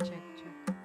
Check, check.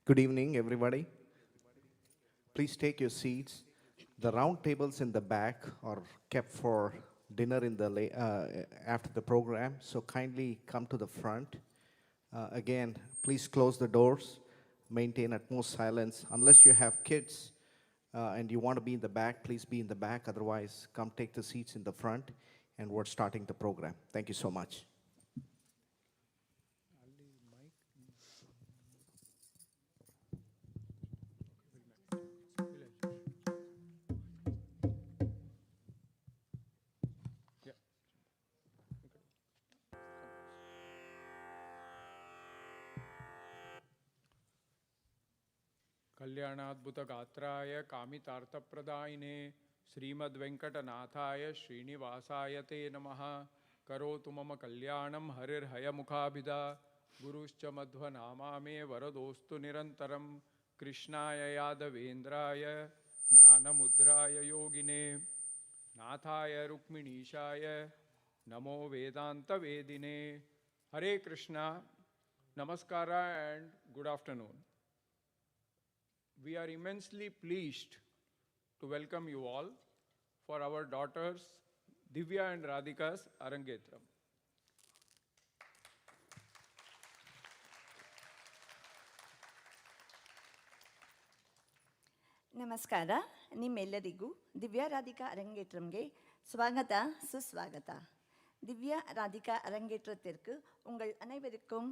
Good evening, everybody. Please take your seats. The round tables in the back are kept for dinner after the program, so kindly come to the front. Again, please close the doors, maintain utmost silence. Unless you have kids and you want to be in the back, please be in the back. Otherwise, come take the seats in the front, and we're starting the program. Thank you so much. कल्याणाद्भुतगात्राय कामितार्थप्रदायिने श्रीमद्वेङ्कटनाथाय श्रीनिवासाय ते नमः। करोतु मम कल्याणं हरिर्हयमुखाभिधा गुरुश्च मध्वनामा मे वरदोस्तु निरन्तरं। कृष्णाय यादवेन्द्राय ज्ञानमुद्राय योगिने नाथाय रुक्मिणीशाय नमो वेदान्तवेदिने। हरे Krishna, Namaskara and good afternoon. We are immensely pleased to welcome you all for our daughters Divya and Radhika's Arangetram. ನಮಸ್ಕಾರ. ನಿಮ್ಮೆಲ್ಲರಿಗೂ ದಿವ್ಯಾ ರಾಧಿಕಾ ಅರಂಗೇಟ್ರಂಗೆ ಸ್ವಾಗತ ಸುಸ್ವಾಗತ. திவ்யா ராதிகா அரங்கேற்றத்திற்கு உங்கள் அனைவருக்கும்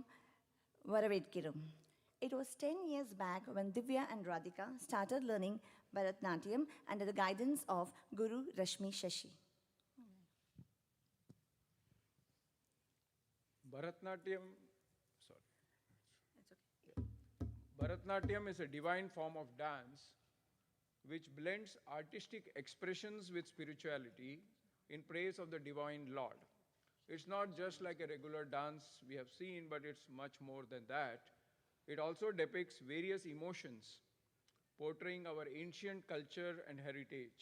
வரவேற்கிறோம். It was 10 years back when Divya and Radhika started learning Bharatanatyam under the guidance of Guru Rashmi Shashi. Bharatanatyam is a divine form of dance which blends artistic expressions with spirituality in praise of the divine Lord. It's not just like a regular dance we have seen, but it's much more than that. It also depicts various emotions, portraying our ancient culture and heritage.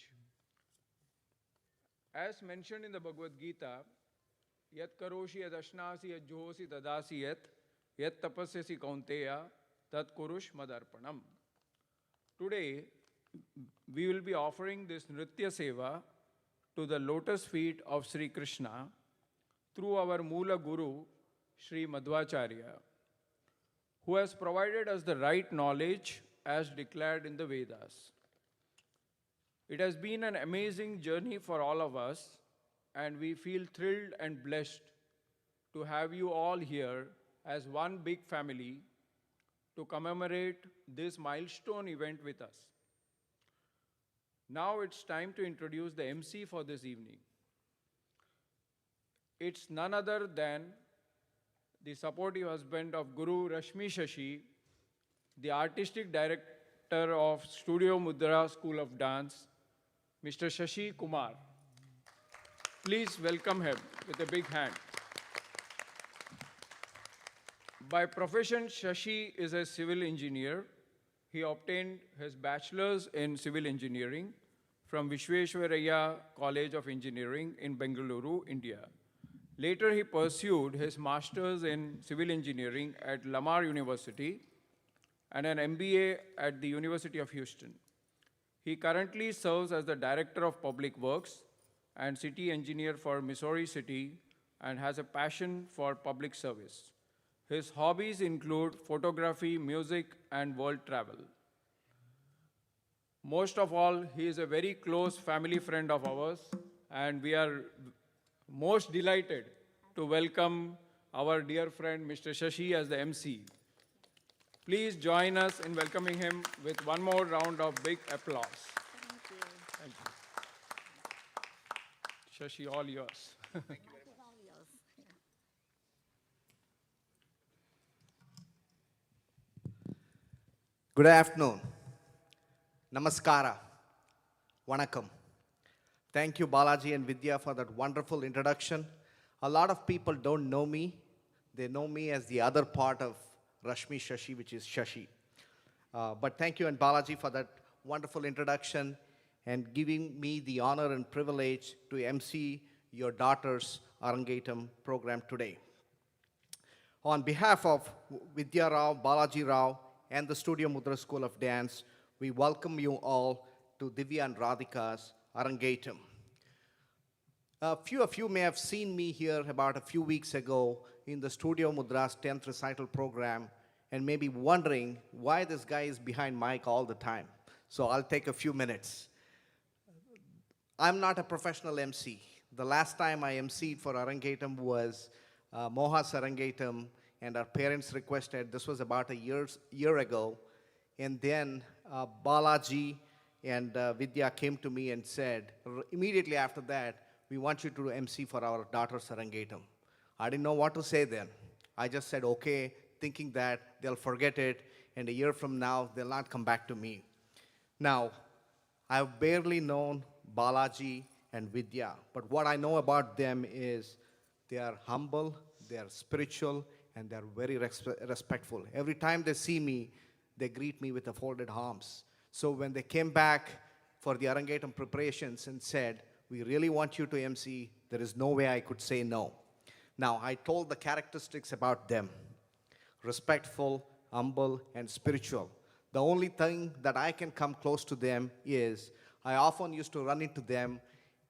As mentioned in the Bhagavad Gita, Yat karoshi yadashnasi yadjohosi tadasi yat tapasyasi kaunteya tat kurush madarpanam. Today, we will be offering this Nritya Seva to the lotus feet of Sri Krishna through our Moola Guru, Sri Madhvacharya, who has provided us the right knowledge as declared in the Vedas. It has been an amazing journey for all of us, and we feel thrilled and blessed to have you all here as one big family to commemorate this milestone event with us. Now it's time to introduce the MC for this evening. It's none other than the supportive husband of Guru Rashmi Shashi, the artistic director of Studio Mudra School of Dance, Mr. Shashi Kumar. Please welcome him with a big hand. By profession, Shashi is a civil engineer. He obtained his bachelor's in civil engineering from Vishveshwaraya College of Engineering in Bengaluru, India. Later, he pursued his master's in civil engineering at Lamar University and an MBA at the University of Houston. He currently serves as the Director of Public Works and City Engineer for Missouri City and has a passion for public service. His hobbies include photography, music, and world travel. Most of all, he is a very close family friend of ours, and we are most delighted to welcome our dear friend Mr. Shashi as the MC. Please join us in welcoming him with one more round of big applause. Thank you. Thank you. Shashi, all yours. Thank you very much. Good afternoon. Namaskara. Vanakkam. Thank you, Balaji and Vidya, for that wonderful introduction. A lot of people don't know me. They know me as the other part of Rashmi Shashi, which is Shashi. But thank you and Balaji for that wonderful introduction and giving me the honor and privilege to MC your daughter's Arangetram program today. On behalf of Vidya Rao, Balaji Rao, and the Studio Mudra School of Dance, we welcome you all to Divya and Radhika's Arangetram. A few of you may have seen me here about a few weeks ago in the Studio Mudra's 10th recital program and may be wondering why this guy is behind mic all the time. So I'll take a few minutes. I'm not a professional MC. The last time I MC'd for Arangetram was Moha's Arangetram, and our parents requested, this was about a year ago, and then Balaji and Vidya came to me and said, immediately after that, we want you to MC for our daughter's Arangetram. I didn't know what to say then. I just said, okay, thinking that they'll forget it, and a year from now, they'll not come back to me. Now, I've barely known Balaji and Vidya, but what I know about them is they are humble, they are spiritual, and they are very respectful. Every time they see me, they greet me with the folded arms. So when they came back for the Arangetram preparations and said, we really want you to MC, there is no way I could say no. Now, I told the characteristics about them: respectful, humble, and spiritual. The only thing that I can come close to them is I often used to run into them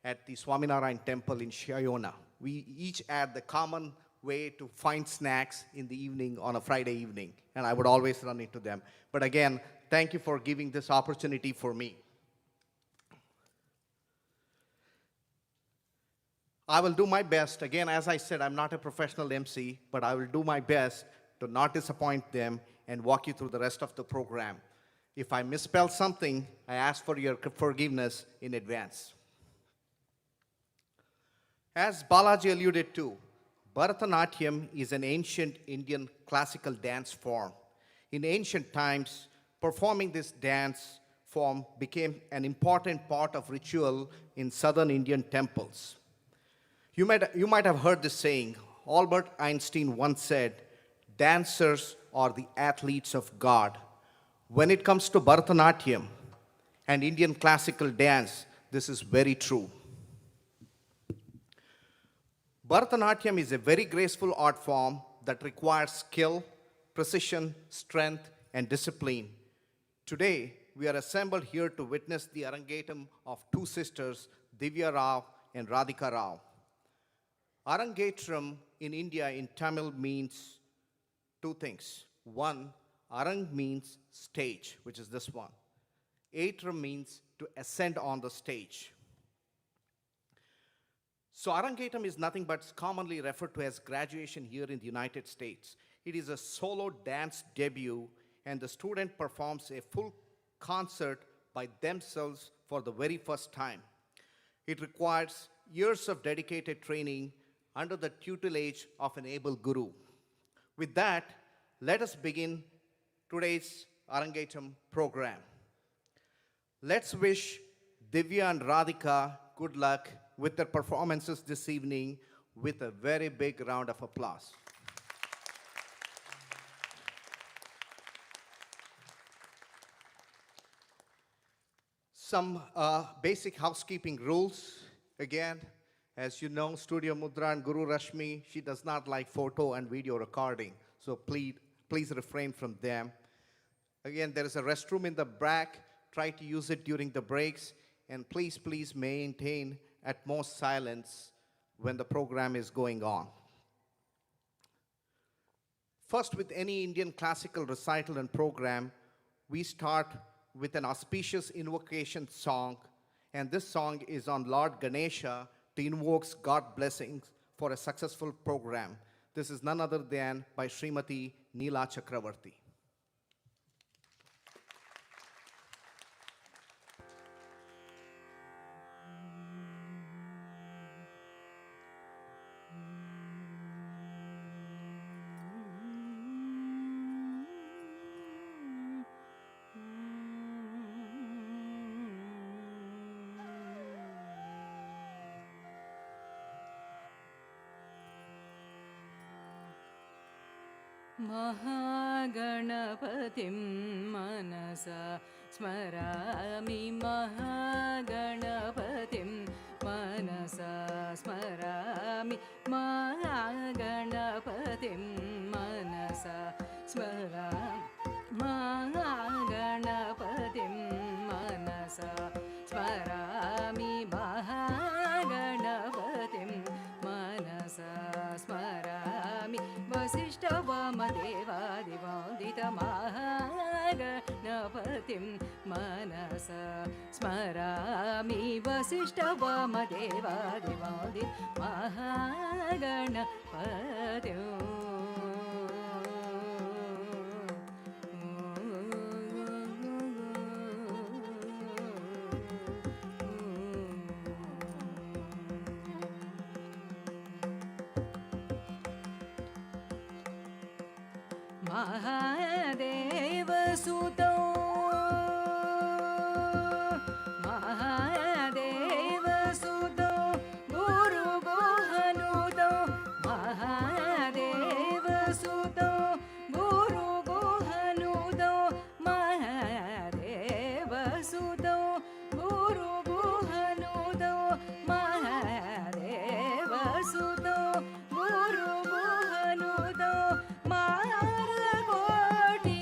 at the Swaminarayan temple in Shayona. We each had the common way to find snacks in the evening on a Friday evening, and I would always run into them. But again, thank you for giving this opportunity for me. I will do my best. Again, as I said, I'm not a professional MC, but I will do my best to not disappoint them and walk you through the rest of the program. If I misspell something, I ask for your forgiveness in advance. As Balaji alluded to, Bharatanatyam is an ancient Indian classical dance form. In ancient times, performing this dance form became an important part of ritual in southern Indian temples. You might have heard this saying. Albert Einstein once said, dancers are the athletes of God. When it comes to Bharatanatyam and Indian classical dance, this is very true. Bharatanatyam is a very graceful art form that requires skill, precision, strength, and discipline. Today, we are assembled here to witness the Arangetram of two sisters, Divya Rao and Radhika Rao. Arangetram in India in Tamil means two things. One, Arang means stage, which is this one. Atram means to ascend on the stage. So Arangetram is nothing but commonly referred to as graduation here in the United States. It is a solo dance debut, and the student performs a full concert by themselves for the very first time. It requires years of dedicated training under the tutelage of an able guru. With that, let us begin today's Arangetram program. Let's wish Divya and Radhika good luck with their performances this evening with a very big round of applause. Some basic housekeeping rules. Again, as you know, Studio Mudra and Guru Rashmi, she does not like photo and video recording, so please refrain from them. Again, there is a restroom in the back. Try to use it during the breaks, and please maintain utmost silence when the program is going on. First, with any Indian classical recital and program, we start with an auspicious invocation song, and this song is on Lord Ganesha to invoke God's blessings for a successful program. This is none other than by Srimati Neela Chakravarti. महागणपतिं मनसा स्मरामि महागणपतिं मनसा स्मरामि महागणपतिं मनसा स्मरामि महागणपतिं मनसा स्मरामि महागणपतिं मनसा स्मरामि वसिष्ठवामदेवादिवादितमहागणपतिं मनसा स्मरामि महादेवसुतो महादेवसुतो गुरुगुहनुतो महादेवसुतो गुरुगुहनुतो महादेवसुतो गुरुगुहनुतो महादेवसुतो गुरुगुहनुतो मारकोटि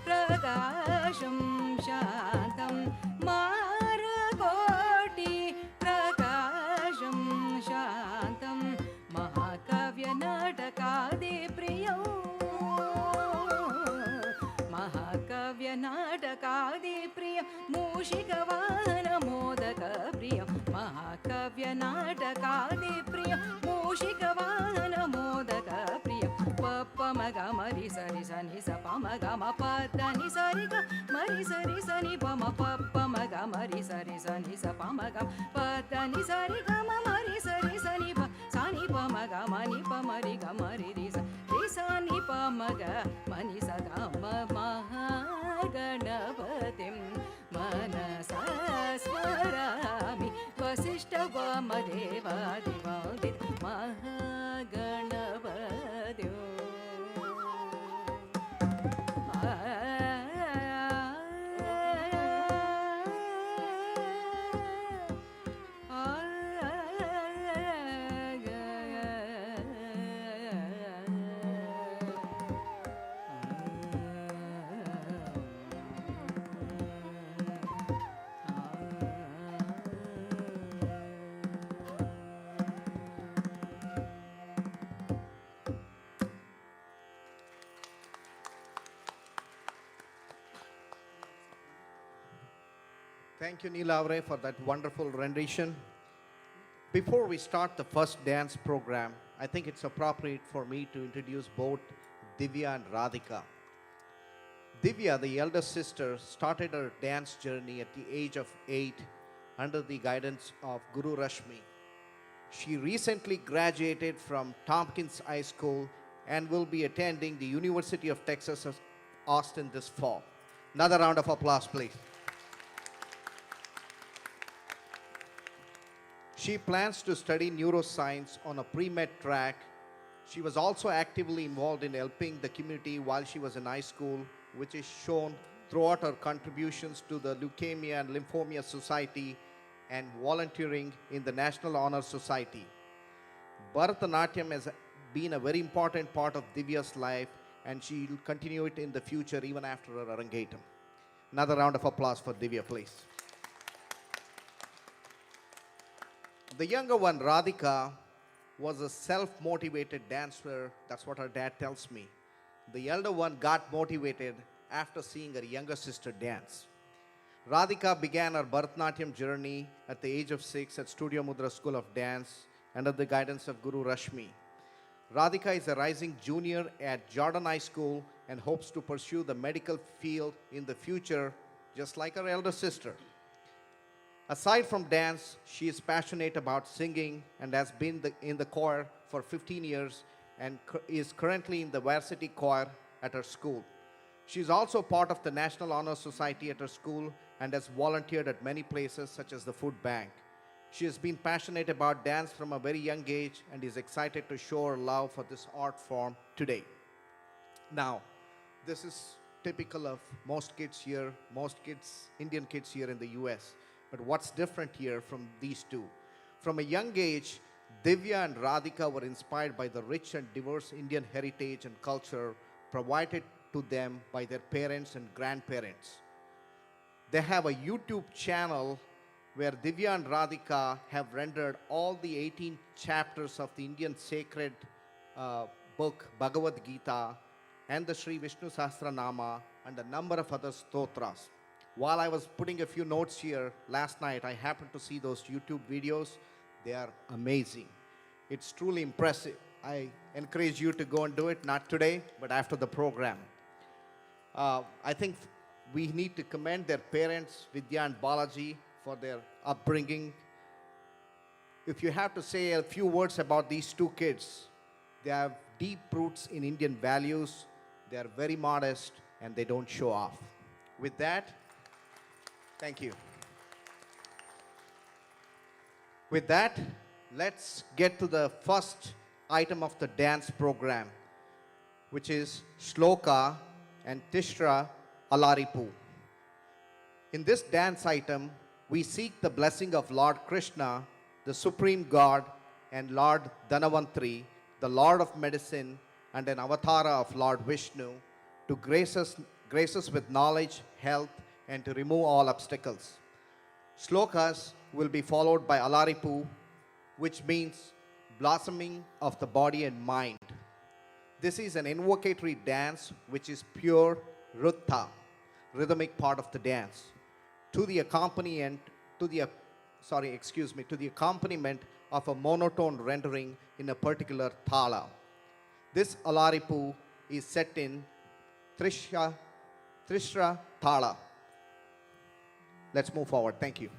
प्रकाशं शान्तं मारकोटि प्रकाशं शान्तं महाकाव्यनाटकादिप्रियं महाकाव्यनाटकादिप्रियं मूषिकवाहनमोदकप्रियं महाकाव्यनाटकादिप्रियं मूषिकवाहनमोदकप्रियं पप्पमगमरि सरि सनि सपमगम पद्दनि सरि ग मरि सरि सनि पम पप्पमगमरि सरि सनि सपमगम पद्दनि सरि गम मरि सरि सनि प सनि पमगमनि पमरि गमरि रि सनि पमग मनि स गम महागणपतिं मनसा स्मरामि वसिष्ठवामदेवादिवादित महागणपत्यो Thank you, Neelavre, for that wonderful rendition. Before we start the first dance program, I think it's appropriate for me to introduce both Divya and Radhika. Divya, the elder sister, started her dance journey at the age of 8 under the guidance of Guru Rashmi. She recently graduated from Tompkins High School and will be attending the University of Texas at Austin this fall. Another round of applause, please. She plans to study neuroscience on a pre-med track. She was also actively involved in helping the community while she was in high school, which is shown throughout her contributions to the Leukemia and Lymphoma Society and volunteering in the National Honor Society. Bharatanatyam has been a very important part of Divya's life, and she will continue it in the future even after her Arangetram. Another round of applause for Divya, please. The younger one, Radhika, was a self-motivated dancer. That's what her dad tells me. The elder one got motivated after seeing her younger sister dance. Radhika began her Bharatanatyam journey at the age of 6 at Studio Mudra School of Dance under the guidance of Guru Rashmi. Radhika is a rising junior at Jordan High School and hopes to pursue the medical field in the future, just like her elder sister. Aside from dance, she is passionate about singing and has been in the choir for 15 years and is currently in the varsity choir at her school. She is also part of the National Honor Society at her school and has volunteered at many places such as the food bank. She has been passionate about dance from a very young age and is excited to show her love for this art form today. Now, this is typical of most kids here, Indian kids here in the US. But what's different here from these two? From a young age, Divya and Radhika were inspired by the rich and diverse Indian heritage and culture provided to them by their parents and grandparents. They have a YouTube channel where Divya and Radhika have rendered all the 18 chapters of the Indian sacred book Bhagavad Gita and the Sri Vishnu Sahasranama and a number of other stotras. While I was putting a few notes here last night, I happened to see those YouTube videos. They are amazing. It's truly impressive. I encourage you to go and do it, not today, but after the program. I think we need to commend their parents, Vidya and Balaji, for their upbringing. If you have to say a few words about these two kids, they have deep roots in Indian values, they are very modest, and they don't show off. With that, thank you. With that, let's get to the first item of the dance program, which is Shloka and Tishra Alaripu. In this dance item, we seek the blessing of Lord Krishna, the Supreme God, and Lord Dhanavantri, the Lord of Medicine and an avatara of Lord Vishnu, to grace us with knowledge, health, and to remove all obstacles. Shlokas will be followed by Alaripu, which means blossoming of the body and mind. This is an invocatory dance which is pure Rutta, rhythmic part of the dance, to the accompaniment of a monotone rendering in a particular thala. This Alaripu is set in Trishra Thala. Let's move forward. Thank you.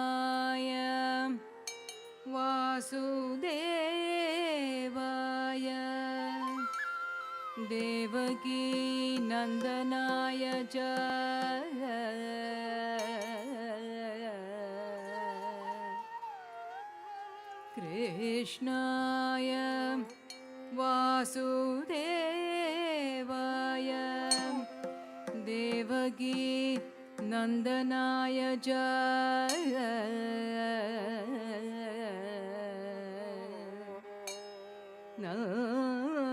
Krishnaya Vasudevaya Devaki Nandanaya Cha Krishnaya Vasudevaya Devaki Nandanaya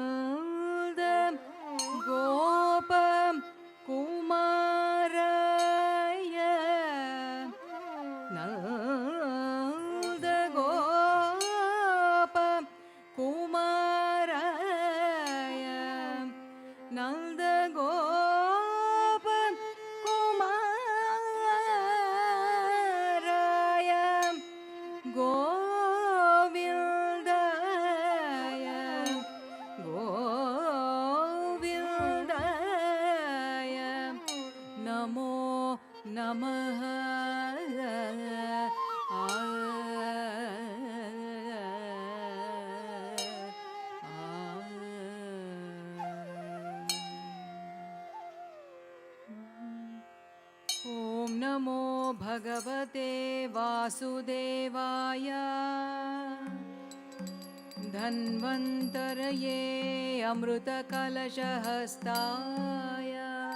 Nanda Gopa Kumaraya Nanda Gopa Kumaraya Nanda Gopa Kumaraya Govildaya Govildaya Namo Namaha Om Namo Bhagavate Vasudevaya Dhanvantaraye Amruta Kalashahastaya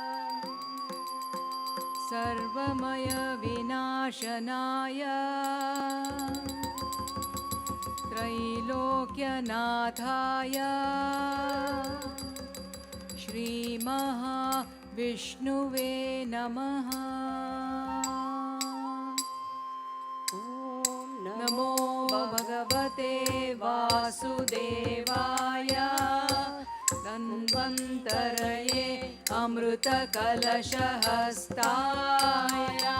Sarvamaya Vinashanaya Trailokya-nathaya Shri Maha Vishnuve Namaha Namo Bhagavate Vasudevaya Dhanvantaraye Amruta Kalashahastaya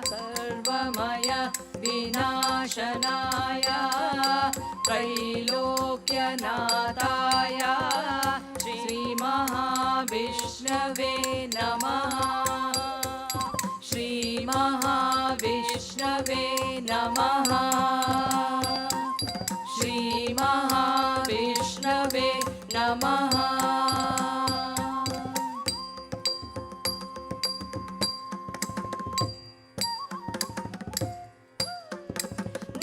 Sarvamaya Vinashanaya Trailokya-nathaya Shri Mahavishnave Namaha Shri Mahavishnave Namaha Shri Mahavishnave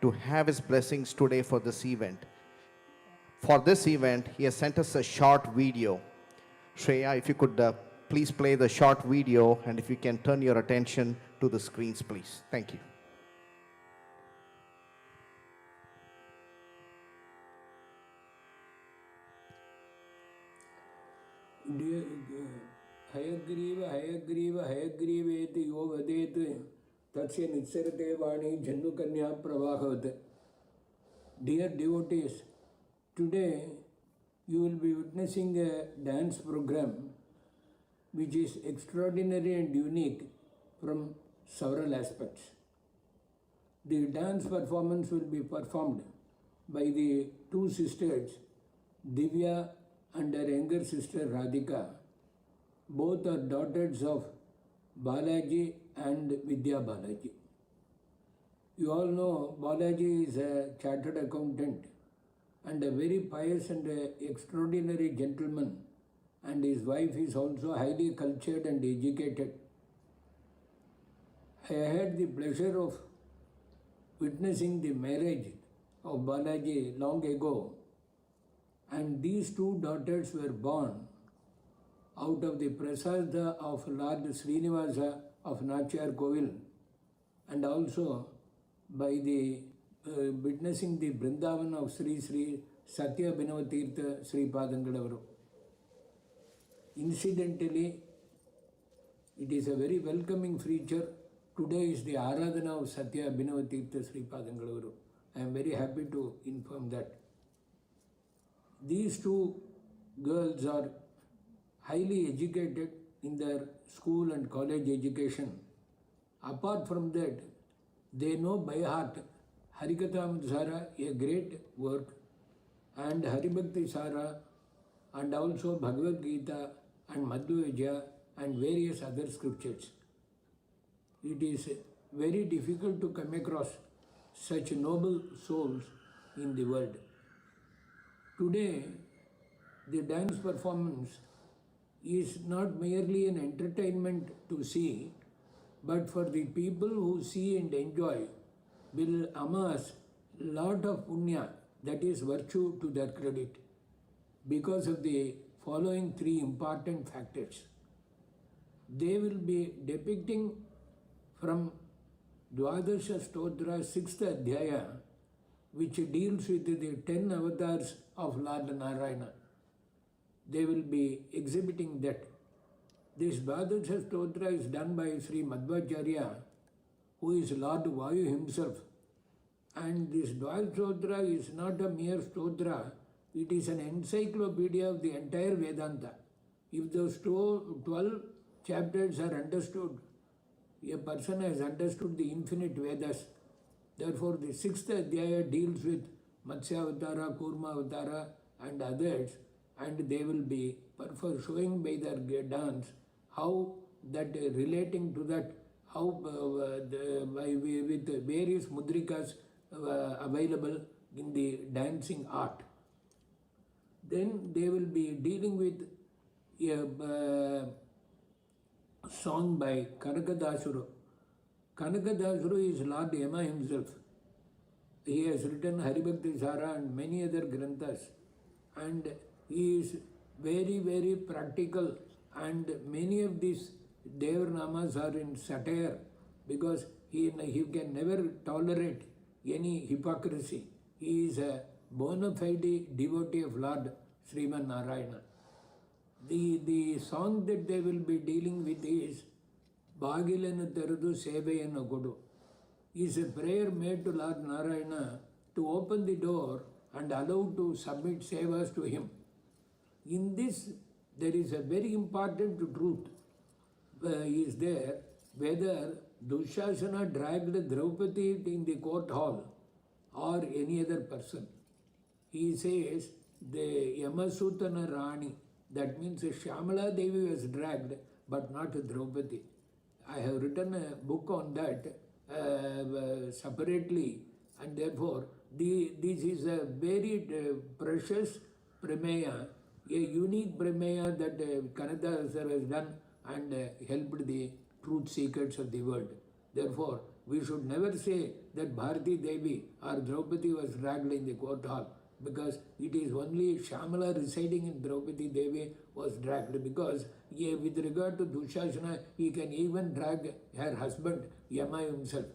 to have his blessings today for this event. For this event, he has sent us a short video. Shreya, if you could please play the short video, and if you can turn your attention to the screens, please. Thank you. Hayagriva Hayagriva हयग्रीवेति यो वदेत् तस्य नित्सरते वाणी जन्नुकन्या प्रवाहवत्. Dear devotees, today you will be witnessing a dance program which is extraordinary and unique from several aspects. The dance performance will be performed by the two sisters, Divya and her younger sister Radhika. Both are daughters of Balaji and Vidya Balaji. You all know Balaji is a chartered accountant and a very pious and extraordinary gentleman, and his wife is also highly cultured and educated. I had the pleasure of witnessing the marriage of Balaji long ago, and these two daughters were born out of the prasada of Lord Srinivasa of Nachar Kovil, and also by the witnessing the Vrindavan of Sri Sri Satya Abhinavatirtha Sri Padangadaru. Incidentally, it is a very welcoming feature. Today is the Aradhana of Satya Abhinavatirtha Sri Padangadaru. I am very happy to inform that. These two girls are highly educated in their school and college education. Apart from that, they know by heart Harikathamrita Sara, a great work, and Haribhakti Sara, and also Bhagavad Gita and Madhya and various other scriptures. It is very difficult to come across such noble souls in the world. Today, the dance performance is not merely an entertainment to see, but for the people who see and enjoy will amass lot of punya, that is virtue, to their credit, because of the following three important factors. They will be depicting from Dwadasha Stotra 6th Adhyaya, which deals with the 10 avatars of Lord Narayana. They will be exhibiting that. This Dwadasha Stotra is done by Sri Madhvacharya, who is Lord Vayu himself. And this Dwadasha Stotra is not a mere stotra, it is an encyclopedia of the entire Vedanta. If those 12 chapters are understood, a person has understood the infinite Vedas. Therefore, the 6th Adhyaya deals with Matsya Avatara, Kurma Avatara and others, and they will be showing by their dance how that relating to that, how with various mudrikas available in the dancing art. Then they will be dealing with a song by Kanakadasuru. Kanakadasuru is Lord Yama himself. He has written Haribhakti Sara and many other granthas, and he is very, very practical, and many of these Devarnamas are in satire because he can never tolerate any hypocrisy. He is a bona fide devotee of Lord Sriman Narayana. The song that they will be dealing with is Bhagilanu Teradu Sevayana Godu. Is a prayer made to Lord Narayana to open the door and allow to submit sevas to him. In this, there is a very important truth is there, whether Dushasana dragged Draupadi in the court hall or any other person. He says the Yamasutana Rani, that means Shyamala Devi was dragged, but not Draupadi. I have written a book on that separately, and therefore this is a very precious premeya, a unique premeya that Kanada sir has done and helped the truth seekers of the world. Therefore, we should never say that Bharati Devi or Draupadi was dragged in the court hall, because it is only Shamala residing in Draupadi Devi was dragged, because with regard to Dushasana, he can even drag her husband Yama himself.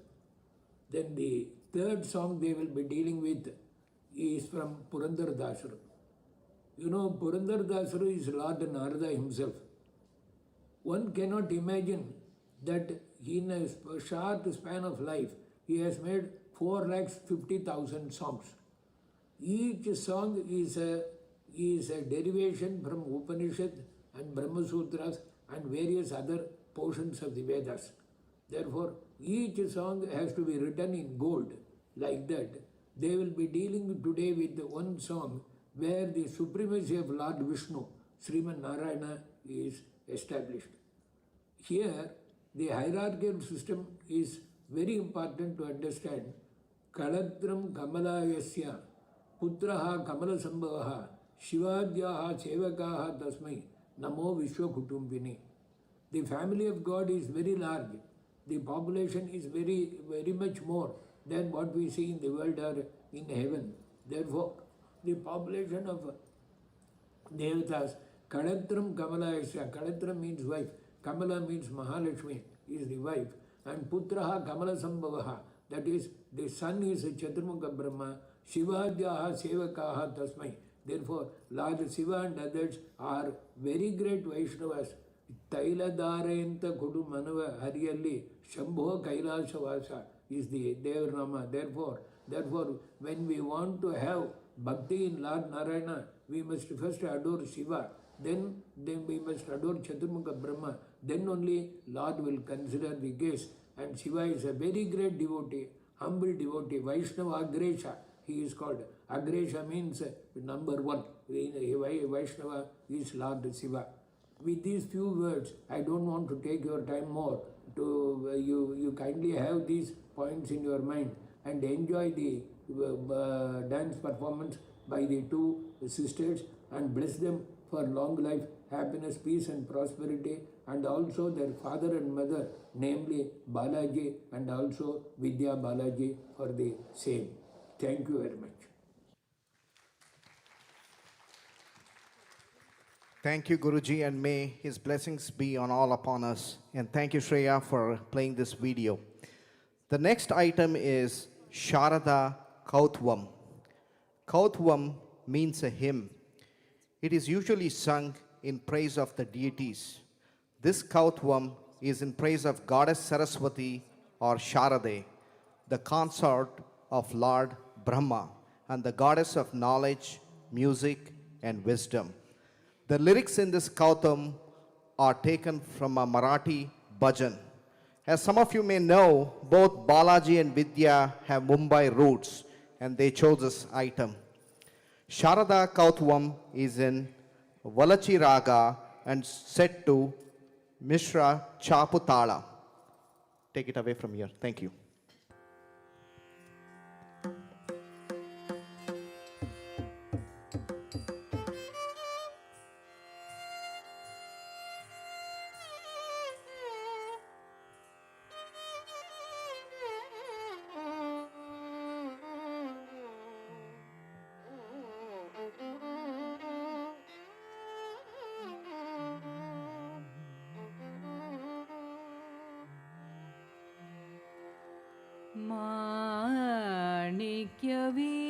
Then the third song they will be dealing with is from Purandar Dasara. You know, Purandar Dasara is Lord Narada himself. One cannot imagine that in a short span of life, he has made 450,000 songs. Each song is a derivation from Upanishad and Brahma Sutras and various other portions of the Vedas. Therefore, each song has to be written in gold. Like that, they will be dealing today with one song where the supremacy of Lord Vishnu, Sriman Narayana, is established. Here, the hierarchical system is very important to understand. Kalatram Kamalayasya Putraha Kamala Sambhavaha Shivadyaha Sevakaha Tasmai Namo Vishwa Kutumbini. The family of God is very large. The population is very, very much more than what we see in the world or in heaven. Therefore, the population of Devatas, Kalatram Kamalayasya, Kalatram means wife, Kamala means Mahalakshmi, is the wife, and Putraha Kamala Sambhavaha, that is, the son is Chaturmukha Brahma, Shivadyaha Sevakaha Tasmai. Therefore, Lord Shiva and others are very great Vaishnavas. Tailadarayanta Kudu Manava Hariyalli Shambho Kailashavasa is the Devarnama. Therefore, when we want to have bhakti in Lord Narayana, we must first adore Shiva. Then we must adore Chaturmukha Brahma. Then only Lord will consider the case. And Shiva is a very great devotee, humble devotee, Vaishnava Agresha. He is called. Agresha means number one. Vaishnava is Lord Shiva. With these few words, I don't want to take your time more. You kindly have these points in your mind and enjoy the dance performance by the two sisters, and bless them for long life, happiness, peace and prosperity, and also their father and mother, namely Balaji and also Vidya Balaji, for the same. Thank you very much. Thank you, Guruji, and may his blessings be on all upon us. And thank you, Shreya, for playing this video. The next item is Sharada Kautvam. Kautvam means a hymn. It is usually sung in praise of the deities. This Kautvam is in praise of Goddess Saraswati or Sharade, the consort of Lord Brahma and the goddess of knowledge, music, and wisdom. The lyrics in this Kautam are taken from a Marathi bhajan. As some of you may know, both Balaji and Vidya have Mumbai roots, and they chose this item. Sharada Kautvam is in Valachi Raga and set to Mishra Chaputala. Take it away from here. Thank you.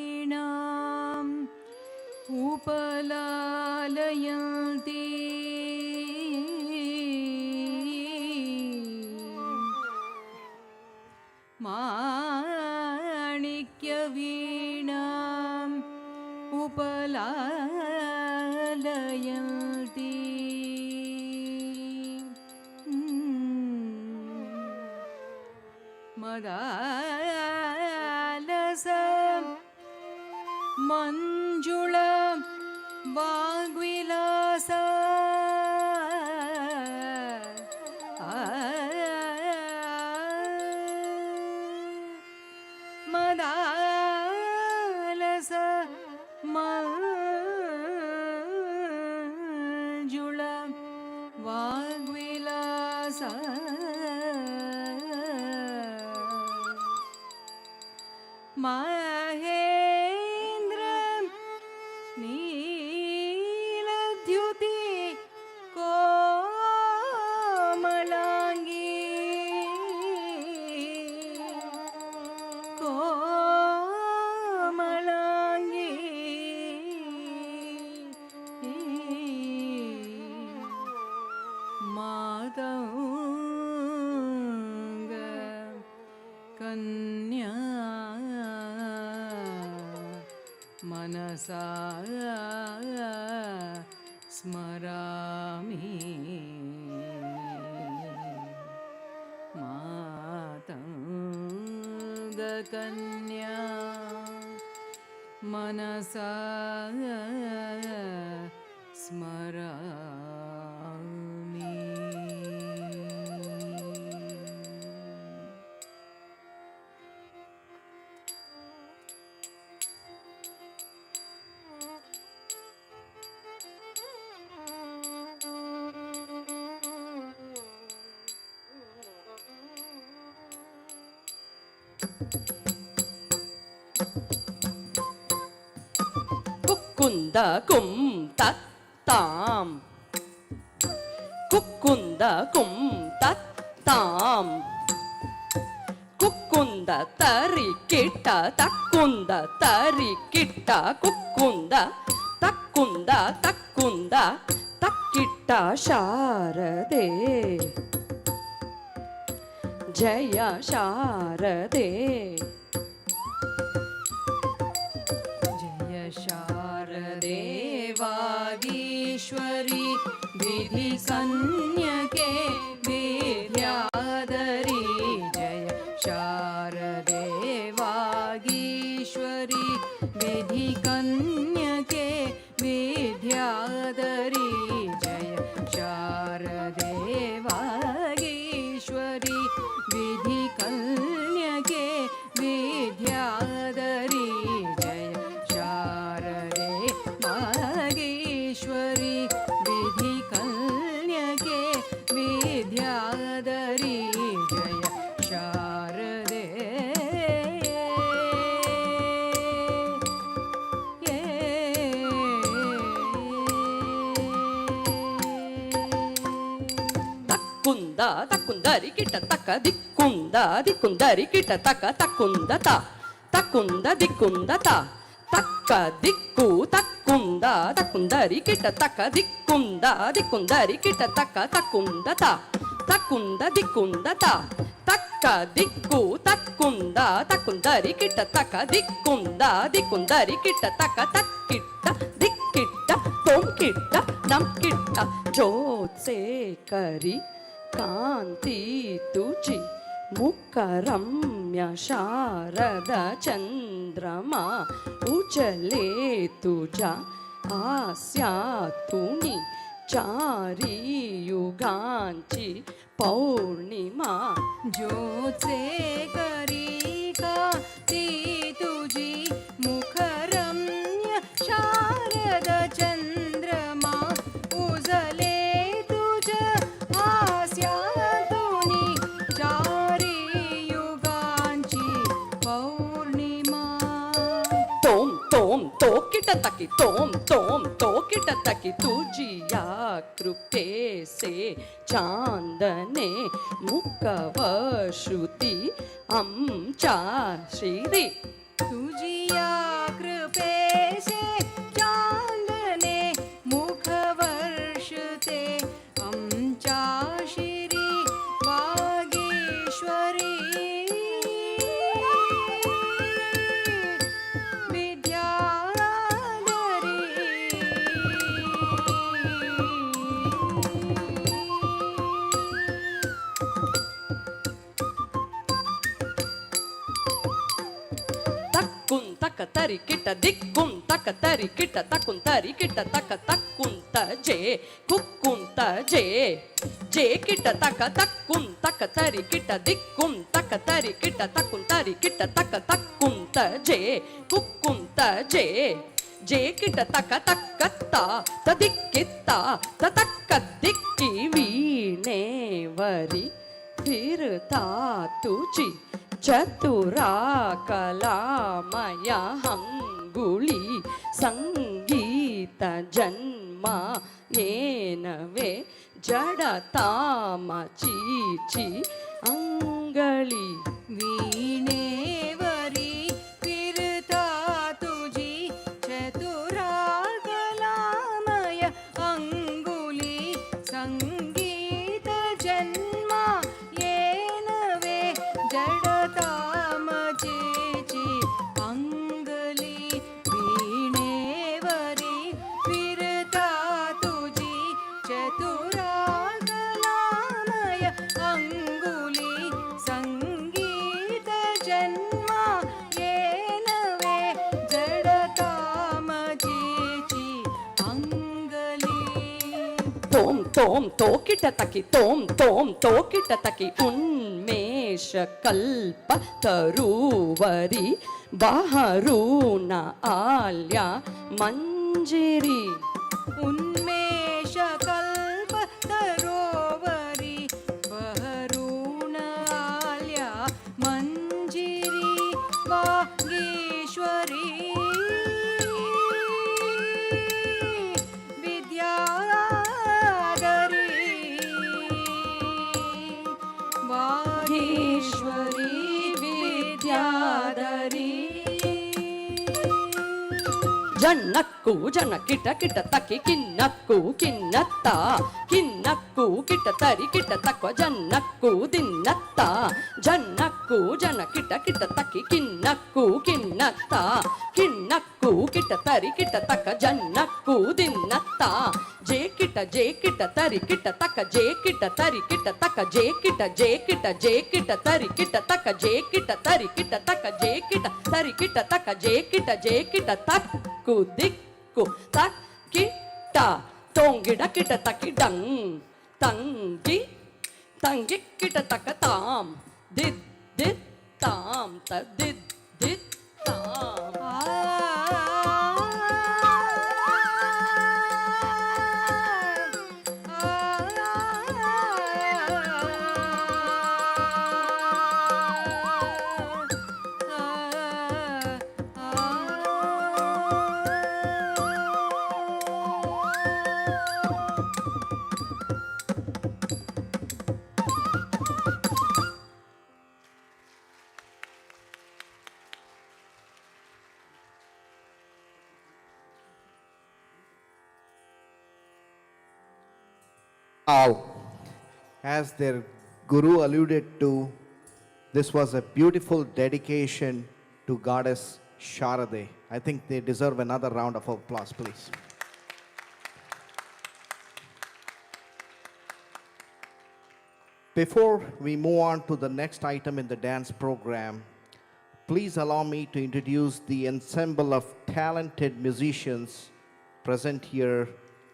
माणिक्यवीणाम् उपलालयन्ति माणिक्यवीणाम् उपलालयन्ति मदालस मंजुळ वाग्विलास मदालस मंजुळ वाग्विलास ಮಾತಂಗ ಕನ್ಯಾ ಮನಸಾ ಸ್ಮರಾಮಿ ಮಾತಂಗ ಕನ್ಯಾ ಮನಸಾ ಸ್ಮರಾಮಿ. ಕುಕ್ಕುಂದ ಕುಂ ತತ್ ತಾಂ ಕುಕ್ಕುಂದ ಕುಂ ತತ್ ತಾಂ ಕುಕ್ಕುಂದ ತರಿ ಕಿಟ್ಟ ತಕ್ಕುಂದ ತರಿ ಕಿಟ್ಟ ಕುಕ್ಕುಂದ ತಕ್ಕುಂದ ತಕ್ಕುಂದ ತಕ್ಕಿಟ್ಟ ಶಾರದೆ ಜಯ ಶಾರದೆ ಜಯ ಶಾರದೆ ವಾಗೀಶ್ವರಿ ವಿಧಿ ಕನ್ಯಕೆ ವಿದ್ಯಾಧರಿ ಜಯ ಶಾರದೆ ವಾಗೀಶ್ವರಿ ವಿಧಿ ಕನ್ಯಕೆ ವಿದ್ಯಾಧರಿ ಜಯ ಶಾರದೆ ವಾಗೀಶ್ವರಿ ವಿಧಿ ಕನ್ಯಕೆ ವಿದ್ಯಾಧರಿ ಜಯ ಶಾರದೆ ವಾಗೀಶ್ವರಿ ವಿಧಿ ಕನ್ಯಕೆ ವಿದ್ಯಾಧರಿ ಜಯ ಶಾರದೆ. ತಕ್ಕುಂದ ತಕ್ಕುಂದರಿ ಕಿಟ ತಕ್ಕ ದಿಕ್ಕುಂದ ದಿಕ್ಕುಂದರಿ ಕಿಟ ತಕ್ಕ ತಕ್ಕುಂದ ತ ತಕ್ಕುಂದ ದಿಕ್ಕುಂದ ತ ತಕ್ಕ ದಿಕ್ಕು ತಕ್ಕುಂದ ತಕ್ಕುಂದರಿ ಕಿಟ ತಕ್ಕ ದಿಕ್ಕುಂದ ದಿಕ್ಕುಂದರಿ ಕಿಟ ತಕ್ಕ ತಕ್ಕುಂದ ತ ತಕ್ಕುಂದ ದಿಕ್ಕುಂದ ತ ತಕ್ಕ ದಿಕ್ಕು ತಕ್ಕುಂದ ತಕ್ಕುಂದರಿ ಕಿಟ ತಕ್ಕ ದಿಕ್ಕುಂದ ದಿಕ್ಕುಂದರಿ ಕಿಟ ತಕ್ಕ ತಕ್ಕಿಟ್ಟ ದಿಕ್ಕಿಟ್ಟ ತೊಂಕಿಟ್ಟ ನಂಕಿಟ್ಟ ಜೋತ್ಸೆ ಕರಿ ಕಾಂತಿ ತುಜಿ ಮುಖ ರಮ್ಯ ಶಾರದ ಚಂದ್ರಮ ಉಜಲೆ ತುಜ ಆಸ್ಯಾ ತುನಿ ಚಾರಿ ಯುಗಾಂಚಿ ಪೌರ್ಣಿಮಾ ಜೋತ್ಸೆ ಕರಿ ಕಾಂತಿ ತುಜಿ ಮುಖ ರಮ್ಯ ಶಾರದ ಚಂದ್ರಮ ಉಜಲೆ ತುಜ ಆಸ್ಯಾ ತುನಿ ಚಾರಿ ಯುಗಾಂಚಿ ಪೌರ್ಣಿಮಾ ತೋಂ ತೋಂ ತೋಕಿಟ ತಕಿ ತೋಂ ತೋಂ ತೋಕಿಟ ತಕಿ ತುಜಿಯ ಕೃಪೆ ಸೆ ಚಾಂದನೆ ಮುಖವ ಶ್ರುತಿ ಅಂಚಾ ಶ್ರೀ ತುಜಿಯ ಕೃಪೆ ಸೆ ಚಾಂದನೆ ಮುಖವರ್ಷತೆ ಅಂಚಾ ಶ್ರೀ ವಾಗೀಶ್ವರಿ ವಿದ್ಯಾಧರಿ ತಕ್ಕುಂ ತಕ್ಕ ತರಿ ಕಿಟ್ಟ ದಿಕ್ಕುಂ ತಕ್ಕ ತರಿ ಕಿಟ್ಟ ತಕ್ಕುಂ ತರಿ ಕಿಟ್ಟ ತಕ್ಕ ತಕ್ಕುಂತ ಜೆ ಕುಕ್ಕುಂತ ಜೆ ಜೆ ಕಿಟ್ಟ ತಕ್ಕ ತಕ್ಕುಂ ತಕ್ಕ ತರಿ ಕಿಟ್ಟ ದಿಕ್ಕುಂ ತಕ್ಕ ತರಿ ಕಿಟ್ಟ ತಕ್ಕುಂ ತರಿ ಕಿಟ್ಟ ತಕ್ಕ ತಕ್ಕುಂತ ಜೆ ಕುಕ್ಕುಂತ ಜೆ ಜೆ ಕಿಟ್ಟ ತಕ್ಕ ತಕ್ಕತ್ತ ತದಿಕ್ಕಿತ್ತ ತಕ್ಕ ದಿಕ್ಕಿ ವೀಣೇವರಿ ಫಿರ್ತಾ ತುಜಿ ಚತುರಾ ಕಲಾಮಯ ಹಂಗುಳಿ ಸಂಗೀತ ಜನ್ಮ ಏನವೇ ಜಡತಾಮ ಚೀಚಿ ಅಂಗಳಿ ವೀಣೇವರಿ ಫಿರ್ತಾ ತುಜಿ ಚತುರಾ ಕಲಾಮಯ ಅಂಗುಲಿ ಸಂಗೀತ ತೋಂ ತೋಕಿಟ ತಕಿ ತೋಂ ತೋಂ ತೋಕಿಟ ತಕಿ ಉನ್ಮೇಷ ಕಲ್ಪ ತರುವರಿ ಬಹರೂಣ ಆಲ್ಯ ಮಂಜಿರಿ ಉನ್ಮೇಷ ಕಲ್ಪ ತರೋವರಿ ಬಹರೂಣ ಆಲ್ಯ ಮಂಜಿರಿ ವಾಗೀಶ್ವರಿ ವಿದ್ಯಾಧರಿ ವಾಗೀಶ್ವರಿ ವಿದ್ಯಾಧರಿ ಜನ್ನಕ್ಕು ಜನ ಕಿಟ ಕಿಟ ತಕಿ ಕಿನ್ನಕ್ಕು ಕಿನ್ನತ್ತ ಕಿನ್ನಕ್ಕು ಕಿಟ ತರಿ ಕಿಟ ತಕ್ಕ ಜನ್ನಕ್ಕು ದಿನ್ನತ್ತ ಜನ್ನಕ್ಕು ಜನ ಕಿಟ ಕಿಟ ತಕಿ ಕಿನ್ನಕ್ಕು ಕಿನ್ನತ್ತ ಕಿನ್ನಕ್ಕು ಕಿಟ ತರಿ ಕಿಟ ತಕ್ಕ ಜನ್ನಕ್ಕು ದಿನ್ನತ್ತ ಜೇ ಕಿಟ ತರಿ ಕಿಟ ತಕ್ಕ ಜೇ ಕಿಟ ತರಿ ಕಿಟ ತಕ್ಕ ಜೇ ಕಿಟ ತರಿ ಕಿಟ ತಕ್ಕ ಜೇ ಕಿಟ ತರಿ ಕಿಟ ತಕ್ಕ ಜೇ ಕಿಟ ತರಿ ಕಿಟ ತಕ್ಕ ಜೇ ಕಿಟ ತಕ್ಕು ದಿಕ್ಕು ತಕ್ ಕಿಟ ತೋಂಗಿಡ ಕಿಟ ತಕ್ಕಿ ಡಂಗ್ ತಂಗಿ ತಂಗಿ ಕಿಟ ತಕ್ಕ ತಾಮ್ ದಿದ್ ದಿದ್ ತಾಮ್ ತದ್ದಿದ್ ದಿದ್ ತಾಮ್ As their guru alluded to, this was a beautiful dedication to goddess Sharade. I think they deserve another round of applause, please. Before we move on to the next item in the dance program, please allow me to introduce the ensemble of talented musicians present here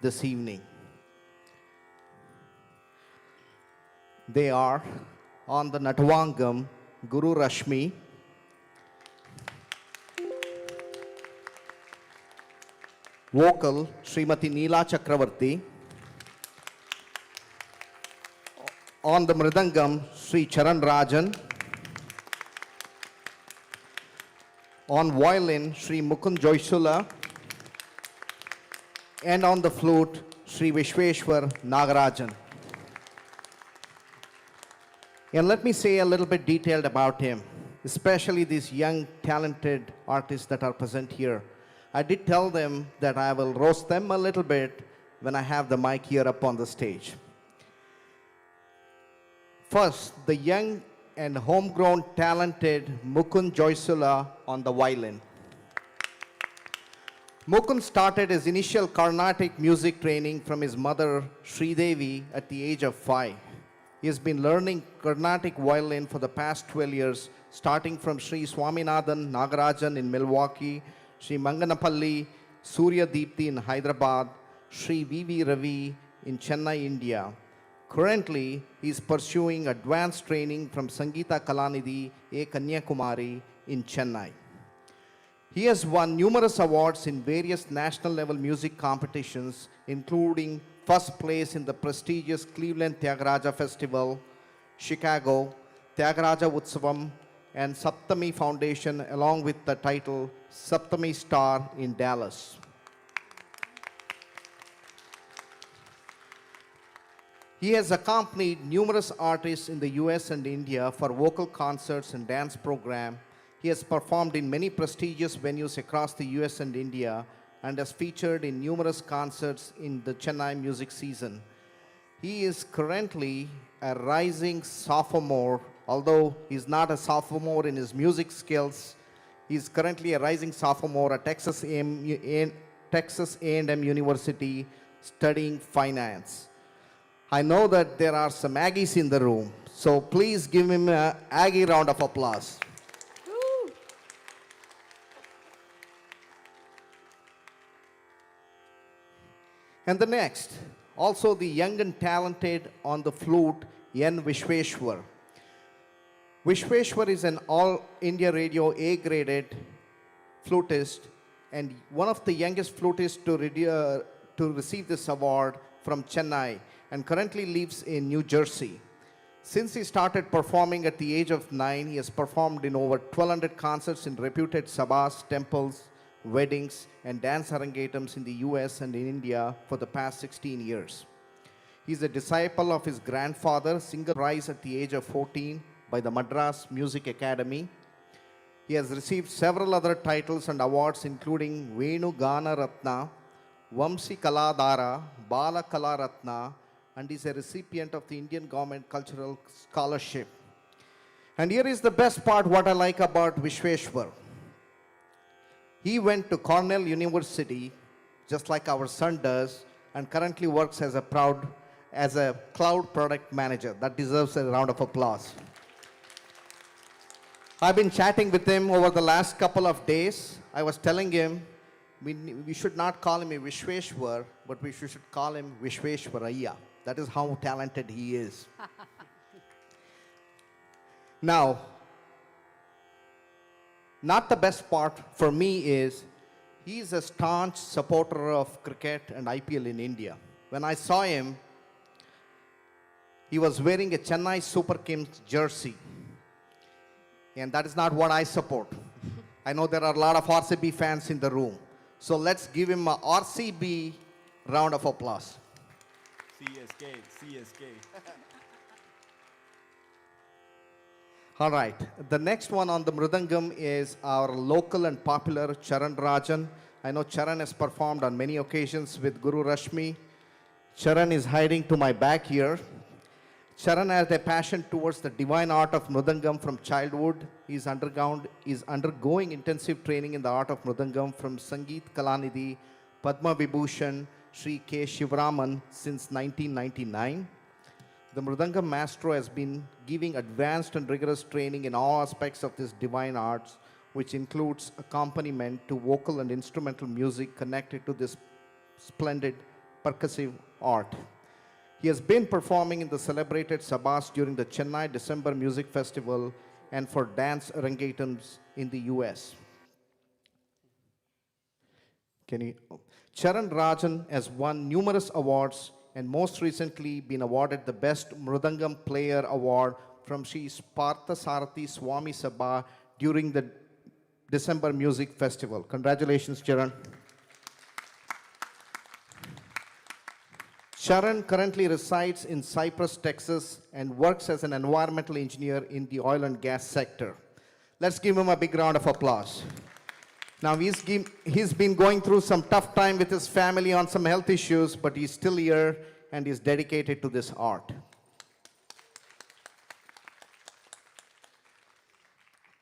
this evening. They are on the Natavangam, Guru Rashmi, vocal Srimati Neela Chakravarti, on the Mridangam Sri Charan Rajan, on violin Sri Mukund Joysula, and on the flute Sri Vishweshwar Nagarajan. And let me say a little bit detailed about him, especially these young, talented artists that are present here. I did tell them that I will roast them a little bit when I have the mic here up on the stage. First, the young and homegrown talented Mukund Joysula on the violin. Mukund started his initial Carnatic music training from his mother, Sridevi, at the age of 5. He has been learning Carnatic violin for the past 12 years, starting from Sri Swaminathan Nagarajan in Milwaukee, Sri Manganapalli Surya Deepthi in Hyderabad, Sri V.V. Ravi in Chennai, India. Currently, he is pursuing advanced training from Sangeeta Kalanidhi A. Kanyakumari in Chennai. He has won numerous awards in various national level music competitions, including first place in the prestigious Cleveland Tyagaraja Festival, Chicago, Tyagaraja Utsavam, and Saptami Foundation, along with the title Saptami Star in Dallas. He has accompanied numerous artists in the US and India for vocal concerts and dance programs. He has performed in many prestigious venues across the US and India and has featured in numerous concerts in the Chennai music season. He is currently a rising sophomore, although he's not a sophomore in his music skills. He's currently a rising sophomore at Texas A&M University studying finance. I know that there are some Aggies in the room, so please give him an Aggie round of applause. And the next, Also the young and talented on the flute, N. Vishweshwar. Vishweshwar is an All India Radio A-graded flutist and one of the youngest flutists to receive this award from Chennai and currently lives in New Jersey. Since he started performing at the age of 9, he has performed in over 1,200 concerts in reputed sabhas, temples, weddings, and dance arangetrams in the US and in India for the past 16 years. He is a disciple of his grandfather, singer prize at the age of 14 by the Madras Music Academy. He has received several other titles and awards including Venu Gana Ratna, Vamsi Kaladara, Bala Kala Ratna, and is a recipient of the Indian Government Cultural Scholarship. And here is the best part, what I like about Vishweshwar. He went to Cornell University, just like our son does, and currently works as a cloud product manager. That deserves a round of applause. I've been chatting with him over the last couple of days. I was telling him we should not call him a Vishweshwar, but we should call him Vishweshwaraya. That is how talented he is. Now, not the best part for me is he is a staunch supporter of cricket and IPL in India. When I saw him, he was wearing a Chennai Super Kings jersey. And that is not what I support. I know there are a lot of RCB fans in the room. So let's give him a RCB round of applause. CSK. All right. The next one on the Mridangam is our local and popular Charan Rajan. I know Charan has performed on many occasions with Guru Rashmi. Charan is hiding to my back here. Charan has a passion towards the divine art of Mridangam from childhood. He is undergoing intensive training in the art of Mridangam from Sangeet Kalanidhi, Padma Vibhushan, Sri K. Shivraman since 1999. The Mridangam maestro has been giving advanced and rigorous training in all aspects of this divine arts, which includes accompaniment to vocal and instrumental music connected to this splendid percussive art. He has been performing in the celebrated sabhas during the Chennai December Music Festival and for dance arangetrams in the US. Charan Rajan has won numerous awards and most recently been awarded the Best Mridangam Player Award from Sri Partha Sarathi Swami Sabha during the December Music Festival. Congratulations, Charan. Charan currently resides in Cypress, Texas, and works as an environmental engineer in the oil and gas sector. Let's give him a big round of applause. Now, he's been going through some tough time with his family on some health issues, but he's still here and is dedicated to this art.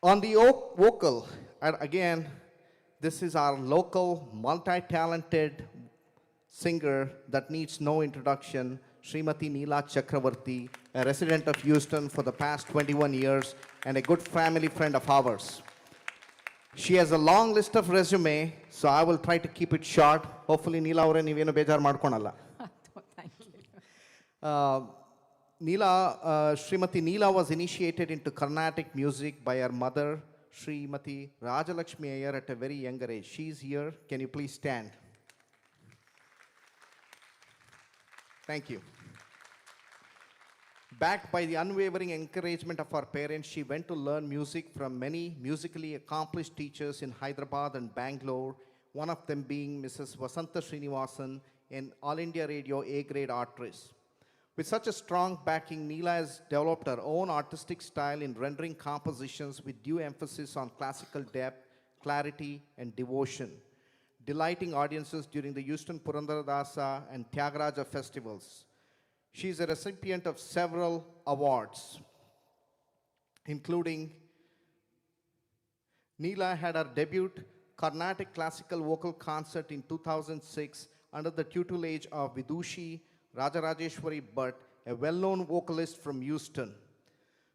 On the vocal, and again, this is our local, multi-talented singer that needs no introduction, Srimati Neela Chakravarti, a resident of Houston for the past 21 years and a good family friend of ours. She has a long list of resume, so I will try to keep it short. Hopefully, Neela avare neevenu bejar madkonalla. Thank you. Srimati Neela was initiated into Carnatic music by her mother, Srimati Rajalakshmi Iyer, at a very younger age. She's here. Can you please stand? Thank you. Backed by the unwavering encouragement of her parents, she went to learn music from many musically accomplished teachers in Hyderabad and Bangalore, one of them being Mrs. Vasanta Srinivasan, an All India Radio A-grade artist. With such a strong backing, Neela has developed her own artistic style in rendering compositions with due emphasis on classical depth, clarity, and devotion, delighting audiences during the Houston Purandaradasa and Tyagaraja festivals. She is a recipient of several awards, including Neela had her debut Carnatic classical vocal concert in 2006 under the tutelage of Vidushi Rajarajeshwari Bhatt, a well-known vocalist from Houston.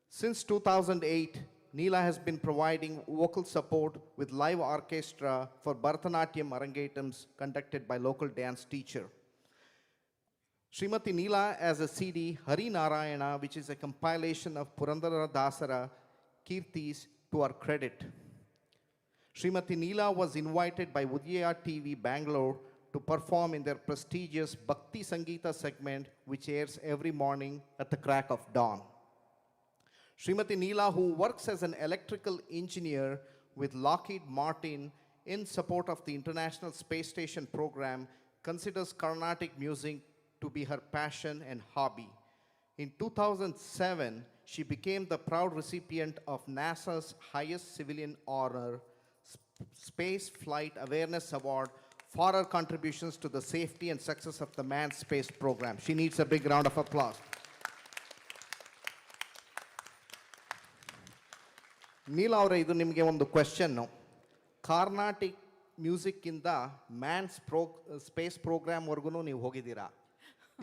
Since 2008, Neela has been providing vocal support with live orchestra for Bharatanatyam Arangetrams conducted by local dance teacher. Srimati Neela as a CD Hari Narayana, which is a compilation of Purandara Dasara Kirtis to her credit. Srimati Neela was invited by Udaya TV Bangalore to perform in their prestigious Bhakti Sangeeta segment, which airs every morning at the crack of dawn. Srimati Neela, who works as an electrical engineer with Lockheed Martin in support of the International Space Station program, considers Carnatic music to be her passion and hobby. In 2007, she became the proud recipient of NASA's highest civilian honor, Space Flight Awareness Award, for her contributions to the safety and success of the manned space program. She needs a big round of applause. Neela avare idu nimage ondu question. Carnatic music inda manned space program vargunu ನೀವು ಹೋಗಿದ್ದೀರಾ?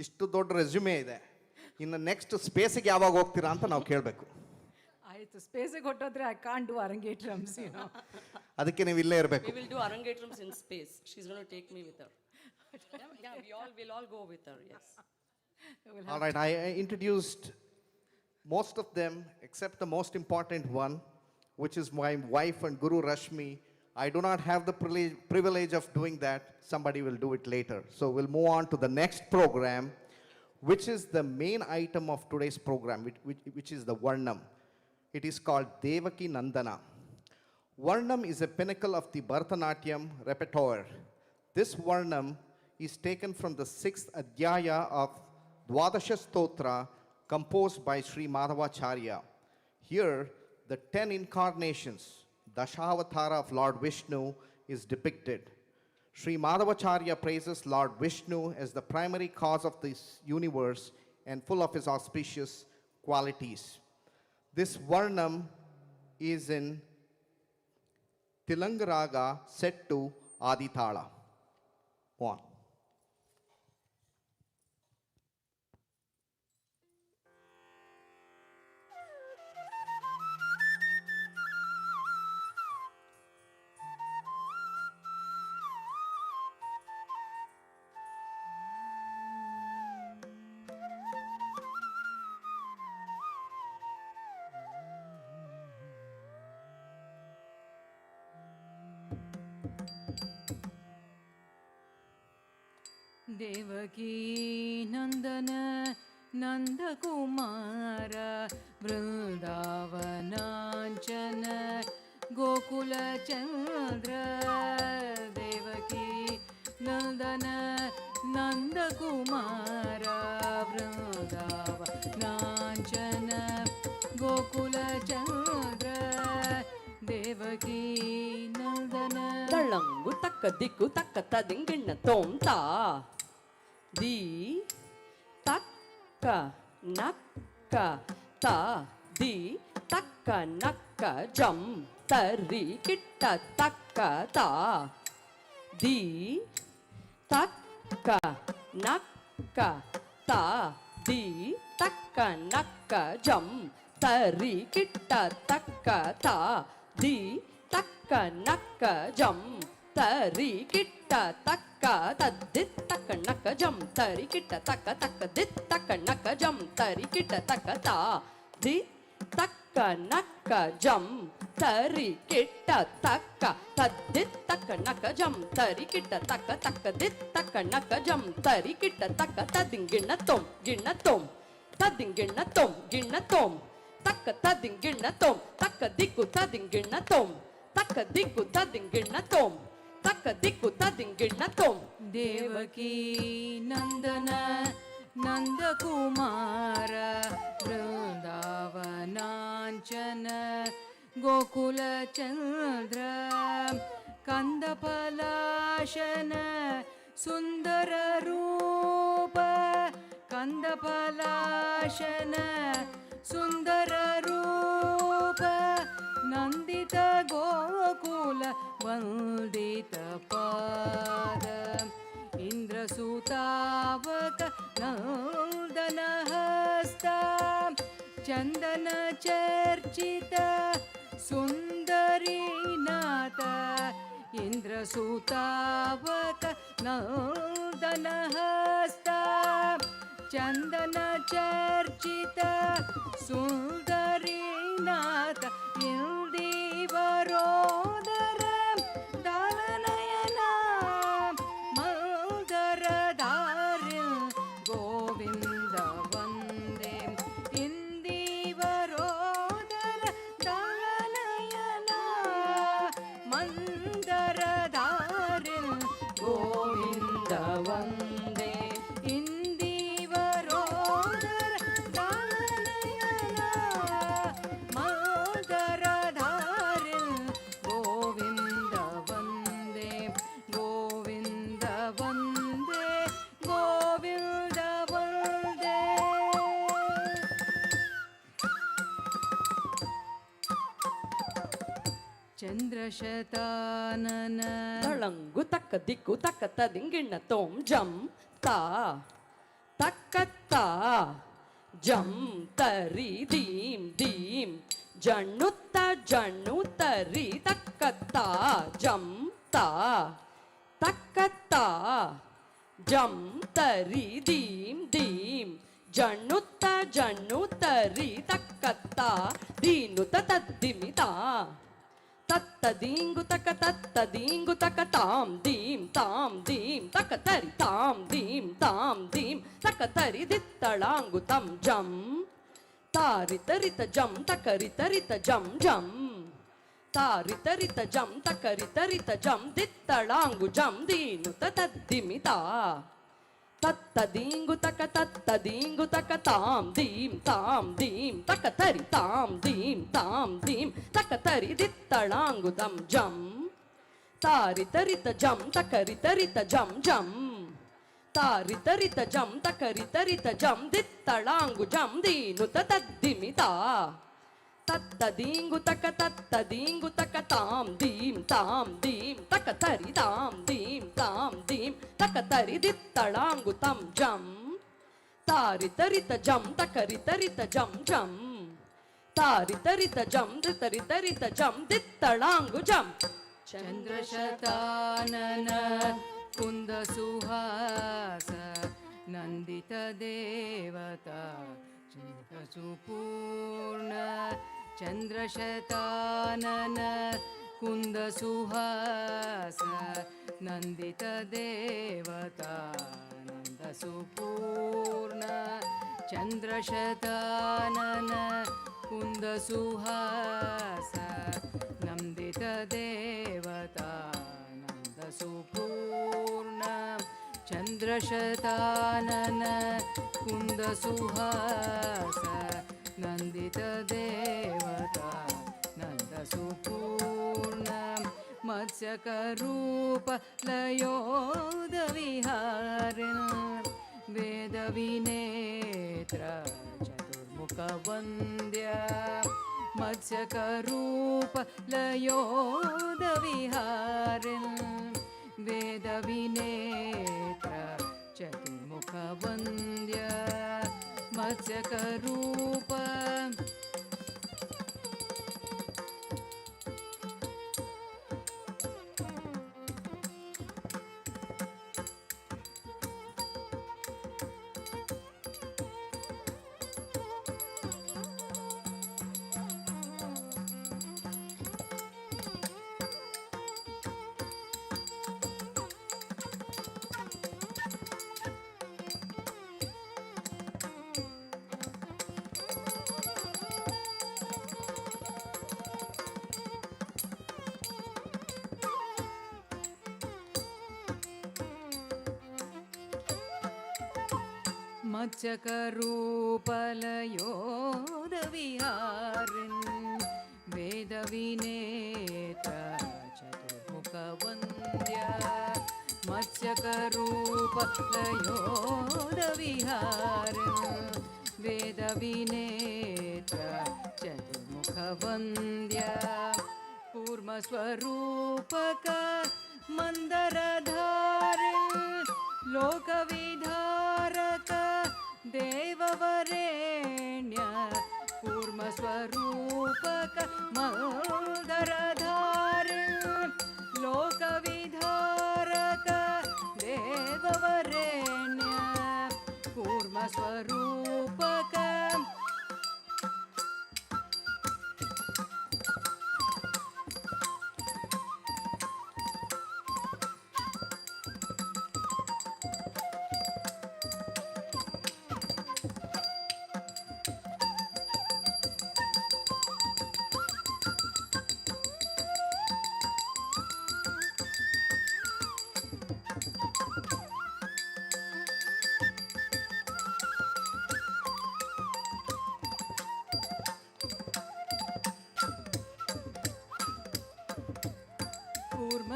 ಇಷ್ಟು ದೊಡ್ಡ resume ಇದೆ. ಇನ್ನು next ಸ್ಪೇಸ್ಗೆ ಯಾವಾಗ ಹೋಗ್ತೀರಾ ಅಂತ ನಾವು ಕೇಳಬೇಕು. ಆಯ್ತು, ಸ್ಪೇಸಿಗೆ ಹೊಟ್ಟೋದ್ರೆ I can't do arangetrams, you know. ಅದಕ್ಕೆ ನೀವು ಇಲ್ಲೇ ಇರಬೇಕು. We will do Arangetrams in space. She's going to take me with her. Yeah, we'll all go with her, yes. All right, I introduced most of them except the most important one, which is my wife and Guru Rashmi. I do not have the privilege of doing that. Somebody will do it later. So we'll move on to the next program, which is the main item of today's program, which is the Varnam. It is called Devaki Nandana. Varnam is a pinnacle of the Bharatanatyam repertoire. This Varnam is taken from the 6th Adhyaya of Dwadasha Stotra composed by Sri Madhavacharya. Here, the 10 incarnations, Dashavatara of Lord Vishnu, is depicted. Sri Madhavacharya praises Lord Vishnu as the primary cause of this universe and full of his auspicious qualities. This Varnam is in Tilangaraga set to Adithala. One. Devaki ನಂದನ ನಂದಕುಮಾರ ಬೃಂದಾವನಾಂಚನ ಗೋಕುಲ ಚಂದ್ರ. ದೇವಕೀ ನಂದನ ನಂದಕುಮಾರ ಬೃಂದಾವನಾಂಚನ ಗೋಕುಲ ಚಂದ್ರ. ದೇವಕೀ ನಂದನ ತಳ್ಳಂಗು ತಕ್ಕ ದಿಕ್ಕು ತಕ್ಕ ತದಿಂಗಿಣ್ಣ ತೋಂತ the ತಕ್ಕ ನಕ್ಕ ತ the ತಕ್ಕ ನಕ್ಕ ಜಂ ತರಿ ಕಿಟ್ಟ ತಕ್ಕ ತ ದಿ ತಕ್ಕ ನಕ್ಕ ತ ದಿ ತಕ್ಕ ನಕ್ಕ ಜಂ ತರಿ ಕಿಟ್ಟ ತಕ್ಕ ತ ದಿ ತಕ್ಕ ನಕ್ಕ ಜಂ ತರಿ ಕಿಟ್ಟ ತಕ್ಕ ತದ್ದಿತ್ ತಕ್ಕ ನಕ್ಕ ಜಂ ತರಿ ಕಿಟ್ಟ ತಕ್ಕ ತಕ್ಕ ದಿತ್ ತಕ್ಕ ನಕ್ಕ ಜಂ ತರಿ ಕಿಟ್ಟ ತಕ್ಕ ತಾ ದಿ ತಕ್ಕ ನಕ್ಕ ಜಂ ತರಿ ಕಿಟ್ಟ ತಕ್ಕ ತದ್ದಿತ್ ತಕ್ಕ ನಕ್ಕ ಜಂ ತರಿ ಕಿಟ್ಟ ತಕ್ಕ ತಕ್ಕ ದಿತ್ ತಕ್ಕ ನಕ್ಕ ಜಂ ತರಿ ಕಿಟ್ಟ ತಕ್ಕ ತದಿಂಗಿಣ್ಣ ತೊಂ ಗಿಣ್ಣ ತೊಂ ತದಿಂಗಿಣ್ಣ ತೊಂ ಗಿಣ್ಣ ತೊಂ ತಕ್ಕ ತದಿಂಗಿಣ್ಣ ತೊಂ ತಕ್ಕ ದಿಕ್ಕು ತದಿಂಗಿಣ್ಣ ತೊಂ ತಕ್ಕ ದಿಕ್ಕು ತದಿಂಗಿಣ್ಣ ತೊಂ ತಕ್ಕ ದಿಕ್ಕು ತದಿಂಗಿಣ್ಣ ತೊಂ. ದೇವಕೀ ನಂದನ ನಂದಕುಮಾರ ಬೃಂದಾವನಾಂಚನ ಗೋಕುಲ ಚಂದ್ರ. ಕಂದಫಲಾಶನ ಸುಂದರ ರೂಪ ಕಂದಫಲಾಶನ ಸುಂದರ ರೂಪ ನಂದಿತ ಗೋಕುಲ ವಂದಿತ ಪಾದ ಇಂದ್ರಸೂತಾವಕ ನಂದನ ಹಸ್ತ ಚಂದನ ಚರ್ಚಿತ ಸುಂದರೀನಾಥ ಇಂದ್ರಸೂತಾವಕ ನಂದನ ಹಸ್ತ ಚಂದನ ಚರ್ಚಿತ ಸುಂದರಿನಾಥ ಇಂದಿವರೋದರ ದಾನನಯನ ಮಂದರಧಾರಿ ಗೋವಿಂದ ವಂದೇ ಇಂದಿವರೋದರ ದಾನನಯನ ಮಂದರಧಾರಿ ಗೋವಿಂದ ವಂದೇ ಇಂದಿವರೋದರ ದಾನನಯನ ಮಂದರಧಾರಿ ಗೋವಿಂದ ವಂದೇ ಗೋವಿಂದ ವಂದೇ ಗೋವಿಂದ ವಂದೇ. ಚಂದ್ರಶತಾನನ ತಳಂಗು ತಕ್ಕ ದಿಕ್ಕು ತಕ್ಕ ತದಿಂಗಿಣ್ಣ ತೋಂ ಜಂ ತಾ ತಕ್ಕತ್ತ ಜಂ ತರಿ ದೀಂ ದೀಂ ಜಣ್ಣುತ್ತ ಜಣ್ಣು ತರಿ ತಕ್ಕತ್ತ ಜಂ ತಾ ತಕ್ಕತ್ತ ಜಂ ತರಿ ದೀಂ ದೀಂ ಜಣ್ಣುತ್ತ ಜಣ್ಣು ತರಿ ತಕ್ಕತ್ತ ದೀನುತ ತದ್ದಿಮಿತ ತತ್ತದೀಂಗು ತಕ ತತ್ತದೀಂಗು ತಕ ತಾಂ ದೀಂ ತಕ ತರಿ ತಾಂ ದೀಂ ತಕ ತರಿ ದಿತ್ತಳಾಂಗು ತಂ ಜಂ ತಾರಿತರಿತ ಜಂ ತಕರಿತರಿತ ಜಂ ಜಂ ತಾರಿತರಿತ ಜಂ ತಕರಿತರಿತ ಜಂ ದಿತ್ತಳಾಂಗು ಜಂ ದೀನುತ ತದ್ದಿಮಿತ ತತ್ತದೀಂಗು ತಕ ತಾಂ ದೀಂ ತಕ ತರಿ ತಾಂ ದೀಂ ತಕ ತರಿ ದಿತ್ತಳಾಂಗು ತಂ ಜಂ ತಾರಿತರಿತ ಜಂ ತಕರಿತರಿತ ಜಂ ಜಂ ತಾರಿತರಿತ ಜಂ ತಕರಿತರಿತ ಜಂ ದಿತ್ತಳಾಂಗು ಜಂ ದೀನುತ ತದ್ದಿಮಿತ ತತ್ತದೀಂಗು ತಕ ತಾಂ ದೀಂ ತಕ ತರಿ ತಾಂ ದೀಂ ತಕ ತರಿ ದಿತ್ತಳಾಂಗು ತಂ ಜಂ ತಾರಿತರಿತ ಜಂ ತಕರಿತರಿತ ಜಂ ಜಂ ತಾರಿತರಿತ ಜಂ ತರಿತರಿತ ಜಂ ದಿತ್ತಳಾಂಗು ಜಂ. ಚಂದ್ರಶತಾನನ ಕುಂದ ಸುಹಾಸ ನಂದಿತ ದೇವತಾ ಚಿಂತ ಸುಪೂರ್ಣ ಚಂದ್ರಶತಾನನ ಕುಂದ ಸುಹಾಸ ನಂದಿತ ದೇವತಾ ನಂದ ಸುಪೂರ್ಣ ಚಂದ್ರಶತಾನನ ಕುಂದ ಸುಹಾಸ ನಂದಿತ ದೇವತಾ ನಂದ ಸುಪೂರ್ಣ ಚಂದ್ರಶತಾನನ ಕುಂದ ಸುಹಾಸ ನಂದಿತ ದೇವತಾ ನಂದ ಸುಪೂರ್ಣ ಮತ್ಸ್ಯಕರೂಪ ಲಯೋದ ವಿಹಾರಿಣ ವೇದ ವಿನೇತ್ರ ಚತುರ್ಮುಖ ವಂದ್ಯ ಮತ್ಸ್ಯಕರೂಪ ಲಯೋದ ವಿಹಾರಿಣ ವೇದ ವಿನೇತ್ರ ಚತುರ್ಮುಖ ವಂದ್ಯ ಮತ್ಸ್ಯಕರೂಪ ಮತ್ಸ್ಯಕರೂಪಲಯೋದ ವಿಹಾರಿನ್ ವೇದ ವಿನೇತ್ರ ಚತುರ್ಮುಖ ವಂದ್ಯ ಮತ್ಸ್ಯಕರೂಪಲಯೋದ ವಿಹಾರಿನ್ ವೇದ ವಿನೇತ್ರ ಚತುರ್ಮುಖ ವಂದ್ಯ ಕೂರ್ಮ ಸ್ವರೂಪಕ ಮಂದರಧಾರಿನ್ ಲೋಕವಿಧಾರಕ ದೇವವರೇಣ್ಯ ಕೂರ್ಮ ಸ್ವರೂಪಕ ಮಂದರಧಾರಿನ್ ಲೋಕವಿಧಾರಕ ದೇವವರೇಣ್ಯ ಕೂರ್ಮ ಸ್ವರೂಪಕ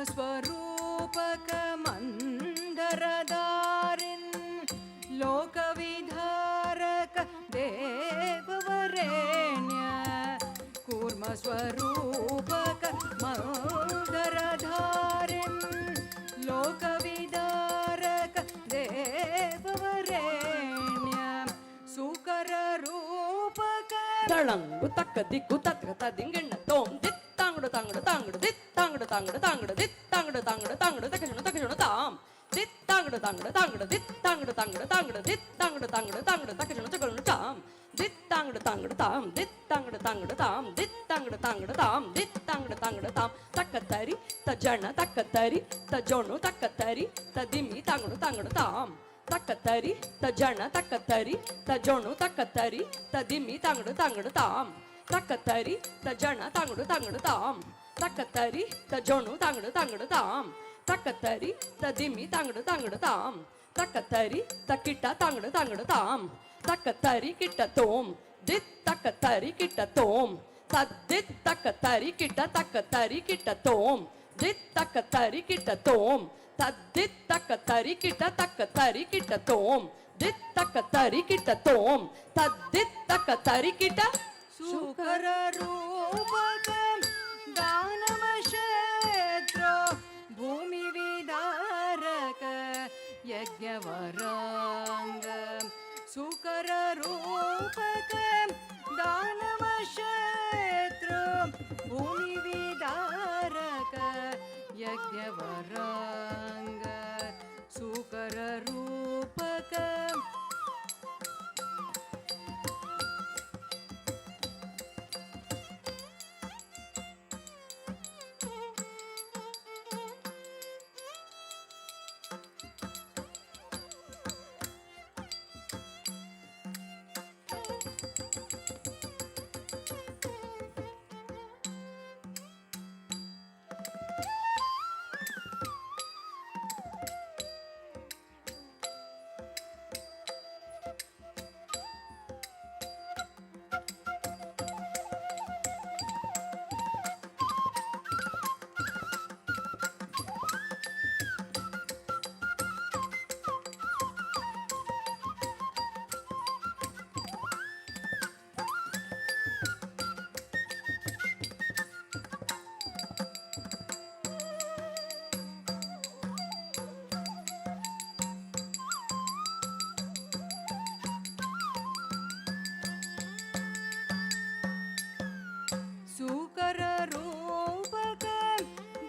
ಕೂರ್ಮಸ್ವರೂಪಕಮಂದರಧಾರಿನ್ ಲೋಕವಿಧಾರಕ ದೇವವರೇಣ್ಯ ಕೂರ್ಮಸ್ವರೂಪಕ ಮಂದರಧಾರಿನ್ ಲೋಕವಿಧಾರಕ ದೇವವರೇಣ್ಯ ಸುಕರ ರೂಪಕ ತಳಂಗು ತಕ್ಕ ದಿಕ್ಕು ತತ್ರ ತದಿಂಗೆಣ್ಣ ತೋಂ ದಿತ್ತಾಂಗಡು ತಾಂಗಡು ತಾಂಗಡು ದಿತ್ತಾಂಗಡು ತಾಂಗಡು ತಾಂಗಡು ದಿತ್ತಾಂಗಡು ತಾಂಗಡು ತಾಂಗಡು ತಕಜುಣ ತಾಂ ದಿತ್ತಾಂಗಡು ತಾಂಗಡು ತಾಂಗಡು ದಿತ್ತಾಂಗಡು ತಾಂಗಡು ತಾಂಗಡು ದಿತ್ತಾಂಗಡು ತಾಂಗಡು ತಾಂಗಡು ತಕಜುಣ ತಕಜುಣ ತಾಂ ದಿತ್ತಾಂಗಡು ತಾಂಗಡು ತಾಂ ದಿತ್ತಾಂಗಡು ತಾಂಗಡು ತಾಂ ದಿತ್ತಾಂಗಡು ತಾಂಗಡು ತಾಂ ದಿತ್ತಾಂಗಡು ತಾಂಗಡು ತಾಂ ತಕ್ಕತ್ತರಿ ತಜಣ ತಕ್ಕತ್ತರಿ ತಜೋಣು ತಕ್ಕತ್ತರಿ ತದಿಮಿ ತಾಂಗಡು ತಾಂಗಡು ತಾಂ ತಕ್ಕತ್ತರಿ ತಜಣ ತಕ್ಕತ್ತರಿ ತಜೋಣು ತಕ್ಕತ್ತರಿ ತದಿಮಿ ತಾಂಗಡು ತಾಂಗಡು ತಾಂ ತಕ್ಕತ್ತರಿ ತಜಣ ತಾಂಗಡು ತಾಂಗಡು ತಾಂ ತಕ್ಕತ್ತರಿ ತಜೋಣು ತಾಂಗಡು ತಾಂಗಡು ತಾಂ ತಕ್ಕತ್ತರಿ ತದಿಮಿ ತಾಂಗಡು ತಾಂಗಡು ತಾಂ ತಕ್ಕತ್ತರಿ ತಕ್ಕಿಟ್ಟ ತಾಂಗಡು ತಾಂಗಡು ತಾಂ ತಕ್ಕತ್ತರಿ ಕಿಟ್ಟ ತೋಂ ದಿತ್ ತಕ್ಕತ್ತರಿ ಕಿಟ್ಟ ತೋಂ ತದ್ದಿತ್ ತಕ್ಕತ್ತರಿ ಕಿಟ್ಟ ತಕ್ಕತ್ತರಿ ಕಿಟ್ಟ ತೋಂ ದಿತ್ ತಕ್ಕತ್ತರಿ ಕಿಟ್ಟ ತೋಂ ತದ್ದಿತ್ ತಕ್ಕತ್ತರಿ ಕಿಟ್ಟ ತಕ್ಕತ್ತರಿ ಕಿಟ್ಟ ತೋಂ ದಿತ್ ತಕ್ಕತ್ತರಿ ಕಿಟ್ಟ ತೋಂ ತದ್ದಿತ್ ತಕ್ಕತ್ತರಿ ಕಿಟ್ಟ ಸುಕರ ರೂಪಕ ದಾನವ ಕ್ಷೇತ್ರ ಭೂಮಿ ವಿದಾರಕ ಯಜ್ಞವರಾಂಗ ಸುಕರ ರೂಪಕ ದಾನವ ಕ್ಷೇತ್ರ ಭೂಮಿ ವಿದಾರಕ ಯಜ್ಞವರಾಂಗ ಸುಕರ ರೂಪಕ ಸುಕರ ರೂಪಕ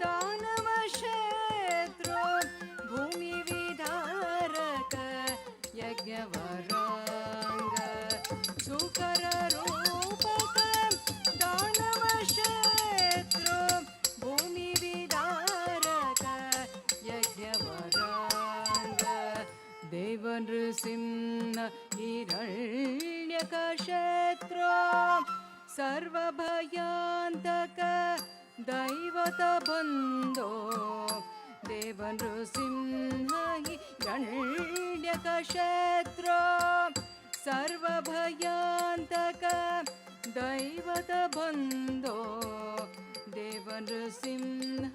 ದಾನವ ಕ್ಷೇತ್ರ ಭೂಮಿ ವಿದಾರಕ ಯಜ್ಞವರಾಂಗ ಸುಕರ ರೂಪಕ ದಾನವ ಕ್ಷೇತ್ರ ಭೂಮಿ ವಿದಾರಕ ಯಜ್ಞವರಾಂಗ ದೇವ ನೃಸಿಂಹ ಹಿರಣ್ಯಕ ಕ್ಷೇತ್ರ ಸರ್ವಭಯಾಂತಕ ದೈವತ ಬಂಧೋ ದೇವ ನೃಸಿಂಹ ಹಿರಣ್ಯಕ ಕ್ಷೇತ್ರ ಸರ್ವಭಯಾಂತಕ ದೈವತ ಬಂಧೋ ದೇವ ನೃಸಿಂಹ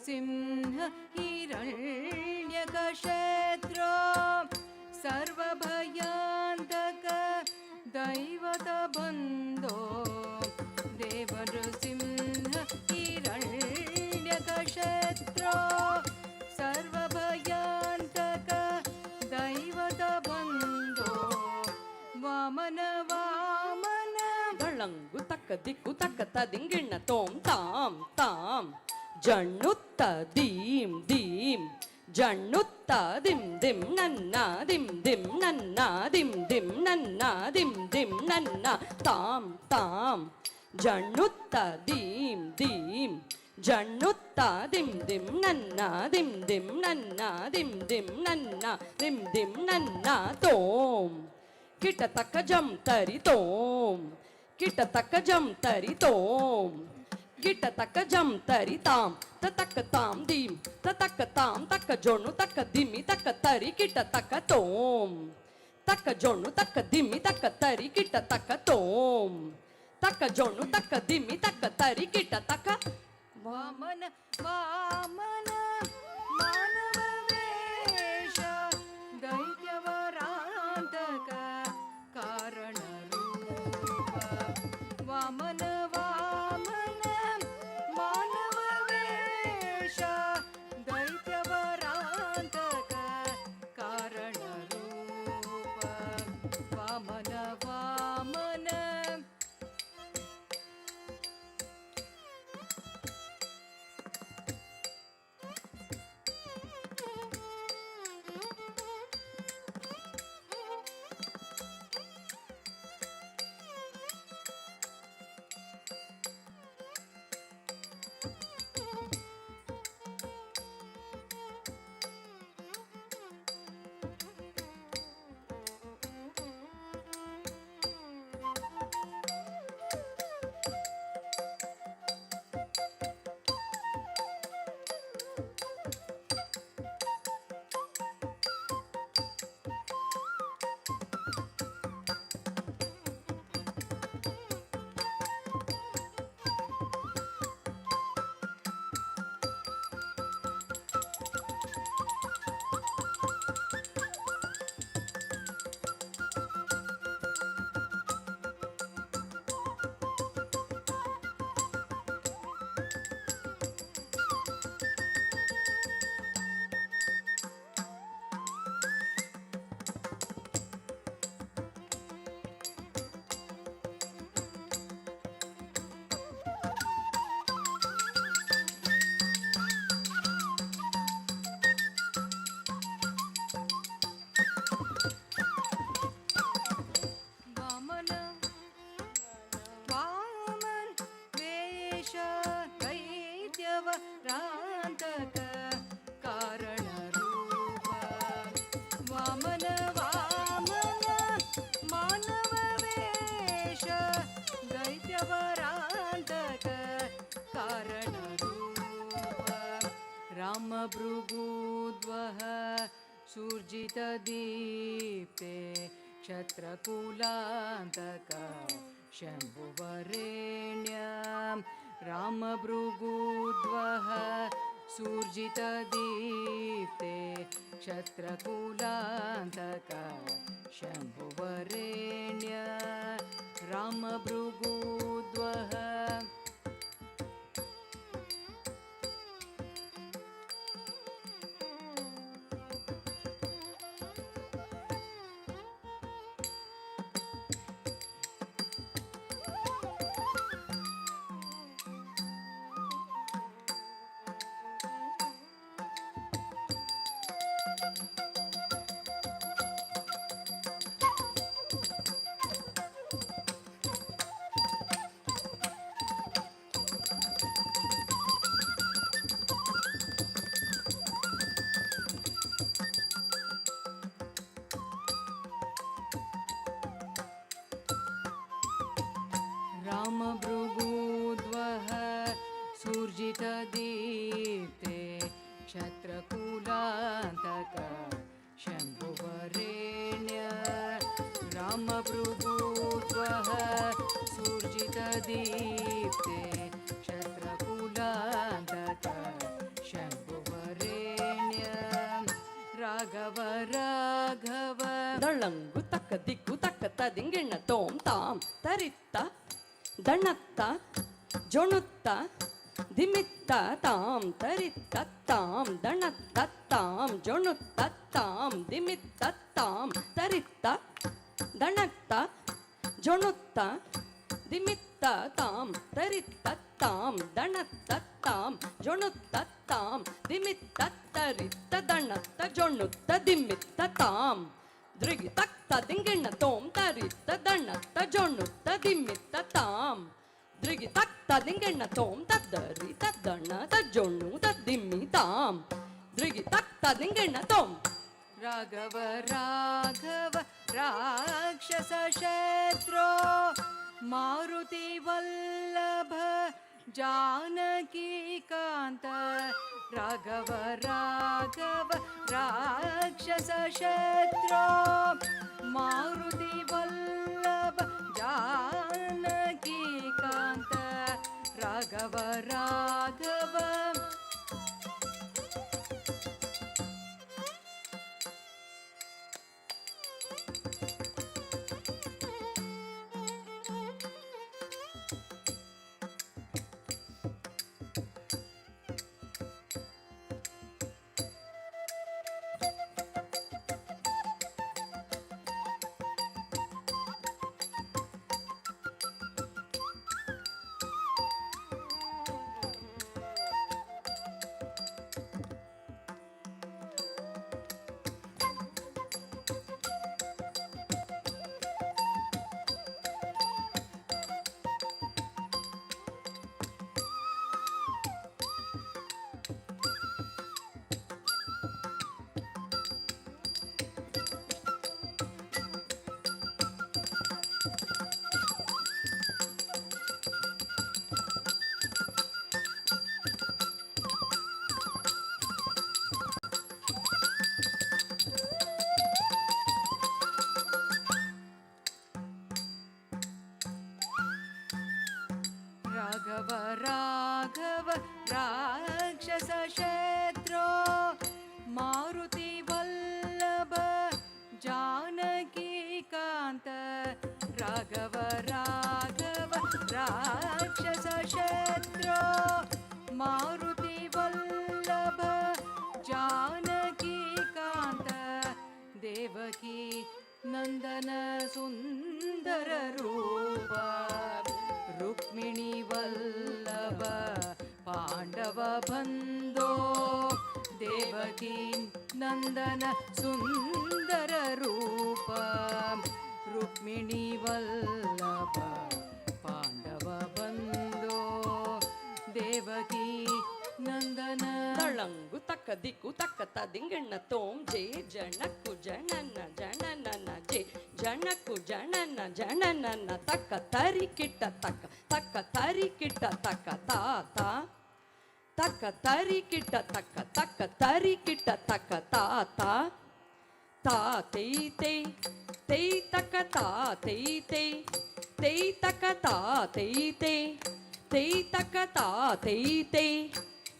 नृसिंह हिरण्यकशेत्रो सर्वभयान्तक दैवतबन्धो देवनृसिंह हिरण्यकशेत्रो सर्वभयान्तक दैवतबन्धो वामन वामन ಗಳಂಗು ತಕ್ಕ ದಿಕ್ಕು ತಕ್ಕ ತದಿಂಗಿಣ್ಣ ತೋಂ ತಾಂ ತಾಂ ಜಣ್ಣುತ್ತ ದೀಂ ದೀಂ ಜಣ್ಣುತ್ತ ದಿಂ ದಿಂ ನನ್ನ ದಿಂ ದಿಂ ನನ್ನ ದಿಂ ದಿಂ ನನ್ನ ದಿಂ ದಿಂ ನನ್ನ ತಾಂ ತಾಂ ಜಣ್ಣುತ್ತ ದೀಂ ದೀಂ ಜಣ್ಣುತ್ತ ದಿಂ ದಿಂ ನನ್ನ ದಿಂ ದಿಂ ನನ್ನ ದಿಂ ದಿಂ ನನ್ನ ದಿಂ ದಿಂ ನನ್ನ ತೋಂ ಕಿಟ ತಕ್ಕ ಜಂ ತರಿ ತೋಂ ಕಿಟ ತಕ್ಕ ಜಂ ತರಿ ತೋಂ ಗಿಟ ತಕ್ಕ ಜಂ ತರಿ ತಾಂ ತಕ್ಕ ತಾಂ ದೀಂ ತಕ್ಕ ತಾಂ ತಕ್ಕ ಜೊಣ್ಣು ತಕ್ಕ ದಿಮ್ಮಿ ತಕ್ಕ ತರಿ ಕಿಟ ತಕ್ಕ ತೋಂ ತಕ್ಕ ಜೊಣ್ಣು ತಕ್ಕ ದಿಮ್ಮಿ ತಕ್ಕ ತರಿ ಕಿಟ ತಕ್ಕ ತೋಂ ತಕ್ಕ ಜೊಣ್ಣು ತಕ್ಕ ದಿಮ್ಮಿ ತಕ್ಕ ತರಿ ಕಿಟ ತಕ್ಕ ವಾಮನ ವಾಮನ ಮಾನವ ವೇಷ ದೈತ್ಯವರಾಂತಕ ಕಾರಣ ರೂಪ ವಾಮನ ವಾಮನ ಮಾನವ ವೇಷ ದೈತ್ಯವರಾಂತಕ ಕಾರಣ ರೂಪ ವಾಮನ ವಾಮನ भृगुद्वः सूर्जितदीप्ते क्षत्रकुलान्तक शम्भुवरेण्यं रामभृगुद्वः सूर्जितदीप्ते क्षत्रकुलान्तक शम्भुवरेण्य रामभृगुद्वः रामभृगुद्वः सूर्जितदीप्ते क्षत्रकुलान्तक शम्भुवरेण्य रामभृगुद्वः सूर्जितदीप्ते क्षत्रकुलान्तक ತಳಂಗು ತಕ್ಕ ದಿಕ್ಕು ತಕ್ಕ ದಿಂಗಿಣ್ಣ ತೋಂ ತಾಂ ತರಿತ್ತ ದಣತ್ತ ಜೊಣುತ್ತ ದಿಮಿತ್ತ ತಾಂ ತರಿತ್ತ ತಾಂ ದಣತ್ತ ತಾಂ ಜೊಣುತ್ತ ತಾಂ ದಿಮಿತ್ತ ತಾಂ ತರಿತ್ತ ದಣತ್ತ ಜೊಣುತ್ತ ದಿಮಿತ್ತ ತಾಂ ತರಿತ್ತ ತಾಂ ದಣತ್ತ ತಾಂ ಜೊಣುತ್ತ ತಾಂ ದಿಮಿತ್ತ ತರಿತ್ತ ದಣತ್ತ ಜೊಣುತ್ತ ದಿಮಿತ್ತ ತಾಂ ದ್ರಿಗಿ ತಕ್ತ ದಿಂಗಿಣ್ಣ ತೋಂ ತರಿತ್ತ ದಣತ್ತ ಜೊಣುತ್ತ ದಿಮಿತ್ತ ತಾಂ ದ್ರಿಗಿ ತಕ್ತ ದಿಂಗಿಣ್ಣ ತೋಂ ತದ್ದರಿ ತದ್ದಣ್ಣ ತಜ್ಜೊಣ್ಣು ತದ್ದಿಮ್ಮಿ ತಾಂ ದ್ರಿಗಿ ತಕ್ತ ದಿಂಗಿಣ್ಣ ತೋಂ ರಾಘವ ರಾಘವ ರಾಕ್ಷಸ ಶತ್ರೋ ಮಾರುತಿ ವಲ್ಲಭ ಜಾನಕಿ ಕಾಂತ ರಾಘವ ರಾಘವ ರಾಕ್ಷಸ ಶತ್ರೋ ಮಾರುತಿ ವಲ್ಲಭ ಜಾನಕಿ ಕಾಂತ ರಾಘವ ರಾಘವ ರಾಘವ ರಾಘವ ರಾಕ್ಷಸ ಶತ್ರೋ ಮಾರುತಿ ವಲ್ಲಭ ಜಾನಕಿ ಕಾಂತ ರಾಘವ ರಾಘವ ರಾಕ್ಷಸ ಶತ್ರೋ ಮಾರುತಿ ವಲ್ಲಭ ಜಾನಕಿ ಕಾಂತ ದೇವಕಿ ನಂದನ ಸುಂದರ ರೂಪ ರುಕ್ಮಿಣಿ ವಲ್ಲಭ ಪಾಂಡವ ಬಂಧೋ ದೇವಕಿ ನಂದನ ಸುಂದರ ರೂಪ ರುಕ್ಮಿಣಿ ವಲ್ಲಭ ಪಾಂಡವ ಬಂಧೋ ದೇವಕಿ ನಂದನ ತಳಂಗು ತಕ್ಕ ದಿಕ್ಕು ತಕ್ಕ ದಿಂಗಣ್ಣ ತೋಂ ಜೇ ಜನಕ್ಕು ಜನನ ಜನನನ ಜೇ ಜನಕ್ಕು ಜನನ ಜನನನ ತಕ್ಕ ತರಿ ಕಿಟ್ಟ ತಕ್ಕ ತರಿ ಕಿಟ್ಟ ತಕ್ಕ ತಾತ ತಕ್ಕ ತರಿ ಕಿಟ್ಟ ತಕ್ಕ ತರಿ ಕಿಟ್ಟ ತಕ್ಕ ತಾತ ತಾ ತೈ ತೈ ತೈ ತಕ್ಕ ತಾ ತೈ ತೈ ತೈ ತಕ್ಕ ತಾ ತೈ ತೈ ತೈ ತಕ್ಕ ತಾ ತೈ ತೈ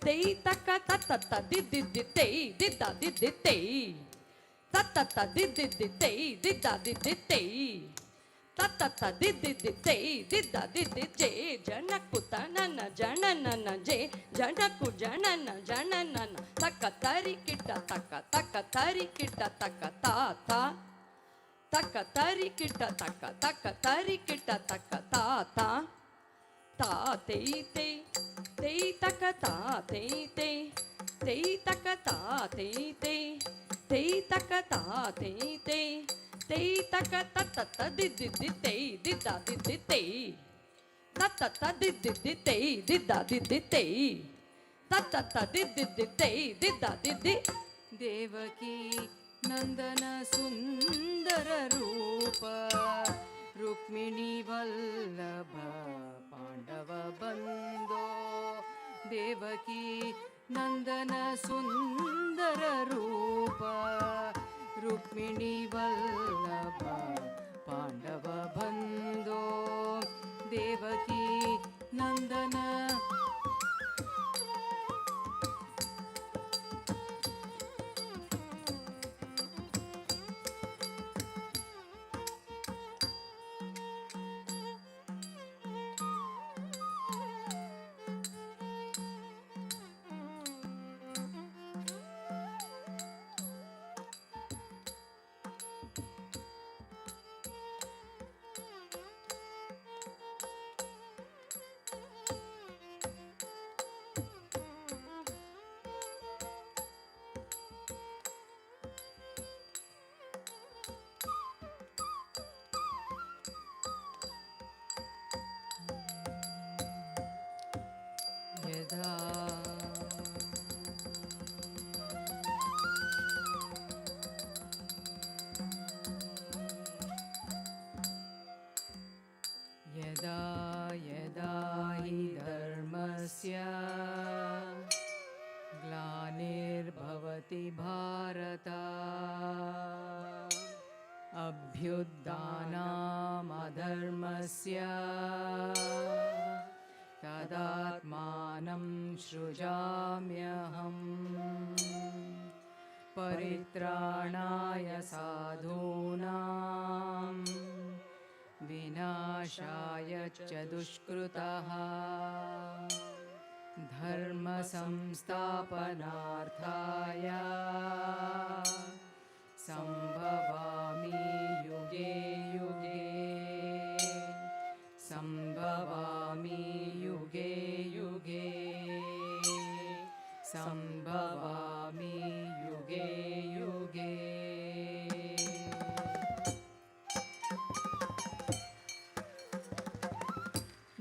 ತೈ ತಕ್ಕ ತತ್ತ ದಿದ್ದಿದ್ದಿ ತೈ ದಿದ್ದ ದಿದ್ದಿ ತೈ ತತ್ತ ದಿದ್ದಿದ್ದಿ ತೈ ದಿದ್ದ ದಿದ್ದಿ ತೈ ತತ್ತ ದಿದ್ದಿದ್ದಿ ತೈ ದಿದ್ದ ದಿದ್ದಿ ಜೇ ಜನಕ್ಕು ತನನ ಜನನನ ಜೇ ಜನಕ್ಕು ಜನನ ಜನನನ ತಕ್ಕ ತರಿ ಕಿಟ್ಟ ತಕ್ಕ ತರಿ ಕಿಟ್ಟ ತಕ್ಕ ತಾತ ತಕ್ಕ ತರಿ ಕಿಟ್ಟ ತಕ್ಕ ತರಿ ಕಿಟ್ಟ ತಕ್ಕ ತಾತ ತಾ ತೈ ತೈ ತೈ ತಕ್ಕ ತಾ ತೈ ತೈ ತೈ ತಕ್ಕ ತಾ ತೈ ತೈ ತೈ ತಕ್ಕ ತಾ ತೈ ತೈ ತೈ ತಕ್ಕ ತತ್ತ ದಿದ್ದಿದ್ದಿ ತೈ ದಿದ್ದ ದಿದ್ದಿ ತೈ ತತ್ತ ದಿದ್ದಿದ್ದಿ ತೈ ದಿದ್ದ ದಿದ್ದಿ ತೈ ತತ್ತ ದಿದ್ದಿದ್ದಿ ತೈ ದಿದ್ದ ದಿದ್ದಿ ದೇವಕಿ ನಂದನ ಸುಂದರ ರೂಪ ರುಕ್ಮಿಣಿ ವಲ್ಲಭ ಪಾಂಡವ ಬಂಧೋ ದೇವಕಿ ನಂದನ ಸುಂದರ ರೂಪ ರುಕ್ಮಿಣಿ ವಲ್ಲಭ ಪಾಂಡವ ಬಂಧೋ ದೇವಕಿ ನಂದನ भारत अभ्युत्थानमधर्मस्य तदात्मानं सृजाम्यहम् परित्राणाय साधूनां विनाशाय च दुष्कृतः धर्म संस्थापनार्थाय संभवामि युगे युगे संभवामि युगे युगे संभवामि युगे युगे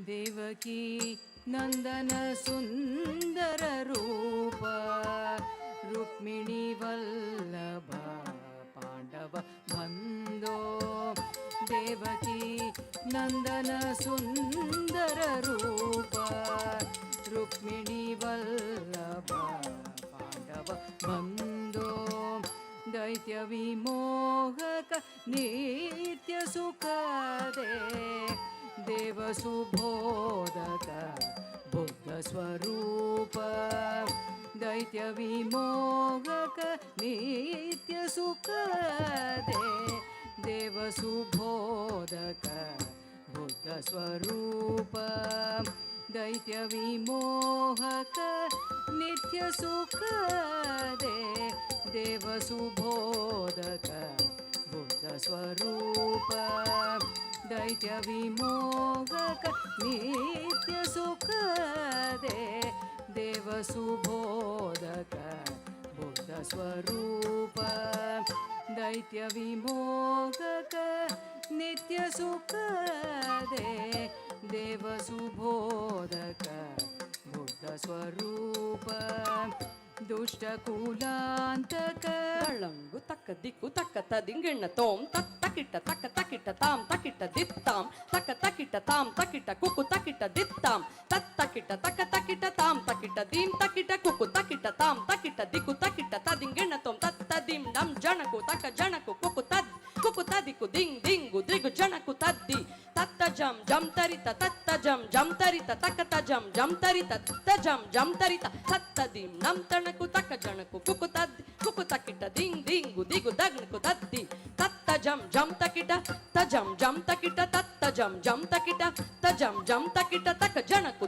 देवकी नंदन सुंदर रूप रुक्मिणी वल्लभ पांडव बंधो देवकी नंदन सुंदर रूप रुक्मिणी वल्लभ पांडव बंधो दैत्य विमोहक नित्य सुख दे देव सुबोधक बुद्ध स्वरूप दैत्य विमोहक नित्य सुख दे देव सुबोधक बुद्ध स्वरूप दैत्य विमोहक नित्य सुख दे देव सुबोधक बुद्ध स्वरूप दैत्य विमोहक नित्य सुख दे देव सुबोधक बुद्ध स्वरूप दैत्य विमोहक नित्य सुख दे देव सुबोधक बुद्ध स्वरूप दुष्ट कुलांतक ತಳಂಗು ತಕ್ಕ ದಿಕ್ಕು ತಕ್ಕ ತದಿಂಗಿಣ್ಣ ತೋಂ ತಕ್ ತಕಿಟ ತಕ್ಕ ತಕಿಟ ತಾಂ ತಕಿಟ ದಿತ್ತಾಂ ತಕ್ಕ ತಕಿಟ ತಾಂ ತಕಿಟ ಕುಕು ತಕಿಟ ದಿತ್ತಾಂ ತತ್ ತಕಿಟ ತಕ್ಕ ತಕಿಟ ತಾಂ ತಕಿಟ ದೀಂ ತಕಿಟ ಕುಕು ತಕಿಟ ತಾಂ ತಕಿಟ ದಿಕ್ಕು ತಕಿಟ ತದಿಂಗಿಣ್ಣ ತೋಂ ತತ್ ತದಿಂ ಡಂ ಜನಕು ತಕ್ಕ ಜನಕು ಕುಕು ತದಿಕು ದಿಂಗ್ ದಿಂಗು ದಿಗು ಜನಕು ತದ್ದಿ ತತ್ತ ಜಂ ಜಂ ತರಿತ ತತ್ತ ಜಂ ಜಂ ತರಿತ ತಕ್ಕ ಜಂ ಜಂ ತರಿತ ತತ್ತ ಜಂ ಜಂ ತರಿತ ತತ್ತ ದಿಂ ನಂ ತಣಕು ತಕ್ಕ ಜನಕು ಕುಕು ತಕಿಟ ದಿಂಗ್ ದಿಂಗು ದಿಗು ದಗ್ನಕು ತದ್ದಿ ತತ್ತ ಜಂ ಜಂ ತಕಿಟ ತಜಂ ಜಂ ತಕಿಟ ತತ್ತ ಜಂ ಜಂ ತಕಿಟ ತಜಂ ಜಂ ತಕಿಟ ತಕ್ಕ ಜನಕು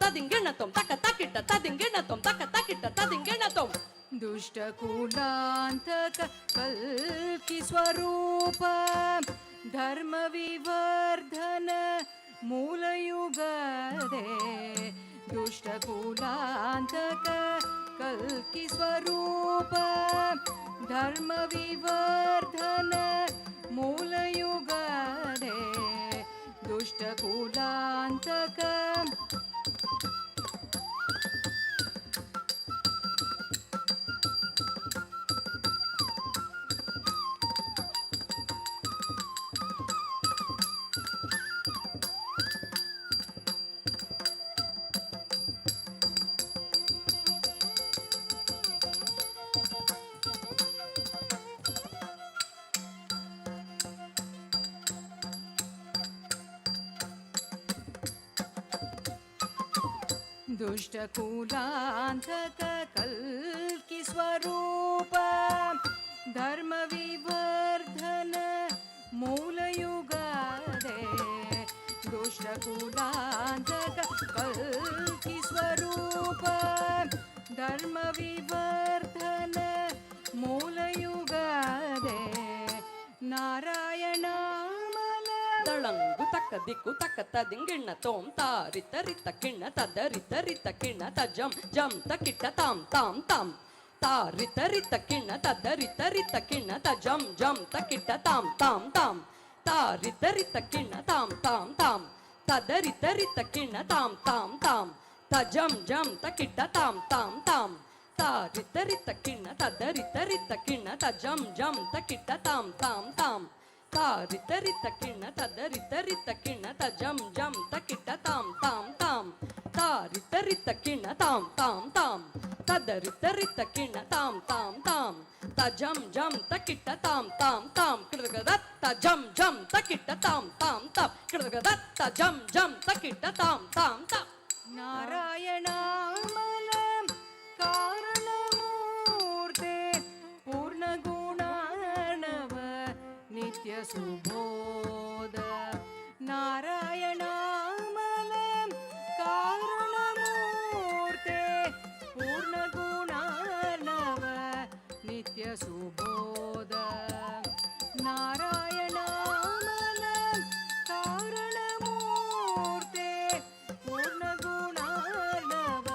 ತದಿಂಗೆಣ ತೊಂ ತಕ್ಕ ತಕಿಟ ತದಿಂಗೆಣ ತೊಂ ತಕ್ಕ ತಕಿಟ ತದಿಂಗೆಣ ತೊಂ दुष्ट कुलांतक कल्कि स्वरूप धर्म विवर्धन मूलयुग दे दुष्ट कुलांतक कल्कि स्वरूप धर्म विवर्धन मूलयुग दे दुष्ट कुलांतक दुष्ट कुलांतक कल्कि स्वरूप धर्म विवर्धन मूलयुग दे दुष्ट कुलांतक कल्कि स्वरूप धर्म विवर्धन मूलयुग दे नारायण ತಳಂಗು ತಕ್ಕ ದಿಕ್ಕು ತಕ್ಕ ತದಿಂಗಿಣ್ಣ ತೋಂ ತಾರಿತ ರಿತ ಕಿಣ್ಣ ತದ ರಿತ ರಿತ ಕಿಣ್ಣ ತಜಂ ಜಂ ತಕಿಟ್ಟ ತಾಂ ತಾಂ ತಾಂ ತಾರಿತ ರಿತ ಕಿಣ್ಣ ತದ ರಿತ ರಿತ ಕಿಣ್ಣ ತಜಂ ಜಂ ತಕಿಟ್ಟ ತಾಂ ತಾಂ ತಾಂ ತಾರಿತ ರಿತ ಕಿಣ್ಣ ತಾಂ ತಾಂ ತಾಂ ತದ ರಿತ ರಿತ ಕಿಣ್ಣ ತಾಂ ತಾಂ ತಾಂ ತಜಂ ಜಂ ತಕಿಟ್ಟ ತಾಂ ತಾಂ ತಾಂ ತಾರಿತ ರಿತ ಕಿಣ್ಣ ತದ ರಿತ ರಿತ ಕಿಣ್ಣ ತಜಂ ಜಂ ತಕಿಟ್ಟ ತಾಂ ತಾಂ ತಾಂ ta rita rita kinna tada rita kinna ta jam jam ta kitta tam tam tam ta rita kinna tam tam tam tada rita kinna tam tam tam ta jam jam ta kitta tam tam tam kidagadat ta jam jam ta kitta tam tam tam kidagadat ta jam jam ta kitta tam tam tam नारायणामलं कारणमूर्ते पूर्णगुणार्णव नित्यसुबोध नारायणामलं कारणमूर्ते पूर्णगुणार्णव नित्यसुबोध नारायणामलं कारणमूर्ते पूर्णगुणार्णव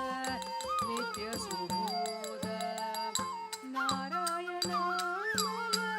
नित्यसुबोध नारायणामलं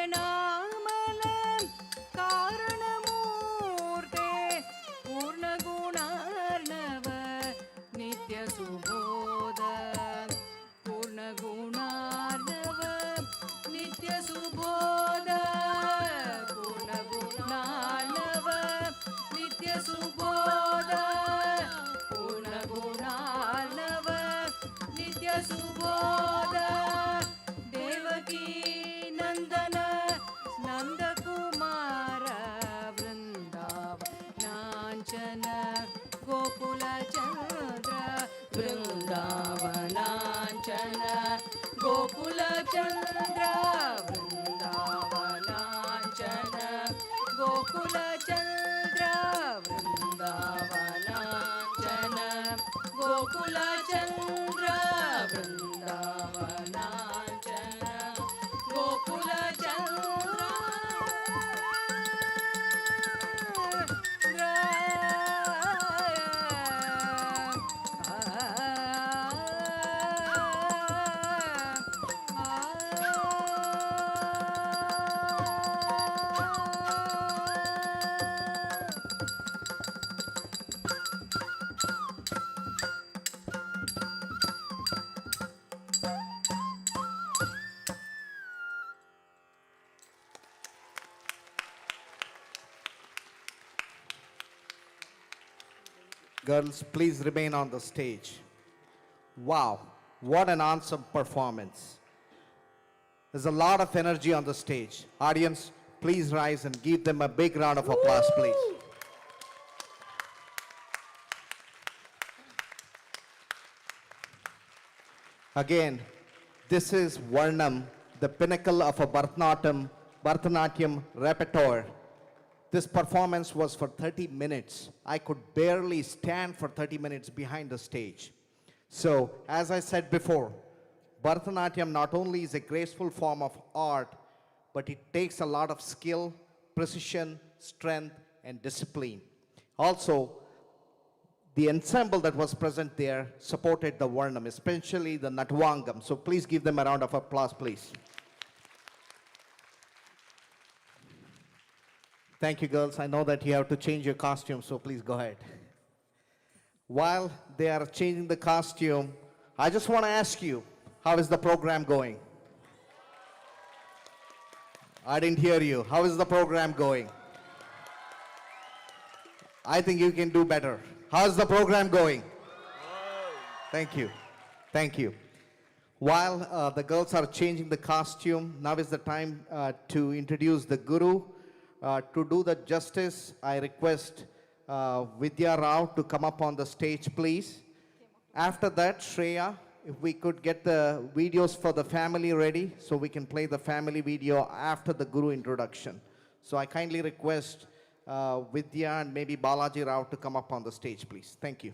नारायणामलं कारणमूर्ते पूर्णगुणार्णव नित्यसुबोध पूर्णगुणार्णव नित्यसुबोध पूर्णगुणार्णव नित्यसुबोध पूर्णगुणार्णव नित्यसुबोध Devaki Nandan Nandkumar वृंदावनांचन Gokul Chandra वृंदावनांचन Gokul Chandra वृंदावनांचन Gokul Chandra वृंदावनांचन Gokul Chandra वृंदावनांचन Gokul Chandra Girls, please remain on the stage. Wow, what an awesome performance. There's a lot of energy on the stage. Audience, please rise and give them a big round of applause, please. Again, this is Varnam, the pinnacle of a Bharatanatyam repertoire. This performance was for 30 minutes. I could barely stand for 30 minutes behind the stage. So, as I said before, Bharatanatyam not only is a graceful form of art, but it takes a lot of skill, precision, strength, and discipline. Also, the ensemble that was present there supported the Varnam, especially the Natvangam. So please give them a round of applause, please. Thank you, girls. I know that you have to change your costume, so please go ahead. While they are changing the costume, I just want to ask you, how is the program going? I didn't hear you. How is the program going? I think you can do better. How's the program going? Thank you. Thank you. While the girls are changing the costume, now is the time to introduce the Guru. To do the justice, I request Vidya Rao to come up on the stage, please. After that, Shreya if we could get the videos for the family ready so we can play the family video after the Guru introduction. So I kindly request Vidya and maybe Balaji Rao to come up on the stage, please. Thank you.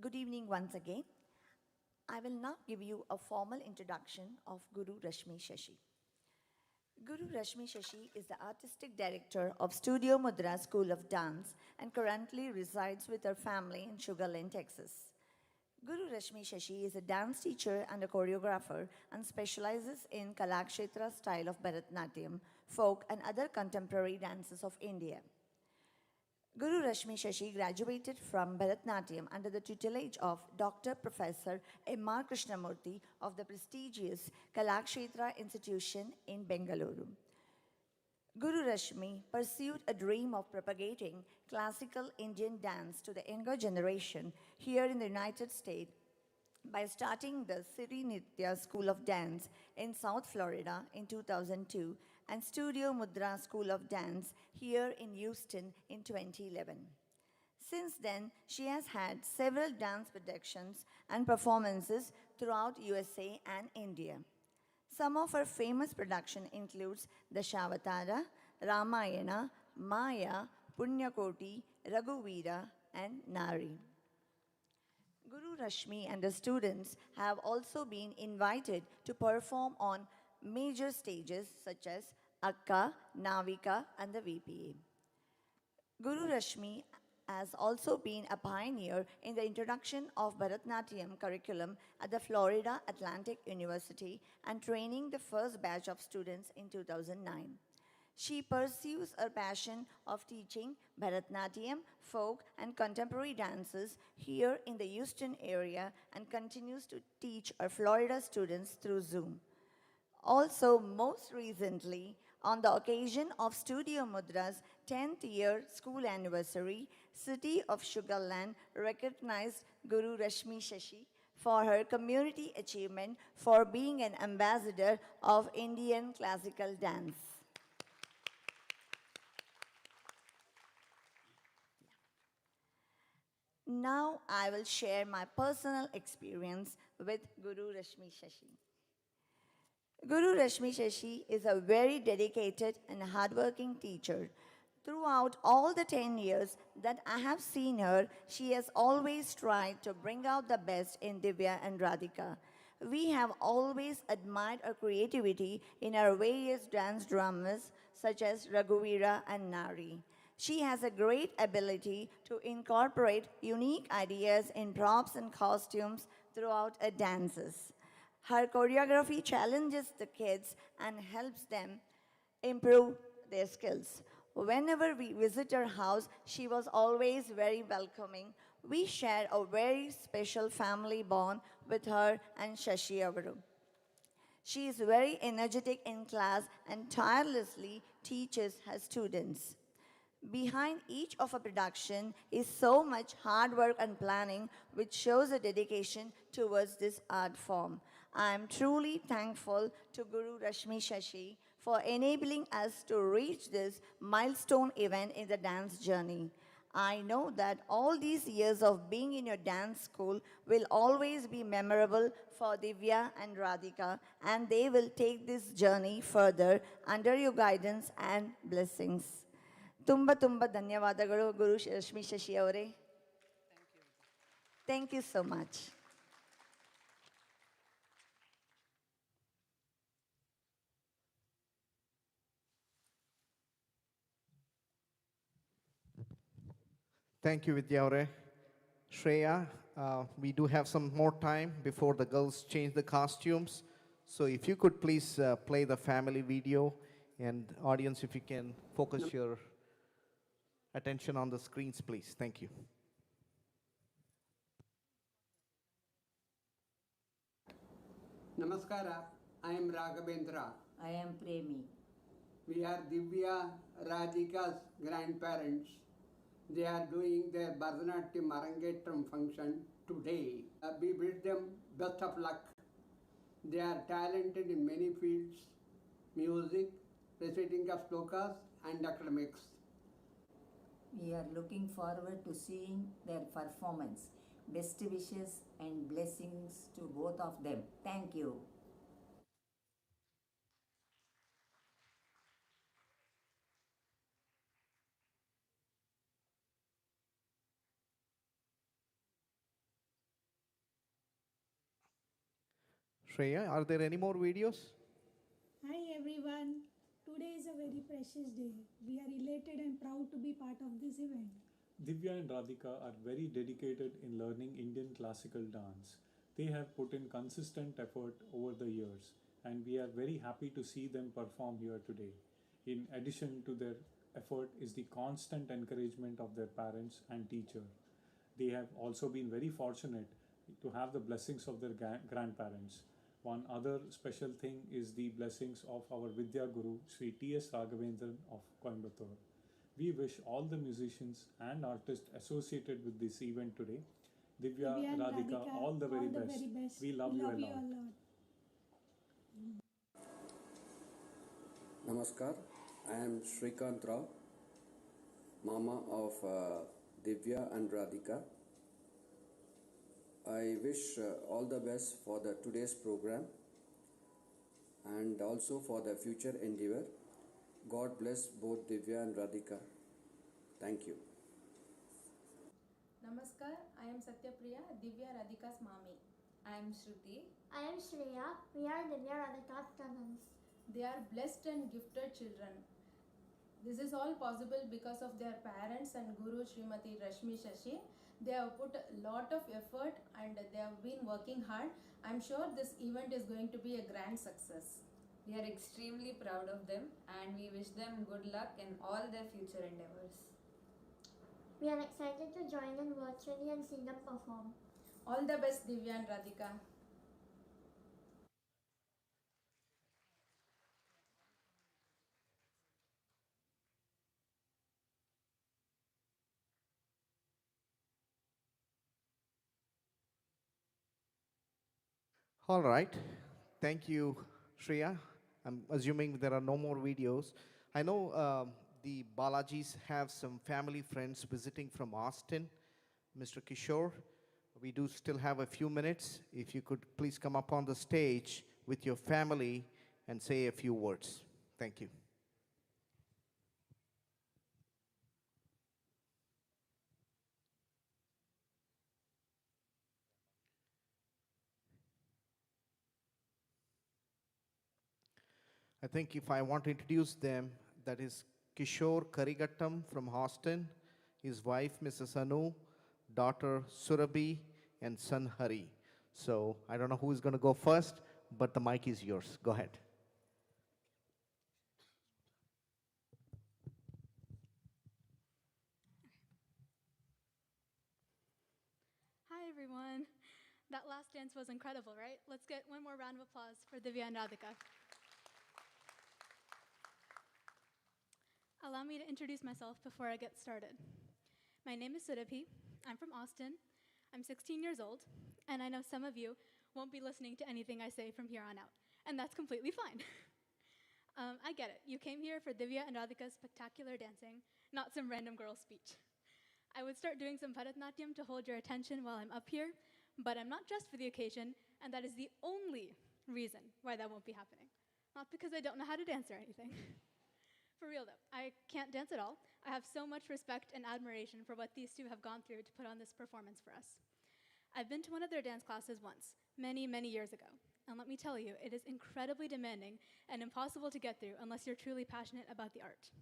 Good evening once again. I will now give you a formal introduction of Guru Rashmi Shashi. Guru Rashmi Shashi is the artistic director of Studio Mudra School of Dance and currently resides with her family in Sugar Land, Texas. Guru Rashmi Shashi is a dance teacher and a choreographer and specializes in Kalakshetra style of Bharatanatyam, folk and other contemporary dances of India. Guru Rashmi Shashi graduated from Bharatanatyam under the tutelage of Dr. Professor M.R. Krishnamurthy of the prestigious Kalakshetra Institution in Bengaluru. Guru Rashmi pursued a dream of propagating classical Indian dance to the younger generation here in the United States by starting the Siri Nitya School of Dance in South Florida in 2002 and Studio Mudra School of Dance here in Houston in 2011. Since then, she has had several dance productions and performances throughout USA and India. Some of her famous production includes Dashavatara, Ramayana, Maya, Punyakoti, Raghuveera, and Nari. Guru Rashmi and the students have also been invited to perform on major stages such as Akka, Navika, and the VPA. Guru Rashmi has also been a pioneer in the introduction of Bharatanatyam curriculum at the Florida Atlantic University and training the first batch of students in 2009. She pursues her passion of teaching Bharatanatyam, folk, and contemporary dances here in the Houston area and continues to teach her Florida students through Zoom. Also, most recently, on the occasion of Studio Mudra's 10th year school anniversary, City of Sugar Land recognized Guru Rashmi Shashi for her community achievement for being an ambassador of Indian classical dance. Now I will share my personal experience with Guru Rashmi Shashi. Guru Rashmi Shashi is a very dedicated and hardworking teacher. Throughout all the 10 years that I have seen her, she has always tried to bring out the best in Divya and Radhika. We have always admired her creativity in her various dance dramas such as Raghuveera and Nari. She has a great ability to incorporate unique ideas in props and costumes throughout her dances. Her choreography challenges the kids and helps them improve their skills. Whenever we visit her house, she was always very welcoming. We share a very special family bond with her and Shashi Avaru. She is very energetic in class and tirelessly teaches her students. Behind each of a production is so much hard work and planning, which shows a dedication towards this art form. I am truly thankful to Guru Rashmi Shashi for enabling us to reach this milestone event in the dance journey. I know that all these years of being in your dance school will always be memorable for Divya and Radhika, and they will take this journey further under your guidance and blessings. Tumba ಧನ್ಯವಾದಗಳು Guru Rashmi Shashi ಅವರೇ. Thank you so much. Thank you, Vidya. Shreya, we do have some more time before the girls change the costumes. So if you could please play the family video, and audience, if you can focus your attention on the screens, please. Thank you. Namaskara, I am Raghavendra. I am Premi. We are Divya Radhika's grandparents. They are doing their Bharatanatyam Arangetram function today. We wish them best of luck. They are talented in many fields: music, reciting of slokas, and academics. We are looking forward to seeing their performance. Best wishes and blessings to both of them. Thank you. Shreya, are there any more videos? Hi everyone. Today is a very precious day. We are elated and proud to be part of this event. Divya and Radhika are very dedicated in learning Indian classical dance. They have put in consistent effort over the years, and we are very happy to see them perform here today. In addition to their effort is the constant encouragement of their parents and teacher. They have also been very fortunate to have the blessings of their grandparents. One other special thing is the blessings of our Vidya Guru, Sri T.S. Raghavendran of Coimbatore. We wish all the musicians and artists associated with this event today, Divya, Divya and Radhika, all the very best. very best. We love you a lot. Namaskar, I am Shrikant Rao, Mama of Divya and Radhika. I wish all the best for the today's program and also for the future endeavor. God bless both Divya and Radhika. Thank you. Namaskar, I am Satyapriya, Divya Radhika's mommy. I am Shruti. I am Shreya. We are Divya Radhika's cousins. They are blessed and gifted children. This is all possible because of their parents and Guru Srimati Rashmi Shashi. They have put a lot of effort and they have been working hard. I am sure this event is going to be a grand success. We are extremely proud of them and we wish them good luck in all their future endeavors. We are excited to join them virtually and see them perform. All the best, Divya and Radhika. All right. Thank you, Shreya. I'm assuming there are no more videos. I know the Balajis have some family friends visiting from Austin. Mr. Kishore, we do still have a few minutes. If you could please come up on the stage with your family and say a few words. Thank you. I think if I want to introduce them, that is Kishore Karigattam from Austin, his wife Mrs. Anu, daughter Surabhi, and son Hari. So I don't know who is going to go first, but the mic is yours. Go ahead. Hi everyone. That last dance was incredible, right? Let's get one more round of applause for Divya and Radhika. Allow me to introduce myself before I get started. My name is Surabhi. I'm from Austin. I'm 16 years old, and I know some of you won't be listening to anything I say from here on out, and that's completely fine. I get it. You came here for Divya and Radhika's spectacular dancing, not some random girl's speech. I would start doing some Bharatanatyam to hold your attention while I'm up here, but I'm not dressed for the occasion, and that is the only reason why that won't be happening. Not because I don't know how to dance or anything. For real though, I can't dance at all. I have so much respect and admiration for what these two have gone through to put on this performance for us. I've been to one of their dance classes once, many, many years ago. And let me tell you, it is incredibly demanding and impossible to get through unless you're truly passionate about the art.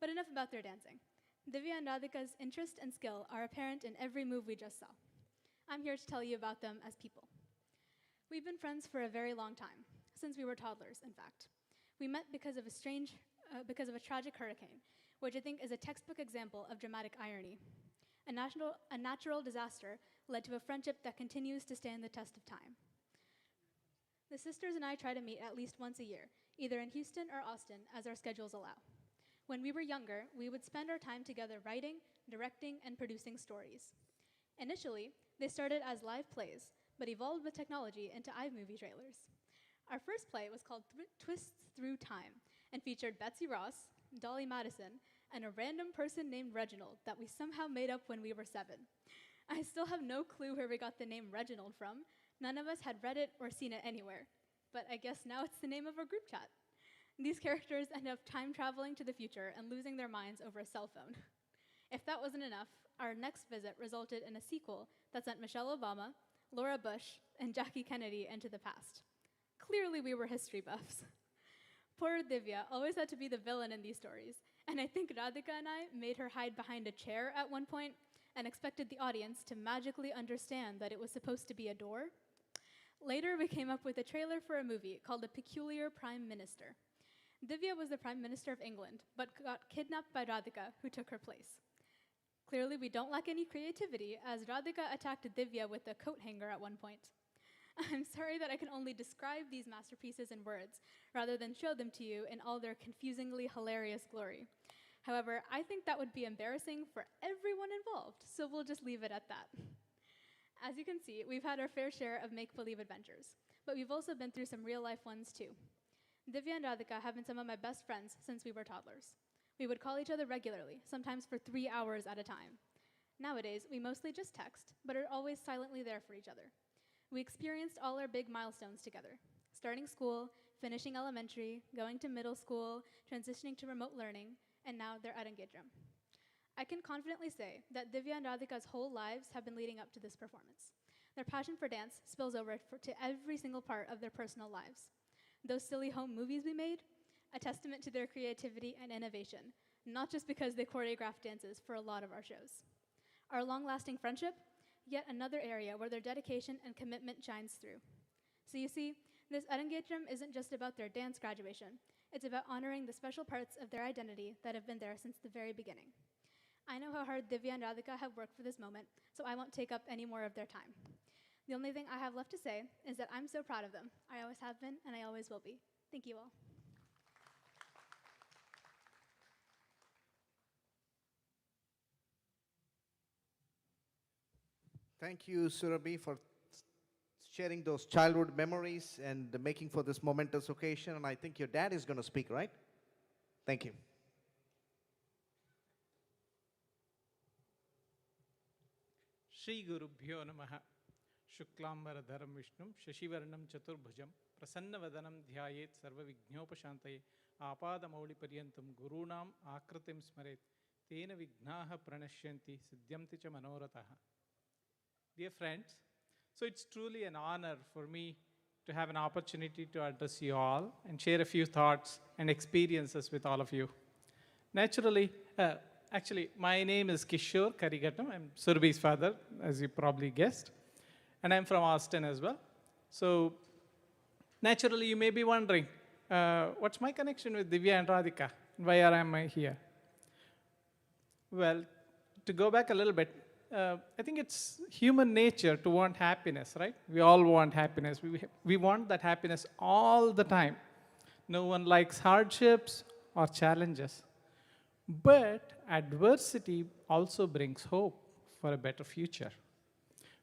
But enough about their dancing. Divya and Radhika's interest and skill are apparent in every move we just saw. I'm here to tell you about them as people. We've been friends for a very long time, since we were toddlers, in fact. We met because of a tragic hurricane, which I think is a textbook example of dramatic irony. A natural disaster led to a friendship that continues to stand the test of time. The sisters and I try to meet at least once a year, either in Houston or Austin, as our schedules allow. When we were younger, we would spend our time together writing, directing, and producing stories. Initially, they started as live plays, but evolved with technology into iMovie trailers. Our first play was called Twists Through Time and featured Betsy Ross, Dolly Madison, and a random person named Reginald that we somehow made up when we were 7. I still have no clue where we got the name Reginald from. None of us had read it or seen it anywhere. But I guess now it's the name of our group chat. These characters end up time traveling to the future and losing their minds over a cell phone. If that wasn't enough, our next visit resulted in a sequel that sent Michelle Obama, Laura Bush, and Jackie Kennedy into the past. Clearly we were history buffs. Poor Divya always had to be the villain in these stories, and I think Radhika and I made her hide behind a chair at one point and expected the audience to magically understand that it was supposed to be a door. Later, we came up with a trailer for a movie called The Peculiar Prime Minister. Divya was the Prime Minister of England, but got kidnapped by Radhika, who took her place. Clearly, we don't lack any creativity, as Radhika attacked Divya with a coat hanger at one point. I'm sorry that I can only describe these masterpieces in words, rather than show them to you in all their confusingly hilarious glory. However, I think that would be embarrassing for everyone involved, so we'll just leave it at that. As you can see, we've had our fair share of make-believe adventures, but we've also been through some real-life ones too. Divya and Radhika have been some of my best friends since we were toddlers. We would call each other regularly, sometimes for 3 hours at a time. Nowadays, we mostly just text, but are always silently there for each other. We experienced all our big milestones together, starting school, finishing elementary, going to middle school, transitioning to remote learning, and now they're at Arangetram. I can confidently say that Divya and Radhika's whole lives have been leading up to this performance. Their passion for dance spills over to every single part of their personal lives. Those silly home movies we made, a testament to their creativity and innovation, not just because they choreographed dances for a lot of our shows. Our long-lasting friendship, yet another area where their dedication and commitment shines through. So you see, this Arangetram isn't just about their dance graduation. It's about honoring the special parts of their identity that have been there since the very beginning. I know how hard Divya and Radhika have worked for this moment, so I won't take up any more of their time. The only thing I have left to say is that I'm so proud of them. I always have been, and I always will be. Thank you all. Thank you, Surabhi, for sharing those childhood memories and making for this momentous occasion. And I think your dad is going to speak, right? Thank you. Shri Gurubhyo Namaha Shuklambaradharam Vishnum Shashivarnam Chaturbhujam Prasannavadanam Dhyayet Sarva Vighnopashantaye Apadamauli Paryantam Gurunam Akratim Smaret Tena Vignaha Pranashyanti Siddhyamti Cha Manorataha. Dear friends, so it's truly an honor for me to have an opportunity to address you all and share a few thoughts and experiences with all of you. Naturally, actually, my name is Kishore Karigattam. I'm Surabhi's father, as you probably guessed. And I'm from Austin as well. So, naturally, you may be wondering, what's my connection with Divya and Radhika? Why am I here? Well, to go back a little bit, I think it's human nature to want happiness, right? We all want happiness. We want that happiness all the time. No one likes hardships or challenges. But adversity also brings hope for a better future.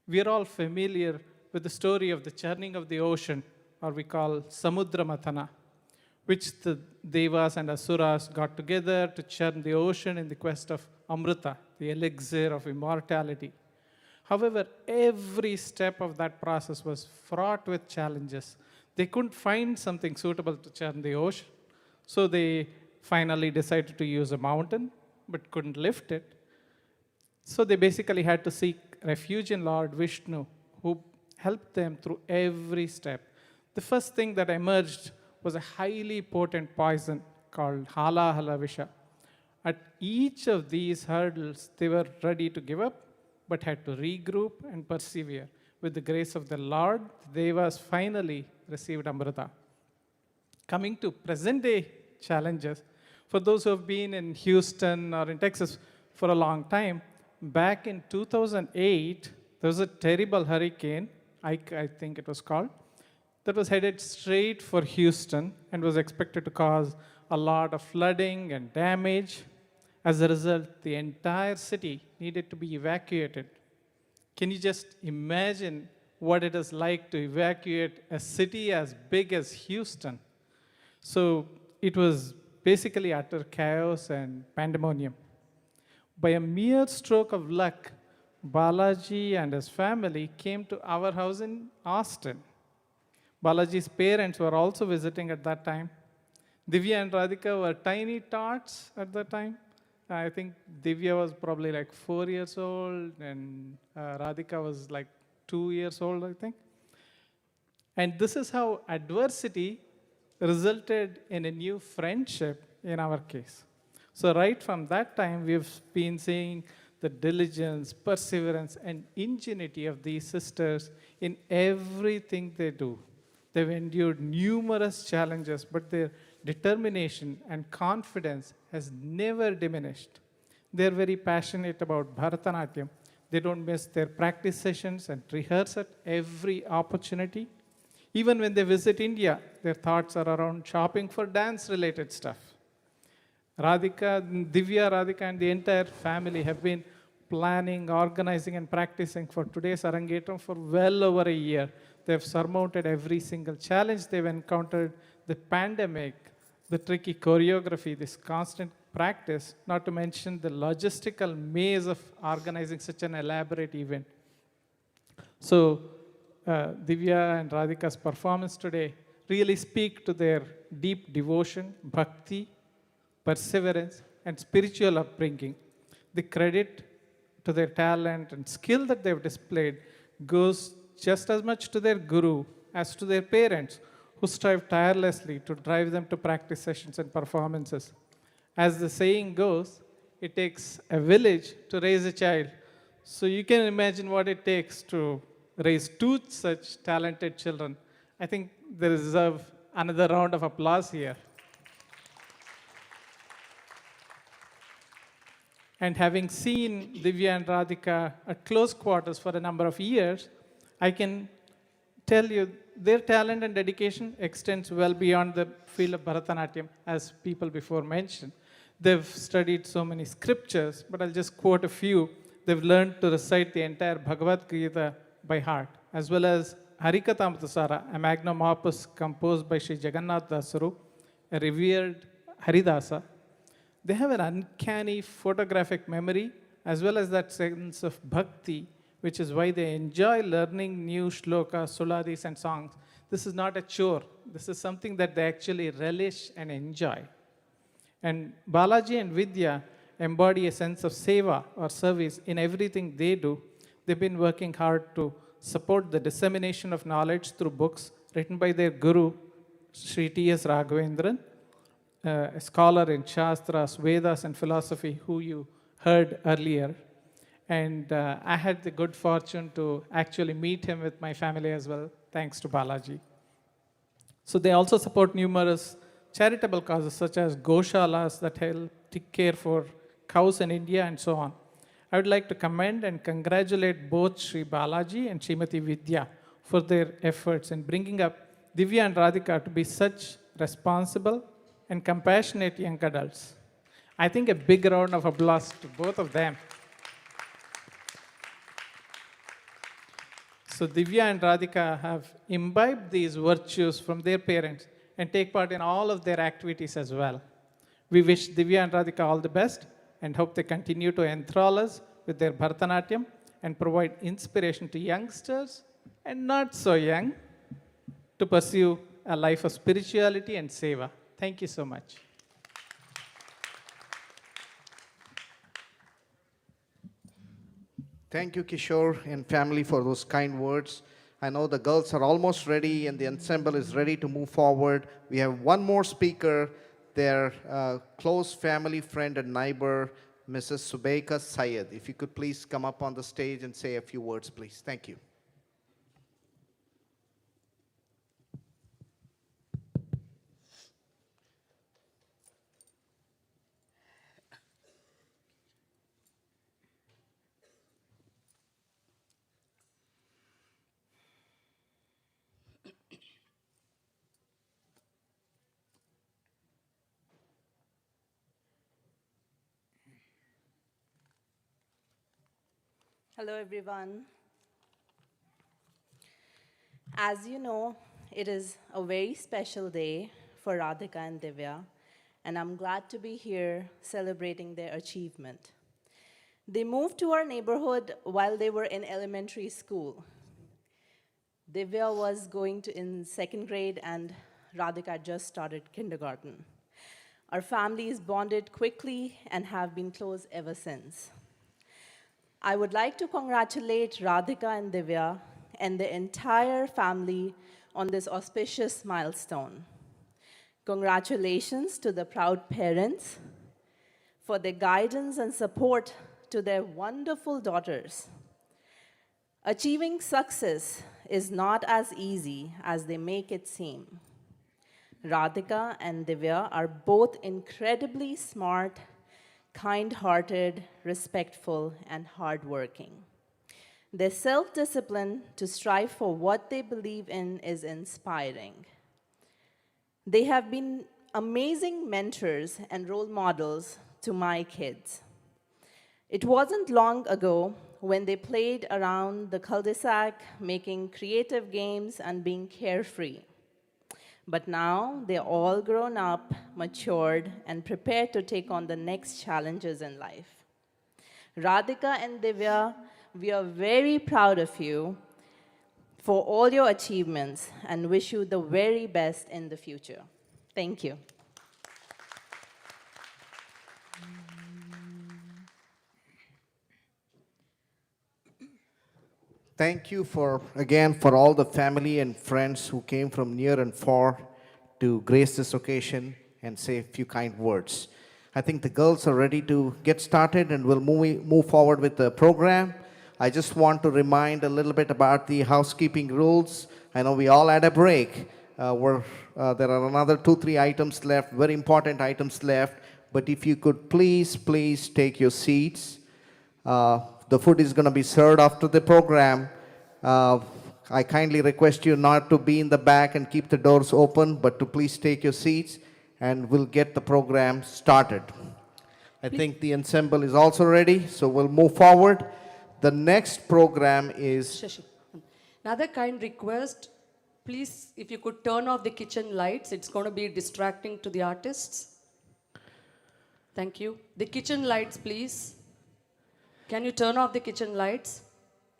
We are all familiar with the story of the churning of the ocean, or we call Samudra Mathana, which the Devas and Asuras got together to churn the ocean in the quest of Amrita, the elixir of immortality. However, every step of that process was fraught with challenges. They couldn't find something suitable to churn the ocean, so they finally decided to use a mountain, but couldn't lift it. So they basically had to seek refuge in Lord Vishnu, who helped them through every step. The first thing that emerged was a highly potent poison called Halahala Visha. At each of these hurdles, they were ready to give up, but had to regroup and persevere. With the grace of the Lord, the Devas finally received Amrita. Coming to present-day challenges, For those who have been in Houston or in Texas for a long time, back in 2008, there was a terrible hurricane, Ike, I think it was called, that was headed straight for Houston and was expected to cause a lot of flooding and damage. As a result, the entire city needed to be evacuated. Can you just imagine what it is like to evacuate a city as big as Houston? So it was basically utter chaos and pandemonium. By a mere stroke of luck, Balaji and his family came to our house in Austin. Balaji's parents were also visiting at that time. Divya and Radhika were tiny tots at that time. I think Divya was probably like 4 years old and Radhika was like 2 years old, I think. And this is how adversity resulted in a new friendship in our case. So right from that time, we've been seeing the diligence, perseverance, and ingenuity of these sisters in everything they do. They've endured numerous challenges, but their determination and confidence has never diminished. They're very passionate about Bharatanatyam. They don't miss their practice sessions and rehearse at every opportunity. Even when they visit India, their thoughts are around shopping for dance-related stuff. Divya, Radhika, and the entire family have been planning, organizing, and practicing for today's Arangetram for well over a year. They've surmounted every single challenge they've encountered, the pandemic, the tricky choreography, this constant practice, not to mention the logistical maze of organizing such an elaborate event. So, Divya and Radhika's performance today really speak to their deep devotion, bhakti, perseverance, and spiritual upbringing. The credit to their talent and skill that they've displayed goes just as much to their guru as to their parents, who strive tirelessly to drive them to practice sessions and performances. As the saying goes, it takes a village to raise a child. So you can imagine what it takes to raise two such talented children. I think they deserve another round of applause here. And having seen Divya and Radhika at close quarters for a number of years, I can tell you their talent and dedication extends well beyond the field of Bharatanatyam, as people before mentioned. They've studied so many scriptures, but I'll just quote a few. They've learned to recite the entire Bhagavad Gita by heart, as well as Harikatamatasara, a magnum opus composed by Sri Jagannath Dasaru, a revered Haridasa. They have an uncanny photographic memory, as well as that sense of bhakti, which is why they enjoy learning new shlokas, suladis, and songs. This is not a chore. This is something that they actually relish and enjoy. And Balaji and Vidya embody a sense of seva or service in everything they do. They've been working hard to support the dissemination of knowledge through books written by their guru, Sri T.S. Raghavendran, a scholar in Shastras, Vedas, and philosophy, who you heard earlier. And I had the good fortune to actually meet him with my family as well, thanks to Balaji. So they also support numerous charitable causes, such as Goshalas that help take care for cows in India and so on. I would like to commend and congratulate both Sri Balaji and Srimati Vidya for their efforts in bringing up Divya and Radhika to be such responsible and compassionate young adults. I think a big round of applause to both of them. So Divya and Radhika have imbibed these virtues from their parents and take part in all of their activities as well. We wish Divya and Radhika all the best and hope they continue to enthrall us with their Bharatanatyam and provide inspiration to youngsters and not so young to pursue a life of spirituality and seva. Thank you so much. Thank you, Kishore and family, for those kind words. I know the girls are almost ready and the ensemble is ready to move forward. We have one more speaker, their close family friend and neighbor, Mrs. Subaika Syed. If you could please come up on the stage and say a few words, please. Thank you. Hello, everyone. As you know, it is a very special day for Radhika and Divya, and I'm glad to be here celebrating their achievement. They moved to our neighborhood while they were in elementary school. Divya was going to in second grade, and Radhika just started kindergarten. Our families bonded quickly and have been close ever since. I would like to congratulate Radhika and Divya and the entire family on this auspicious milestone. Congratulations to the proud parents for their guidance and support to their wonderful daughters. Achieving success is not as easy as they make it seem. Radhika and Divya are both incredibly smart, kind-hearted, respectful, and hardworking. Their self-discipline to strive for what they believe in is inspiring. They have been amazing mentors and role models to my kids. It wasn't long ago when they played around the cul-de-sac, making creative games and being carefree. But now they're all grown up, matured, and prepared to take on the next challenges in life. Radhika and Divya, we are very proud of you for all your achievements and wish you the very best in the future. Thank you. Thank you again for all the family and friends who came from near and far to grace this occasion and say a few kind words. I think the girls are ready to get started and we'll move forward with the program. I just want to remind a little bit about the housekeeping rules. I know we all had a break. There are another 2-3 items left, very important items left. But if you could please take your seats. The food is going to be served after the program. I kindly request you not to be in the back and keep the doors open, but to please take your seats and we'll get the program started. I think the ensemble is also ready, so we'll move forward. The next program is... Shashi, another kind request, please, if you could turn off the kitchen lights, it's going to be distracting to the artists. Thank you. The kitchen lights, please. Can you turn off the kitchen lights?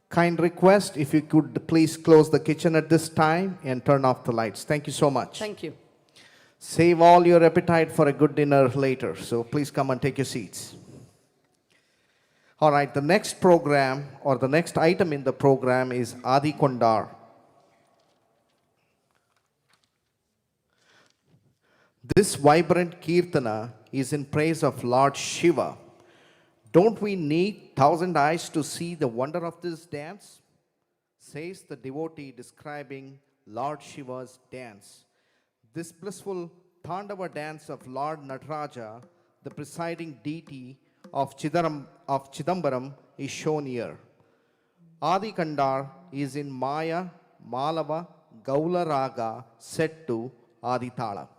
Kind request, if you could please close the kitchen at this time and turn off the lights. Thank you so much. Thank you. Save all your appetite for a good dinner later, so please come and take your seats. All right, the next program or the next item in the program is Adi Kondar. This vibrant Kirtana is in praise of Lord Shiva. Don't we need 1,000 eyes to see the wonder of this dance? Says the devotee describing Lord Shiva's dance. This blissful Tandava dance of Lord Nataraja, the presiding deity of Chidambaram, is shown here. Adi Kandar is in Maya, Malava, Gaula Raga set to Adi Tala.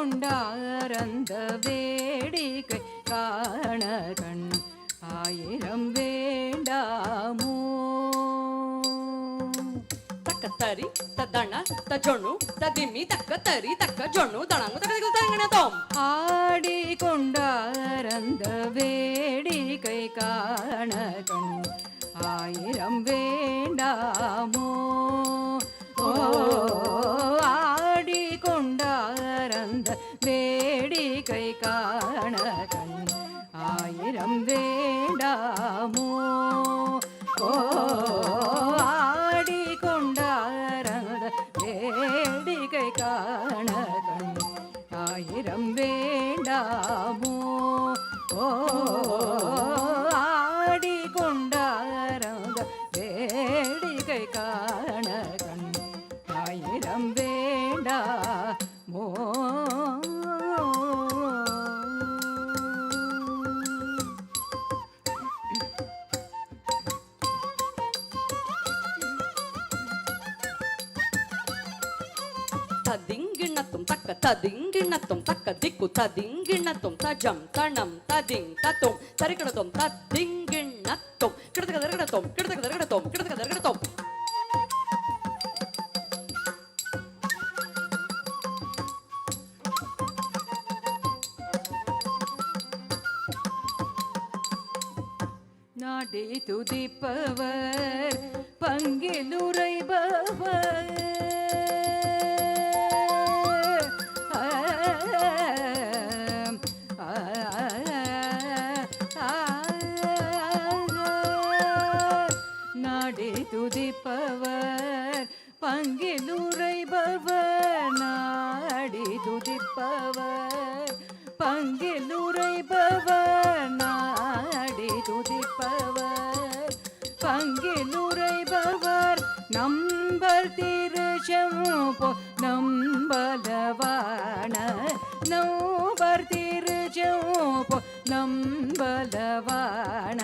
கொண்டாரந்த வேடிக்கை காண கண் ஆயிரம் வேண்டாமோ ತರಿ ತದಣ ತಜೊಣ್ಣು ತದಿಮ್ಮಿ ತಕ್ಕ ತರಿ ತಕ್ಕ ಜೊಣ್ಣು ದಣಂಗು ತಕ್ಕ ತಂಗಣ ತೋಂ ಆಡಿಕೊಂಡ வேடிக்கை காண கண் ஆயிரம் வேண்டாமோ ஆடிக்கொண்டாரத வேடிக்கை காண கண் ஆயிரம் வேண்டாமோ ஆடிக்கொண்டாரத வேடிக்கை காண கண் ஆயிரம் வேண்டாமோ ததிங்கிணத்தும் தக்க ததிங்கிணத்தும் தக்க திக்கு ததிங்கிணத்தும் தஜம் தணம் ததிங் தத்தும் தரிக்கிடத்தும் ததிங்கிணத்தும் கிடத்துக்க தரிக்கிடத்தும் கிடத்துக்க தரிக்கிடத்தும் கிடத்துக்க தரிக்கிடத்தும் நாடே துதிப்பவர் பங்கிலுரைபவர் நாடே துதிப்பவர் பங்கிலுரைபவர் நாடி துதிப்பவர் பங்கிலுரைபவர் நாடி துதிப்பவர் பங்கிலுரைபவர் நம்பர் திருச்செம்போ நம்பலவான நம்பர் திருச்செம்போ நம்பலவான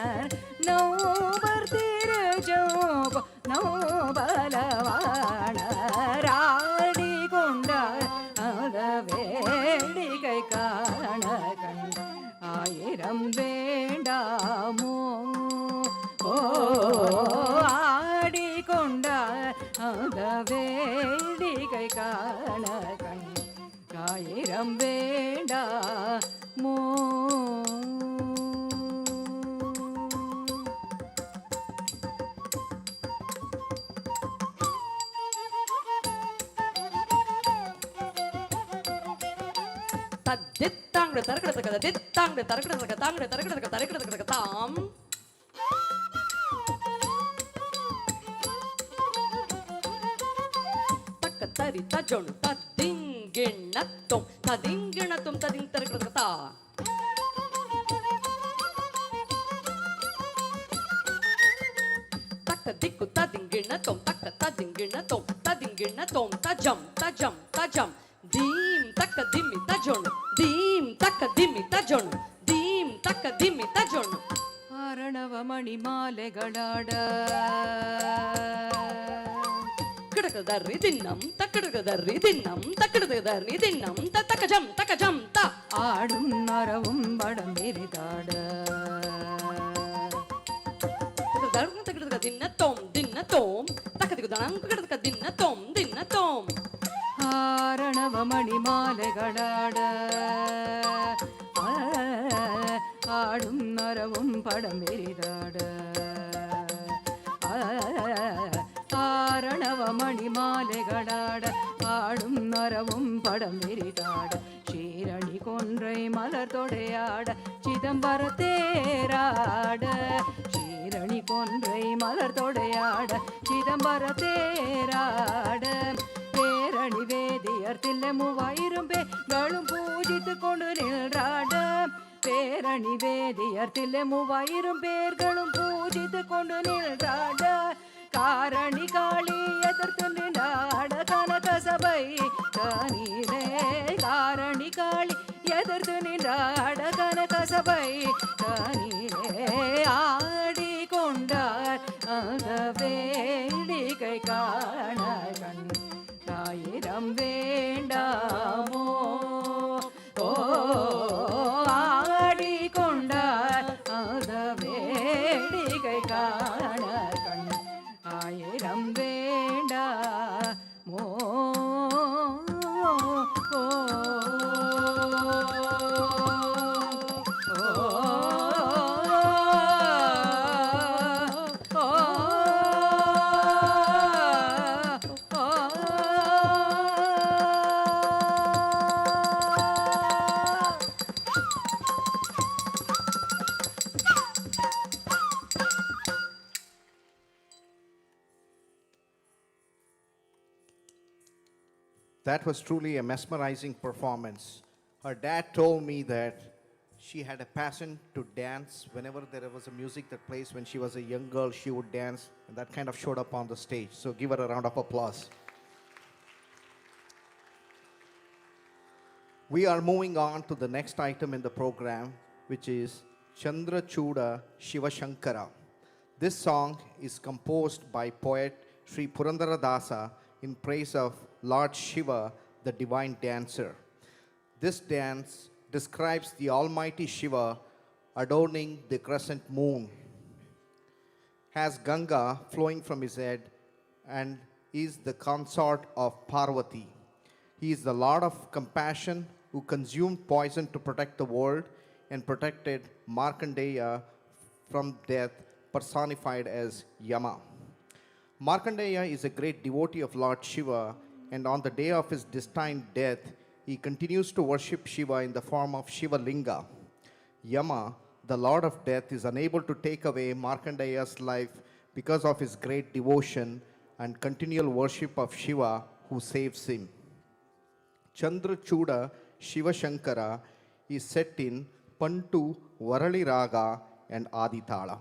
நம்பர் திருச்செம்போ நம்பலவான ராடி கொண்டார் அத வேடிக்கை காண கண் ஆயிரம் வேண்டாமோ ஆடிக்கொண்டார் அந்த வேடிக்கை காண கண் ஆயிரம் வேண்டாமோ தத்தித்தாங்க தரக்கிடத்துக்கு தித்தாங்க தரக்கிடத்துக்கு தாங்க தரக்கிடத்துக்கு தரக்கிடத்துக்கு தாம் தக்க தரி தஜொணு ததிங்கிணத்தும் ததிங்கிணத்தும் ததிங் தரக்கிடத்துக்கு தா தக்க திக்கு ததிங்கிணத்தும் தக்க ததிங்கிணத்தும் ததிங்கிணத்தும் தஜம் தஜம் தஜம் தீம் தக்க திம்மி தஜொணு தீம் தக்க திம்மி தஜொணு தீம் தக்க திம்மி தஜொணு ஆரணவ மணி மாலைகளாட கிடக்கதர்ரி தின்னம் தக்கிடக்கதர்ரி தின்னம் தக்கிடக்கதர்ரி தின்னம் தக்கஜம் தக்கஜம் த ஆடும் மரவும் படம் எரிதாட தக்கிடக்க தின்னத்தோம் தின்னத்தோம் தக்கதிக்கு தனம் கிடக்க தின்னத்தோம் தின்னத்தோம் ஆரணவ மணி மாலைகளாட ஆடும் மரவும் படம் எரிதாட ஆரணவ மணி மாலைகளாட ஆடும் மரவும் படம் எரிதாட சீரணி கொன்றை மலர் தொடையாட சிதம்பர தேராட சீரணி கொன்றை மலர் தொடையாட சிதம்பர தேராட பேரணி வேதியர் தில்லை 3000 பேர்களும் பூஜித்து கொண்டு நின்றாட பேரணி வேதியர் தில்லை 3000 பேர்களும் பூஜித்து கொண்டு நின்றாட காரணி காளி எதிர்த்து நின்றாட கனக சபை காணிலே காரணி காளி எதிர்த்து நின்றாட கனக சபை காணிலே ஆடி கொண்டார் அந்த வேடிக்கை காண கண் ஆயிரம் வேண்டாமோ ஆடி கொண்டார் அந்த வேடிக்கை காண கண் ஆயிரம் வேண்டாமோ That was truly a mesmerizing performance. Her dad told me that she had a passion to dance. Whenever there was a music that plays when she was a young girl, she would dance, and that kind of showed up on the stage. So give her a round of applause. We are moving on to the next item in the program, which is Chandra, Chuda, Shivashankara. This song is composed by poet Sri Purandara Dasa in praise of Lord Shiva, the divine dancer. This dance describes the Almighty Shiva adorning the crescent moon, has Ganga flowing from his head, and is the consort of Parvati. He is the Lord of compassion who consumed poison to protect the world and protected Markandeya from death, personified as Yama. Markandeya is a great devotee of Lord Shiva, and on the day of his destined death, he continues to worship Shiva in the form of Shiva Linga. Yama, the Lord of Death, is unable to take away Markandeya's life because of his great devotion and continual worship of Shiva, who saves him. Chandra, Chuda, Shivashankara is set in Pantu, Varali Raga, and Aditala.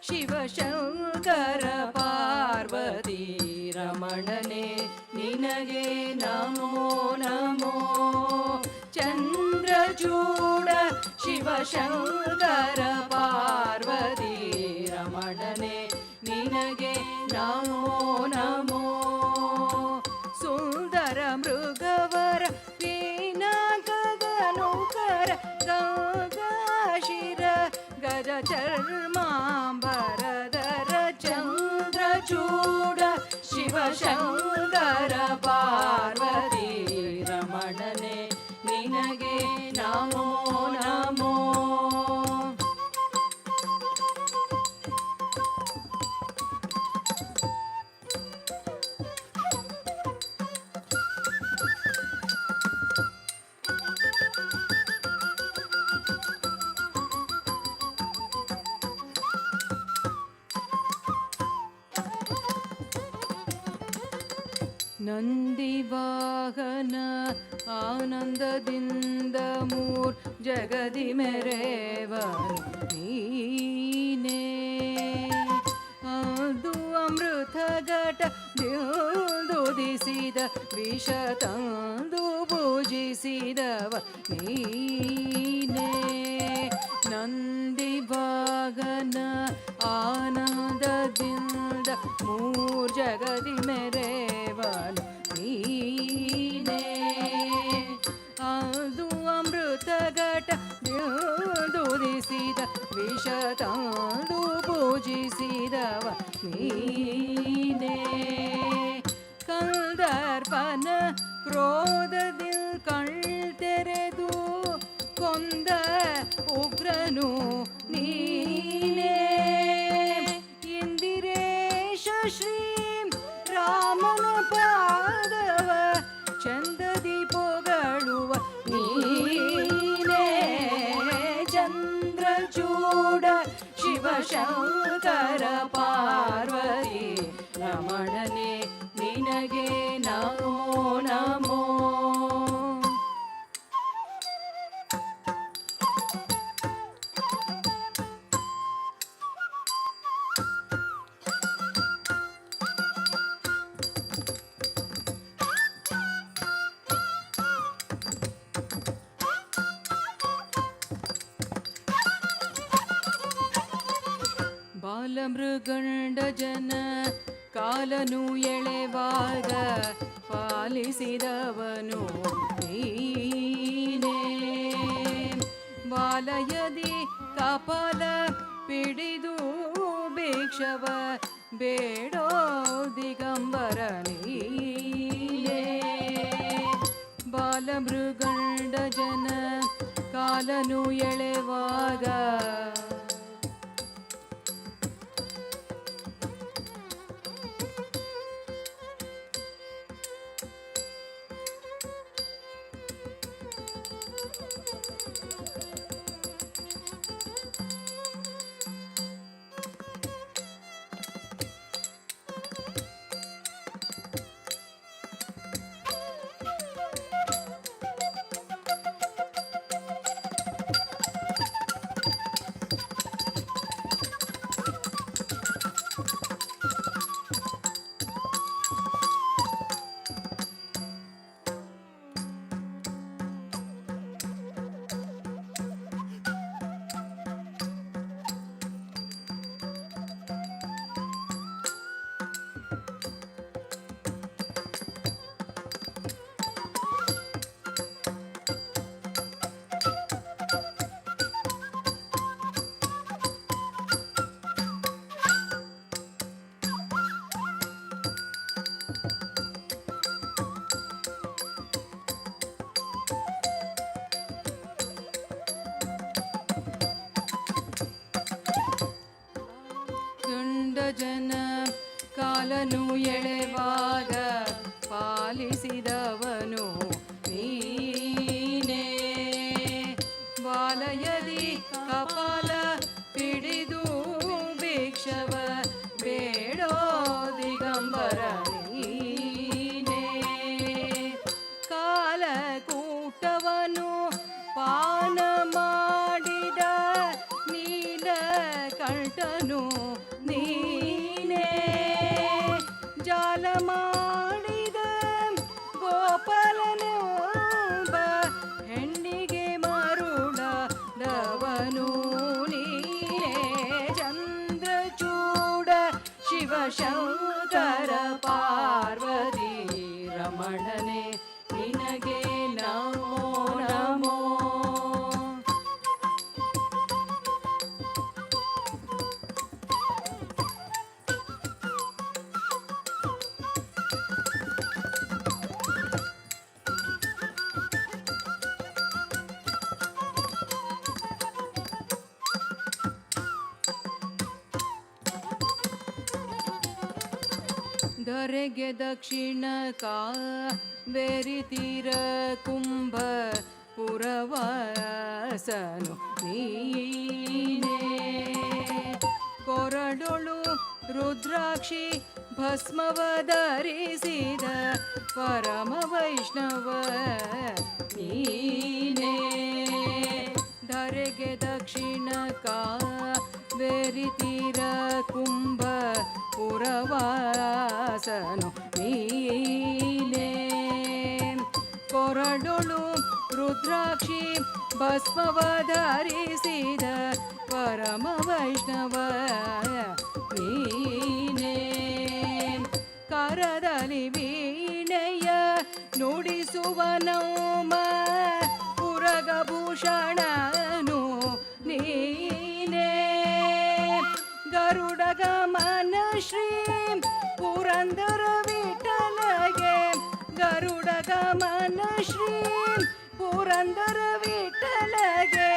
Shivashankara Parvati ರಮಣನೆ ನಿನಗೆ ನಮೋ ನಮೋ. ಚಂದ್ರಚೂಡ ಶಿವಶಂಕರ ಪಾರ್ವತಿ ರಮಣನೆ ನಿನಗೆ ನಮೋ ನಮೋ. ಸುಂದರ ಮೃಗವರ ಪೀನಾಕಗನುಕರ ಗಂಗಾಶಿರ ಗಜ ಚರ್ಮಾಂಬರಧರ ಚಂದ್ರಚೂಡ ಶಿವಶಂಕರ ಪಾರ್ವತಿ ರಮಣನೆ ನಿನಗೆ ನಮೋ ನಮೋ. ನಂದಿವಾಹನ ಆನಂದದಿಂದ ಮೂರ್ ಜಗದಿ ಮೆರೆವನು ನೀನೇ. ಅದು ಅಮೃತ ಘಟ ದಿಲ್ದುದಿಸಿದ ವಿಷ ತಂದು ಪೂಜಿಸಿದವ ನೀನೇ. ನಂದಿವಾಹನ ಆನಂದದಿಂದ ಮೂರ್ ಜಗದಿ ಮೆರೆವನು ನೀನೇ. ಅದು ಅಮೃತ ಘಟ ದಿಲ್ದುದಿಸಿದ ವಿಷ ತಂದು ಪೂಜಿಸಿದವ ನೀನೇ. ಕಂದರ್ಪನ ಕ್ರೋಧದಿಲ್ ಕಣ್ತೆರೆದು ಕೊಂದ ಉಗ್ರನು ನೀನೇ. ಇಂದಿರೇಶ ಶ್ರೀ ರಾಮನ ಪಾದವ ಚಂದದಿ ಪೊಗಳುವ ನೀನೇ. ಚಂದ್ರಚೂಡ ಶಿವಶಂಕರ ಪಾರ್ವತಿ ರಮಣನೆ ನಿನಗೆ ನಮೋ ನಮೋ. ಬಾಲಮೃಗಂಡ ಜನ ಕಾಲನು ಎಳೆವಾಗ ಪಾಲಿಸಿದವನು ನೀನೇ. ಬಾಲಯದಿ ಕಪಾಲ ಪಿಡಿದು ಭಿಕ್ಷವ ಬೇಡೋ ದಿಗಂಬರ ನೀನೇ. ಬಾಲಮೃಗಂಡ ಜನ ಕಾಲನು ಎಳೆವಾಗ ಜನ ಕಾಲನು ಎಳೆವಾಗ ಪಾಲಿಸಿದವನು ನೀನೇ. ಬಾಲಯದಿ ಕಪಾಲ ಪಿಡಿದು ಭಿಕ್ಷವ ಬೇಡೋ ದಿಗಂಬರ ನೀನೇ. ಕಾಲಕೂಟವನು ಪಾನ ಮಾಡಿದ ನೀಲಕಂಠನು ನೀನೇ. ಜಾಲ ಮಾಡಿದ ಗೋಪಾಲನೊಬ್ಬ ಹೆಣ್ಣಿಗೆ ಮರುಳದವನು ನೀನೇ. ಚಂದ್ರಚೂಡ ಶಿವಶಂಕರ ಪಾರ್ವತಿ ರಮಣನೆ ನಿನಗೆ ನಮೋ ನಮೋ. ಧರೆಗೆ ದಕ್ಷಿಣ ಕಾವೇರಿ ತೀರ ಕುಂಭ ಪುರವಾಸನು ನೀನೇ. ಕೊರಡೊಳು ರುದ್ರಾಕ್ಷಿ ಭಸ್ಮವ ಧರಿಸಿದ ಪರಮ ವೈಷ್ಣವ ನೀನೇ. ಧರೆಗೆ ದಕ್ಷಿಣ ಕಾವೇರಿ ತೀರ ಕುಂಭ ಪುರವಾಸನು ನೀನೇ. ಕೊರಡೊಳು ರುದ್ರಾಕ್ಷಿ ಭಸ್ಮವ ಧರಿಸಿದ ಪರಮ ವೈಷ್ಣವ ನೀನೇ. ಕರದಲ್ಲಿ ವೀಣೆಯ ನುಡಿಸುವ ನೌಮ ಪುರಗಭೂಷಣನು ನೀನೇ. ಗರುಡ ಗಮನ ಶ್ರೀ ಪುರಂದರ ವಿಠಲಗೆ ಗರುಡ ಗಮನ ಶ್ರೀ ಪುರಂದರ ವಿಠಲಗೆ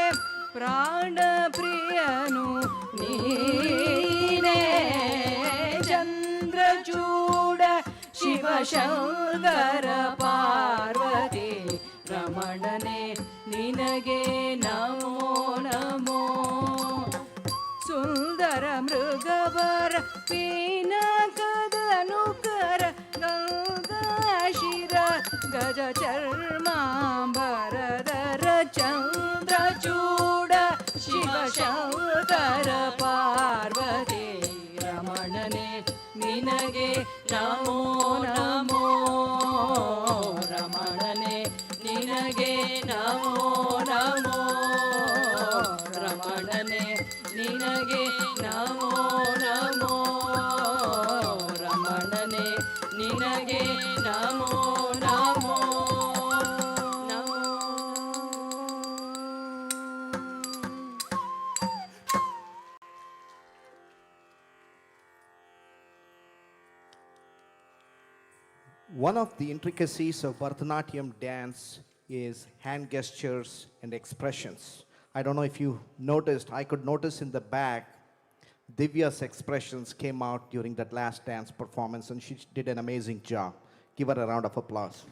ಪ್ರಾಣ ಪ್ರಿಯನು ನೀನೇ. ಚಂದ್ರಚೂಡ ಶಿವಶಂಕರ ಪಾರ್ವತಿ ರಮಣನೆ ನಿನಗೆ ನಮೋ ನಮೋ. ಸುಂದರ ಮೃಗವರ ಪೀನಕದನುಕರ ಗಂಗಾಶಿರ ಗಜ ಚರ್ಮಾಂಬರಧರ ಚಂದ್ರಚೂಡ ಶಿವಶಂಕರ ಪಾರ್ವತಿ ರಮಣನೆ ನಿನಗೆ ನಮೋ ನಮೋ. ರಮಣನೆ ನಿನಗೆ ನಮೋ ನಮೋ. ರಮಣನೆ ನಿನಗೆ ನಮೋ ನಮೋ. ರಮಣನೆ ನಿನಗೆ ನಮೋ ನಮೋ. ನಮೋ One of the intricacies of Bharatanatyam dance is hand gestures and expressions. I don't know if you noticed, I could notice in the back, Divya's expressions came out during that last dance performance, and she did an amazing job. Give her a round of applause.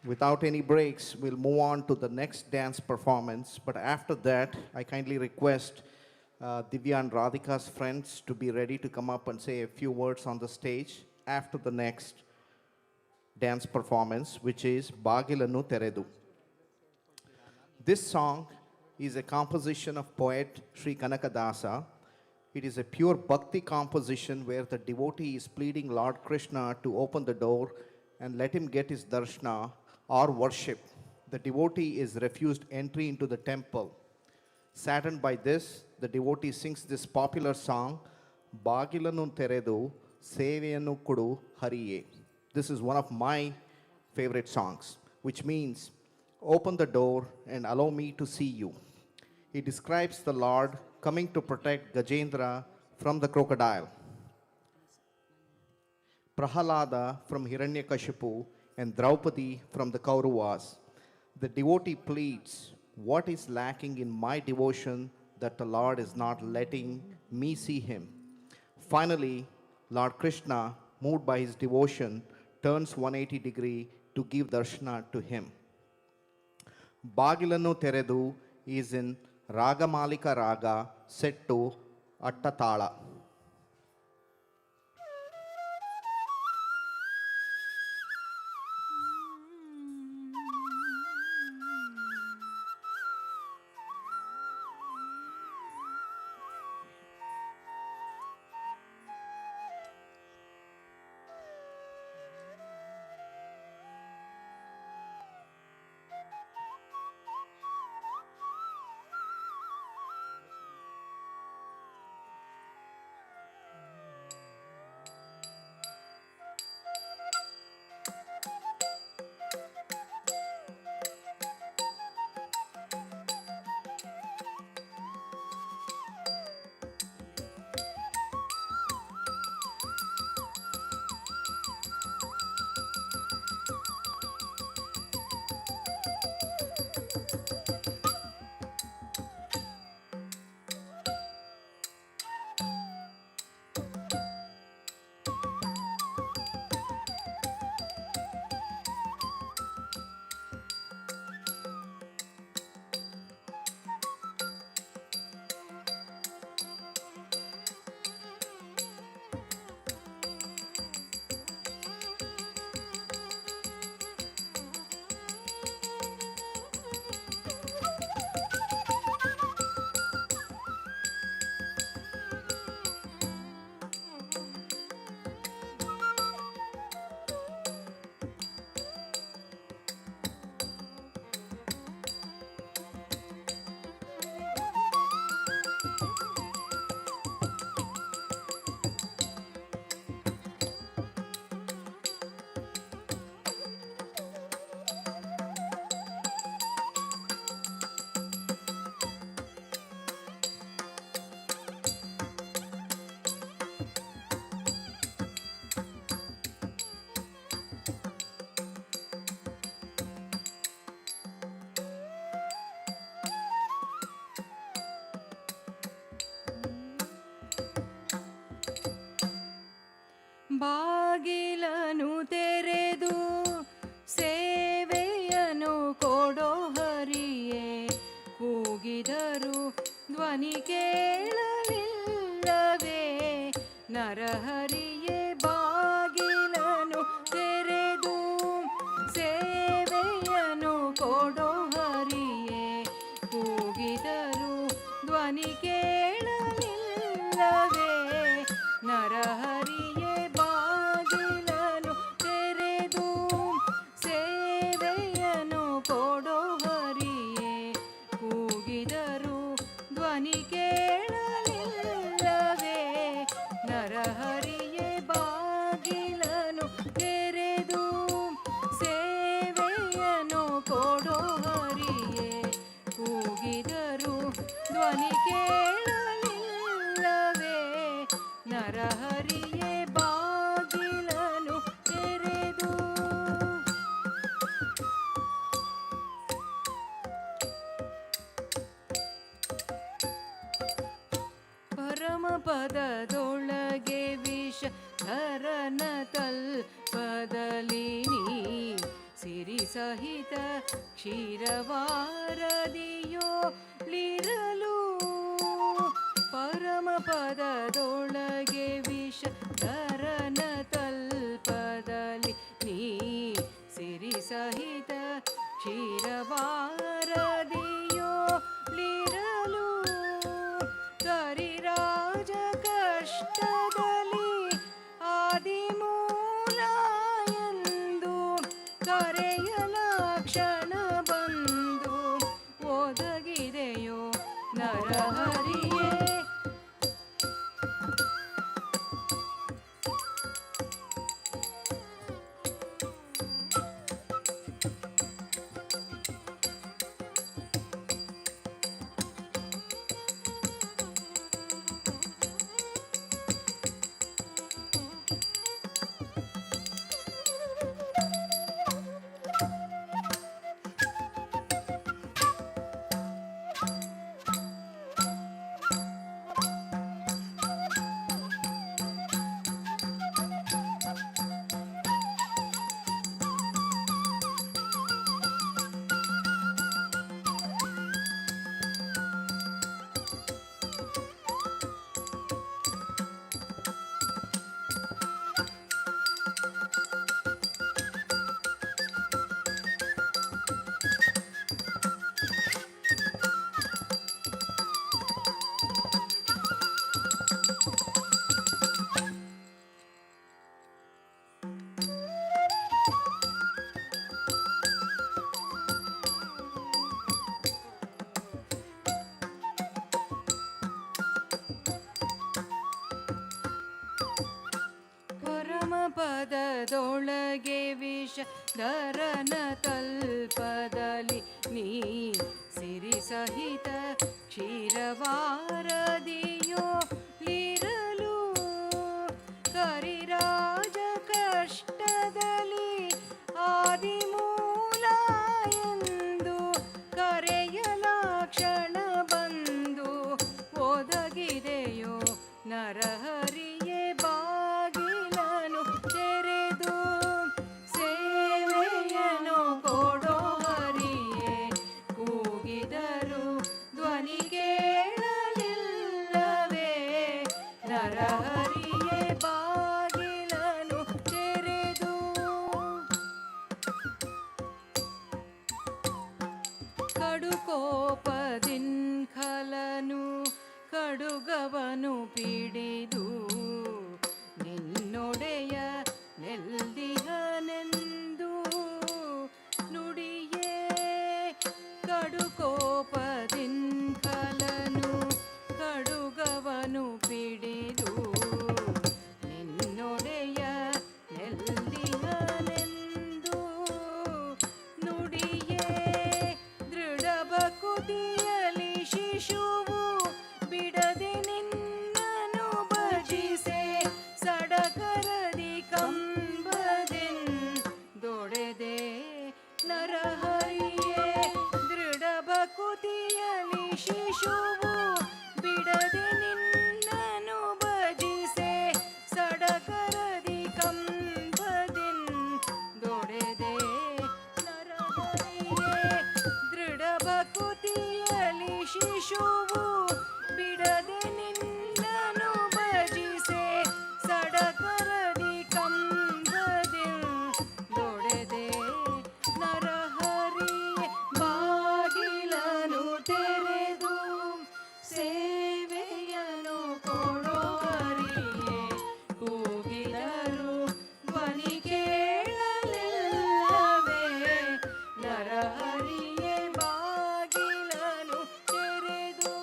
Without any breaks, we'll move on to the next dance performance. But after that, I kindly request Divya and Radhika's friends to be ready to come up and say a few words on the stage after the next dance performance, which is Bagilanu Teredu. This song is a composition of poet Sri Kanakadasa. It is a pure bhakti composition where the devotee is pleading Lord Krishna to open the door and let him get his darshana or worship. The devotee is refused entry into the temple. Saddened by this, the devotee sings this popular song, Bagilanu Teredu, Seveyanu Kudu Hariye. This is one of my favorite songs, which means, open the door and allow me to see you. He describes the Lord coming to protect Gajendra from the crocodile, Prahalada from Hiranyakashipu, and Draupadi from the Kauravas. The devotee pleads, what is lacking in my devotion that the Lord is not letting me see him? Finally, Lord Krishna, moved by his devotion, turns 180 degree to give darshana to him. Bagilanu Teredu is in Ragamalika Raga set to Attatala. ಬಾಗಿಲನು ತೆರೆದು ಸೇವೆಯನು ಕೊಡೋ ಹರಿಯೇ, ಕೂಗಿದರು ಧ್ವನಿ ಕೇಳಲಿಲ್ಲವೇ ನರಹರಿಯೇ. ಬಾಗಿಲನು ತೆರೆದು ಸೇವೆಯನು ಕೊಡೋ ಹರಿಯೇ, ಕೂಗಿದರು ಧ್ವನಿ ಕೇಳಲಿಲ್ಲವೇ ನರಹರಿಯೇ. ಬಾಗಿಲನು ತೆರೆದು ಸೇವೆಯನು ಕೊಡೋ ಹರಿಯೇ, ಕೂಗಿದರು ಧ್ವನಿ ಕೇಳಲಿಲ್ಲವೇ ನರಹರಿಯೇ. ಬಾಗಿಲನು ತೆರೆದು ಸೇವೆಯನು ಕೊಡೋ ಹರಿಯೇ, ಕೂಗಿದರು ಧ್ವನಿ ಕೇಳಲಿಲ್ಲವೇ ನರಹರಿ. ಪರಮಪದದೊಳಗೆ ವಿಷಧರನ ತಲ್ಪದಲ್ಲಿ ನೀ ಸಿರಿ ಸಹಿತ ಕ್ಷೀರವಾರದಿಯೋ ಲಿರಲು ಪರಮಪದದೊಳಗೆ ವಿಷಧರನ ತಲ್ಪದಲ್ಲಿ ನೀ ಸಿರಿ ಸಹಿತ ಕ್ಷೀರವಾರದಿಯೋ ಲಿರಲು ಕರಿರಾಜ ಕಷ್ಟದಲ್ಲಿ ಆದಿಮೂಲ ಎಂದು ಕರೆಯಲ ಕ್ಷಣ ಬಂದು ಒದಗಿದೆಯೋ ನರಹರಿಯೇ. ಪದದೊಳಗೆ ವಿಷಧರನ ತಲ್ಪದಲ್ಲಿ ನೀ ಸಿರಿ ಸಹಿತ ಕ್ಷೀರವಾರದಿಯೋ ಲಿರಲು ಕರಿರಾಜ ಕಷ್ಟದಲ್ಲಿ ಆದಿಮೂಲ ಎಂದು ಕರೆಯಲ ಕ್ಷಣ ಬಂದು ಒದಗಿದೆಯೋ ನರಹರಿಯೇ ಬಾಗಿಲನು ತೆರೆದು ಸೇವೆಯನು ಕೊಡೋ ಹರಿಯೇ ಕೂಗಿದರು ಧ್ವನಿ ಕೇಳಲಿಲ್ಲವೇ ನರಹರಿಯೇ ಬಾಗಿಲನು ತೆರೆದು ಕಡುಕೋಪದಿನ್ಖಲನು ಕಡುಗವನು ಪಿಡಿದು ನಿನ್ನೊಡೆಯ ನೆಲ್ದಿಹನೆಂದು ನುಡಿಯೇ ಕಡುಕೋಪದಿನ್ಖಲನು ಕಡುಗವನು ಪಿಡಿದು ನಿನ್ನೊಡೆಯ ನೆಲ್ದಿಹನೆಂದು ನುಡಿಯೇ ದೃಢಬಕುತಿಯಲಿ ಶಿಶುವು ಬಿಡದೆ ನಿನ್ನನು ಭಜಿಸೆ ಸಡಕರದಿ ಕಂಬದೆಂದೊಡೆದೆ ನರಹರಿಯೇ ದೃಢಬಕುತಿಯಲಿ ಶಿಶುವು ಬಿಡದೆ ನಿನ್ನನು ಭಜಿಸೆ ಸಡಕರದಿ ಕಂಬದೆಂದೊಡೆದೆ ನರಹರಿಯೇ ದೃಢಬಕುತಿಯಲಿ ಶಿಶುವು ಬಿಡದೆ ನಿನ್ನನು ಭಜಿಸೆ ಸಡಕರದಿ ಕಂಬದೆಂದೊಡೆದೆ ನರಹರಿಯೇ ಬಾಗಿಲನು ತೆರೆದು ಸೇವೆಯನು ಕೊಡೋ ಹರಿಯೇ ಕೂಗಿದರು ಧ್ವನಿ ಕೇಳಲಿಲ್ಲವೇ ನರಹರಿಯೇ ಬಾಗಿಲನು ತೆರೆದು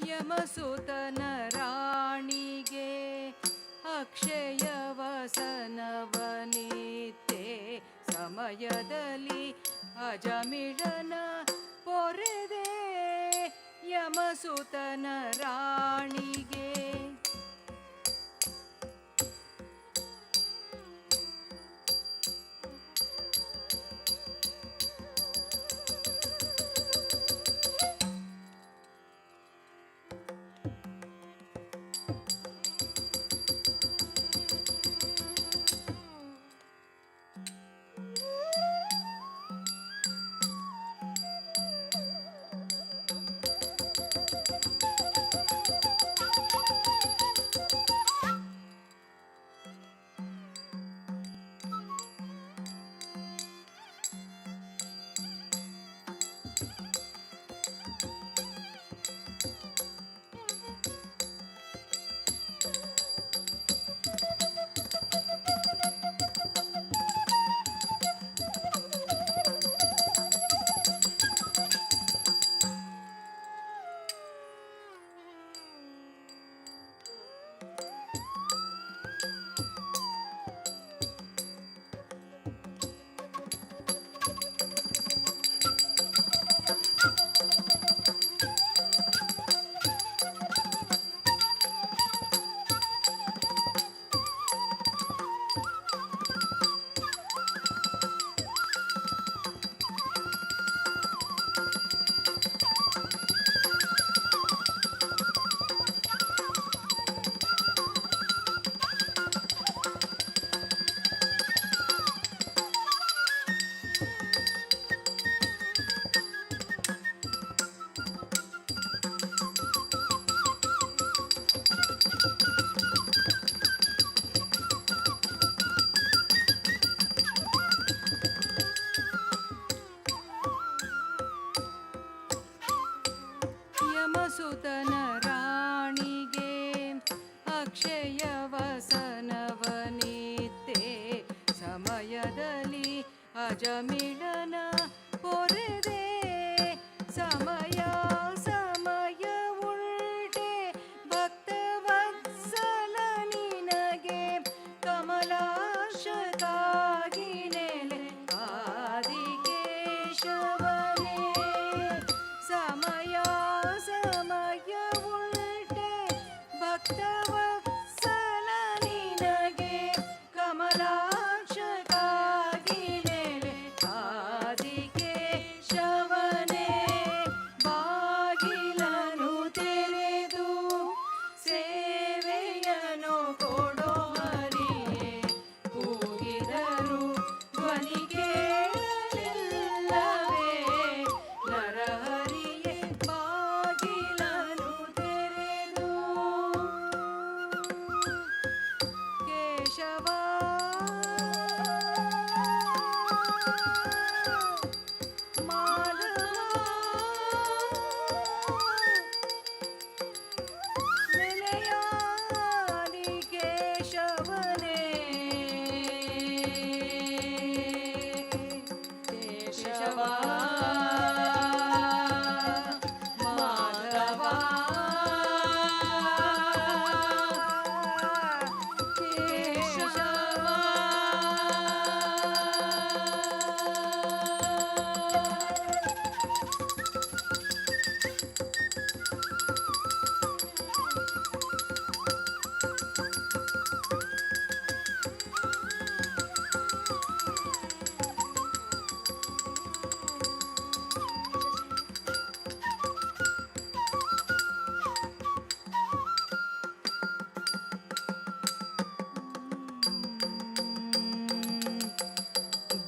ಯಮಸುತನ ರಾಣಿಗೆ ಅಕ್ಷಯ ವಸನವನಿತ್ತೆ ಸಮಯದಲ್ಲಿ ಅಜಮಿಳನ ಪೊರೆದೆ ಯಮಸುತನ ರಾಣಿಗೆ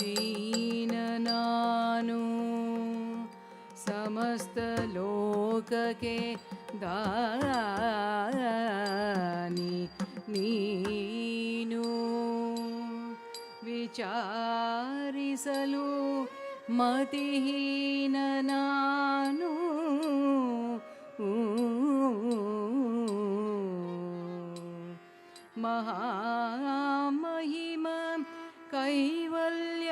दीन नानु समस्त लोक के दानी नीनु विचारिसलु मतिहीन नानु महामहिम कैवल्य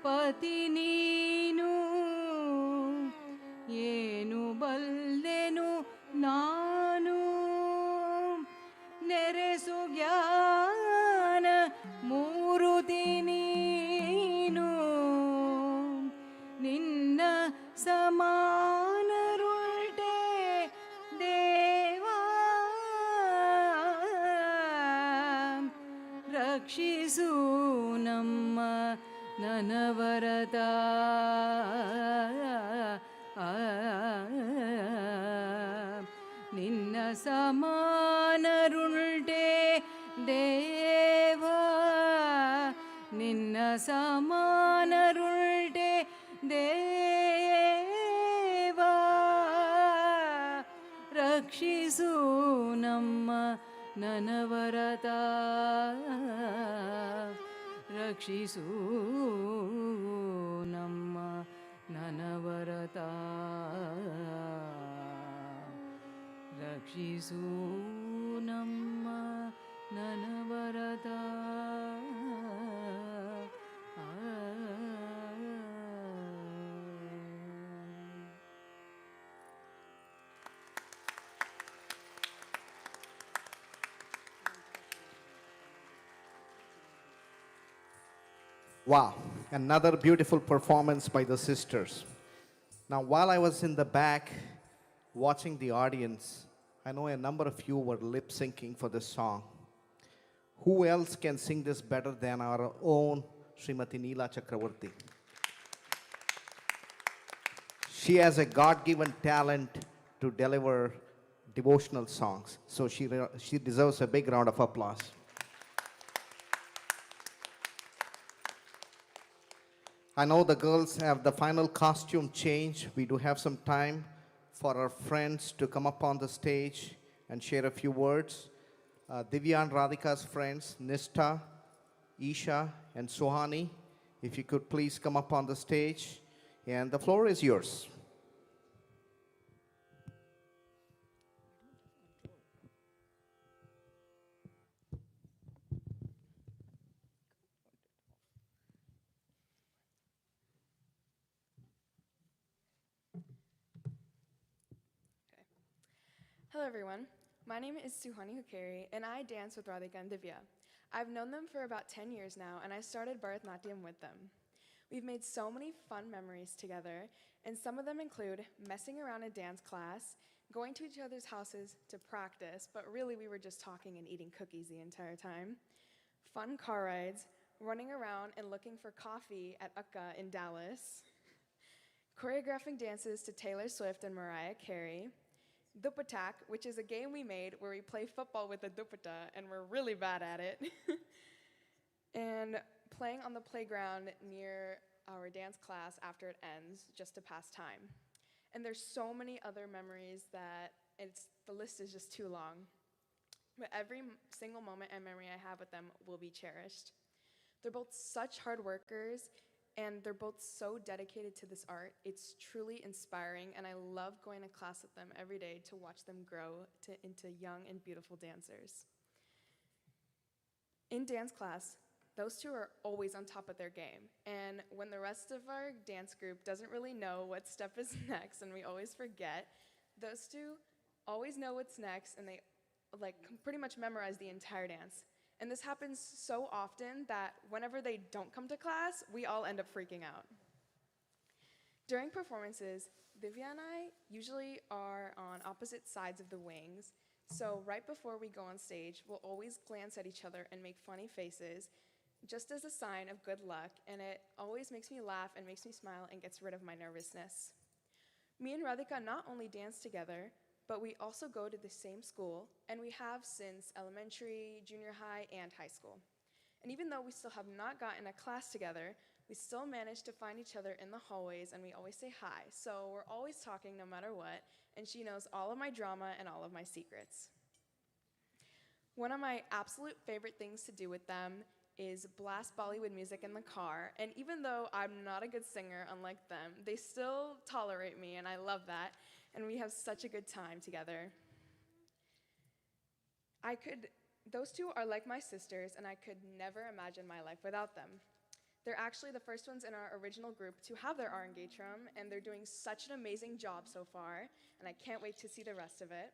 पति नीनु ಏನು ಬಲ್ಲೆನು ನಾನು ನೆರೆಸು ಜ್ಞಾನ ಮೂರುತಿ ನೀನು ನಿನ್ನ ಸಮಾನರುಳ್ಟೆ ದೇವಾ ರಕ್ಷಿಸು ನಮ್ಮ ನನವರತ ನಿನ್ನ ಸಮಾನರುಳ್ಟೆ ದೇವಾ ನಿನ್ನ ಸಮಾನರುಳ್ಟೆ ದೇವಾ ರಕ್ಷಿಸು ನಮ್ಮ ನನವರತ ರಕ್ಷಿಸು ನಮ್ಮ ನನವರತ ರಕ್ಷಿಸು ನಮ್ಮ ನನವರತ Wow, another beautiful performance by the sisters. Now, while I was in the back watching the audience, I know a number of you were lip syncing for this song. Who else can sing this better than our own Srimati Neela Chakravarti? She has a God-given talent to deliver devotional songs, so she deserves a big round of applause. I know the girls have the final costume change. We do have some time for our friends to come up on the stage and share a few words. Divya and Radhika's friends, Nishta, Isha, and Sohani, if you could please come up on the stage. And the floor is yours. Hello everyone, my name is Suhani Hukeri and I dance with Radhika and Divya. I've known them for about 10 years now and I started Bharatanatyam with them. We've made so many fun memories together and some of them include messing around in dance class, going to each other's houses to practice, but really we were just talking and eating cookies the entire time, fun car rides, running around and looking for coffee at Akka in Dallas, choreographing dances to Taylor Swift and Mariah Carey, Dupatak, which is a game we made where we play football with a dupata and we're really bad at it, and playing on the playground near our dance class after it ends just to pass time. And there's so many other memories that the list is just too long. But every single moment and memory I have with them will be cherished. They're both such hard workers and they're both so dedicated to this art. It's truly inspiring, and I love going to class with them every day to watch them grow into young and beautiful dancers. In dance class, those two are always on top of their game. And when the rest of our dance group doesn't really know what step is next and we always forget, those two always know what's next and they pretty much memorize the entire dance. And this happens so often that whenever they don't come to class, we all end up freaking out. During performances, Divya and I usually are on opposite sides of the wings, so right before we go on stage, we'll always glance at each other and make funny faces, just as a sign of good luck, and it always makes me laugh and makes me smile and gets rid of my nervousness. Me and Radhika not only dance together, but we also go to the same school, and we have since elementary, junior high, and high school. And even though we still have not gotten a class together, we still manage to find each other in the hallways, and we always say hi. So we're always talking no matter what, and she knows all of my drama and all of my secrets. One of my absolute favorite things to do with them is blast Bollywood music in the car, and even though I'm not a good singer, unlike them, they still tolerate me, and I love that, and we have such a good time together. Those two are like my sisters, and I could never imagine my life without them. They're actually the first ones in our original group to have their Arangetram, and they're doing such an amazing job so far, and I can't wait to see the rest of it.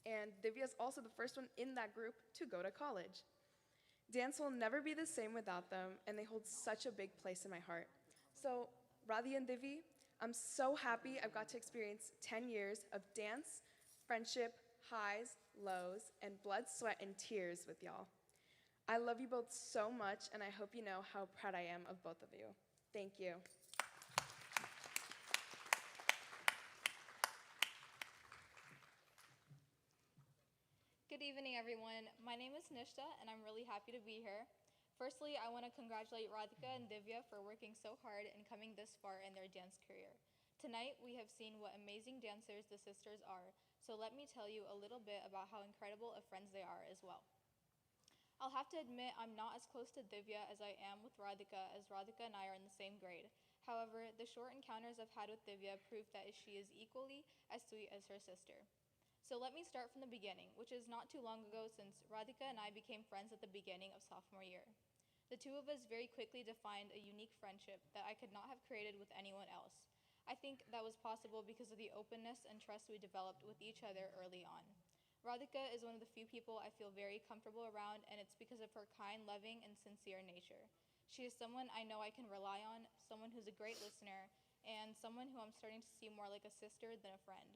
And Divya's also the first one in that group to go to college. Dance will never be the same without them, and they hold such a big place in my heart. So, Radhi and Divi, I'm so happy I've got to experience 10 years of dance, friendship, highs, lows, and blood, sweat, and tears with y'all. I love you both so much, and I hope you know how proud I am of both of you. Thank you. Good evening, everyone. My name is Nishta, and I'm really happy to be here. Firstly, I want to congratulate Radhika and Divya for working so hard and coming this far in their dance career. Tonight, we have seen what amazing dancers the sisters are, so let me tell you a little bit about how incredible of friends they are as well. I'll have to admit I'm not as close to Divya as I am with Radhika, as Radhika and I are in the same grade. However, the short encounters I've had with Divya prove that she is equally as sweet as her sister. So let me start from the beginning, which is not too long ago since Radhika and I became friends at the beginning of sophomore year. The two of us very quickly defined a unique friendship that I could not have created with anyone else. I think that was possible because of the openness and trust we developed with each other early on. Radhika is one of the few people I feel very comfortable around, and it's because of her kind, loving, and sincere nature. She is someone I know I can rely on, someone who's a great listener, and someone who I'm starting to see more like a sister than a friend.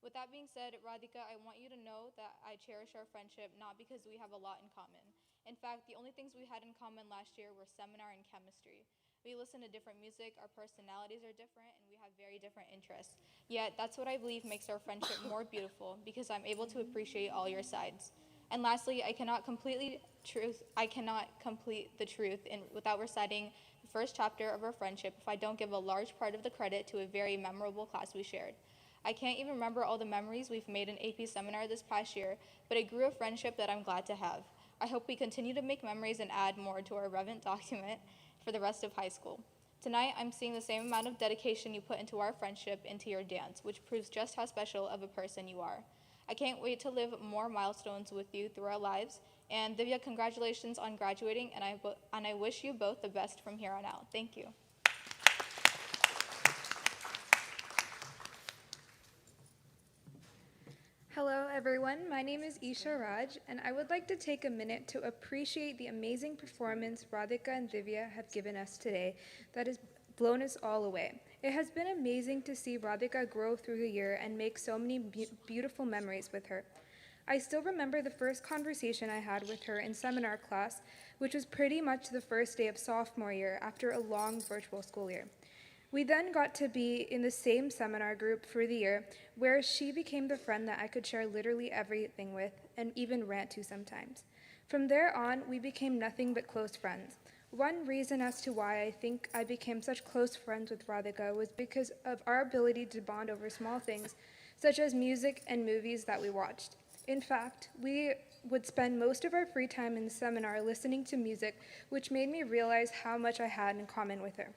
With that being said, Radhika, I want you to know that I cherish our friendship not because we have a lot in common. In fact, the only things we had in common last year were seminar and chemistry. We listen to different music, our personalities are different, and we have very different interests. Yet, that's what I believe makes our friendship more beautiful, because I'm able to appreciate all your sides. And lastly, I cannot complete the truth without reciting the first chapter of our friendship if I don't give a large part of the credit to a very memorable class we shared. I can't even remember all the memories we've made in AP seminar this past year, but it grew a friendship that I'm glad to have. I hope we continue to make memories and add more to our relevant document for the rest of high school. Tonight, I'm seeing the same amount of dedication you put into our friendship into your dance, which proves just how special of a person you are. I can't wait to live more milestones with you through our lives. And Divya, congratulations on graduating, and I wish you both the best from here on out. Thank you. Hello everyone, my name is Isha Raj, and I would like to take a minute to appreciate the amazing performance Radhika and Divya have given us today that has blown us all away. It has been amazing to see Radhika grow through the year and make so many beautiful memories with her. I still remember the first conversation I had with her in seminar class, which was pretty much the first day of sophomore year after a long virtual school year. We then got to be in the same seminar group for the year, where she became the friend that I could share literally everything with and even rant to sometimes. From there on, we became nothing but close friends. One reason as to why I think I became such close friends with Radhika was because of our ability to bond over small things, such as music and movies that we watched. In fact, we would spend most of our free time in the seminar listening to music, which made me realize how much I had in common with her.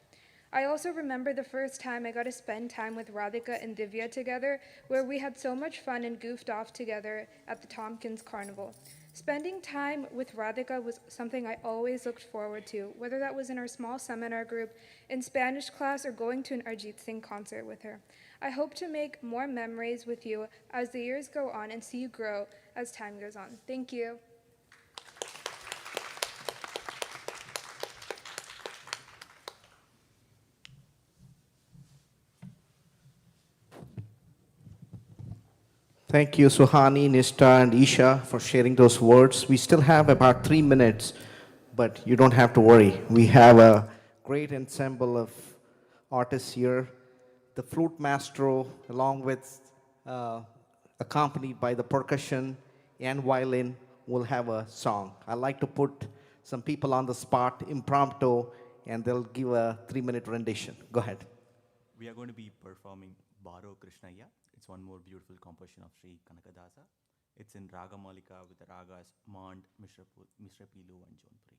I also remember the first time I got to spend time with Radhika and Divya together, where we had so much fun and goofed off together at the Tompkins Carnival. Spending time with Radhika was something I always looked forward to, whether that was in our small seminar group, in Spanish class, or going to an Arjit Singh concert with her. I hope to make more memories with you as the years go on and see you grow as time goes on. Thank you. Thank you, Suhani, Nishta, and Isha for sharing those words. We still have about 3 minutes, but you don't have to worry. We have a great ensemble of artists here. The flute maestro, along with accompanied by the percussion and violin, will have a song. I like to put some people on the spot, impromptu, and they'll give a 3-minute rendition. Go ahead. We are going to be performing Baro Krishnaya. It's one more beautiful composition of Sri Kanakadasa. It's in Raga Malika with the ragas Mand, Mishrapilu, and Jonpuri.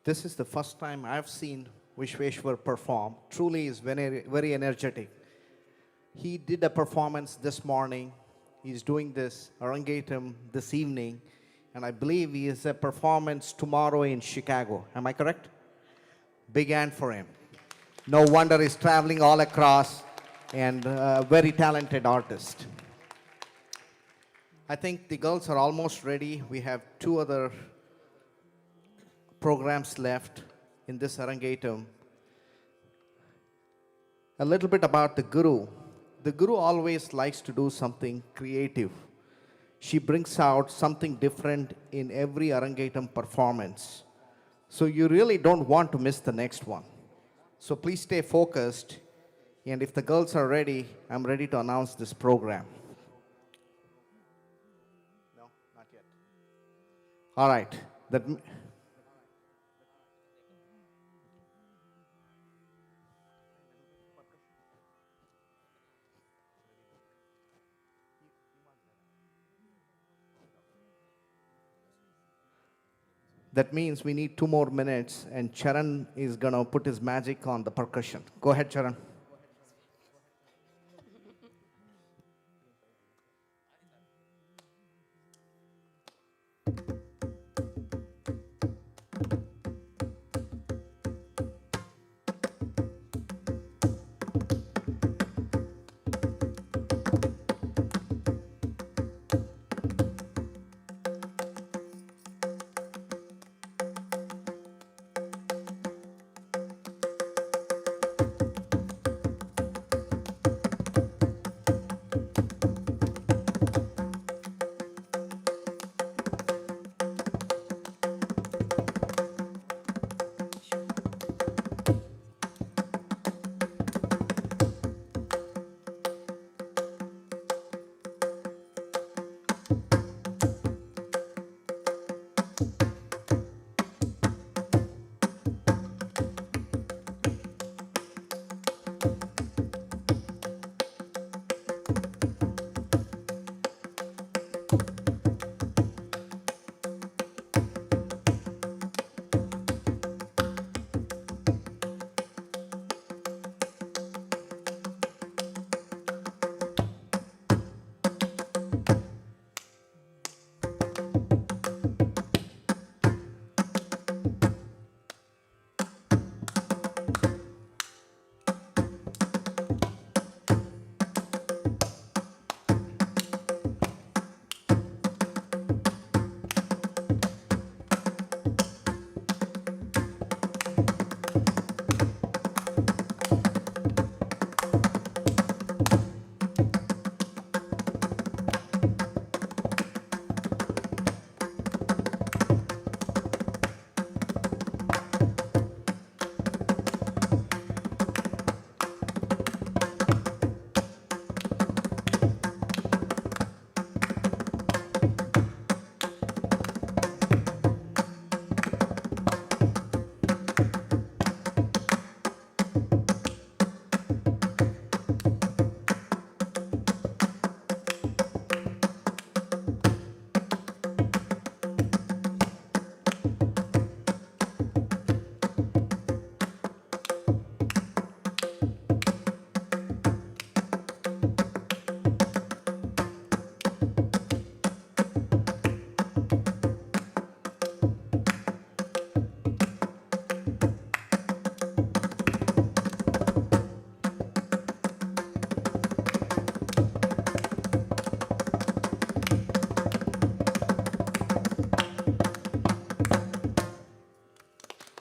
This is the first time I've seen Vishweshwar perform. Truly is very, very energetic. He did a performance this morning. He's doing this Arangetram this evening. And I believe he has a performance tomorrow in Chicago. Am I correct? Big hand for him. No wonder he's traveling all across, and a very talented artist. I think the girls are almost ready. We have 2 other programs left in this Arangetram. A little bit about the Guru. The Guru always likes to do something creative. She brings out something different in every Arangetram performance. So you really don't want to miss the next one. So please stay focused. And if the girls are ready, I'm ready to announce this program. No, not yet. All right. That means we need 2 more minutes, and Charan is going to put his magic on the percussion. Go ahead, Charan.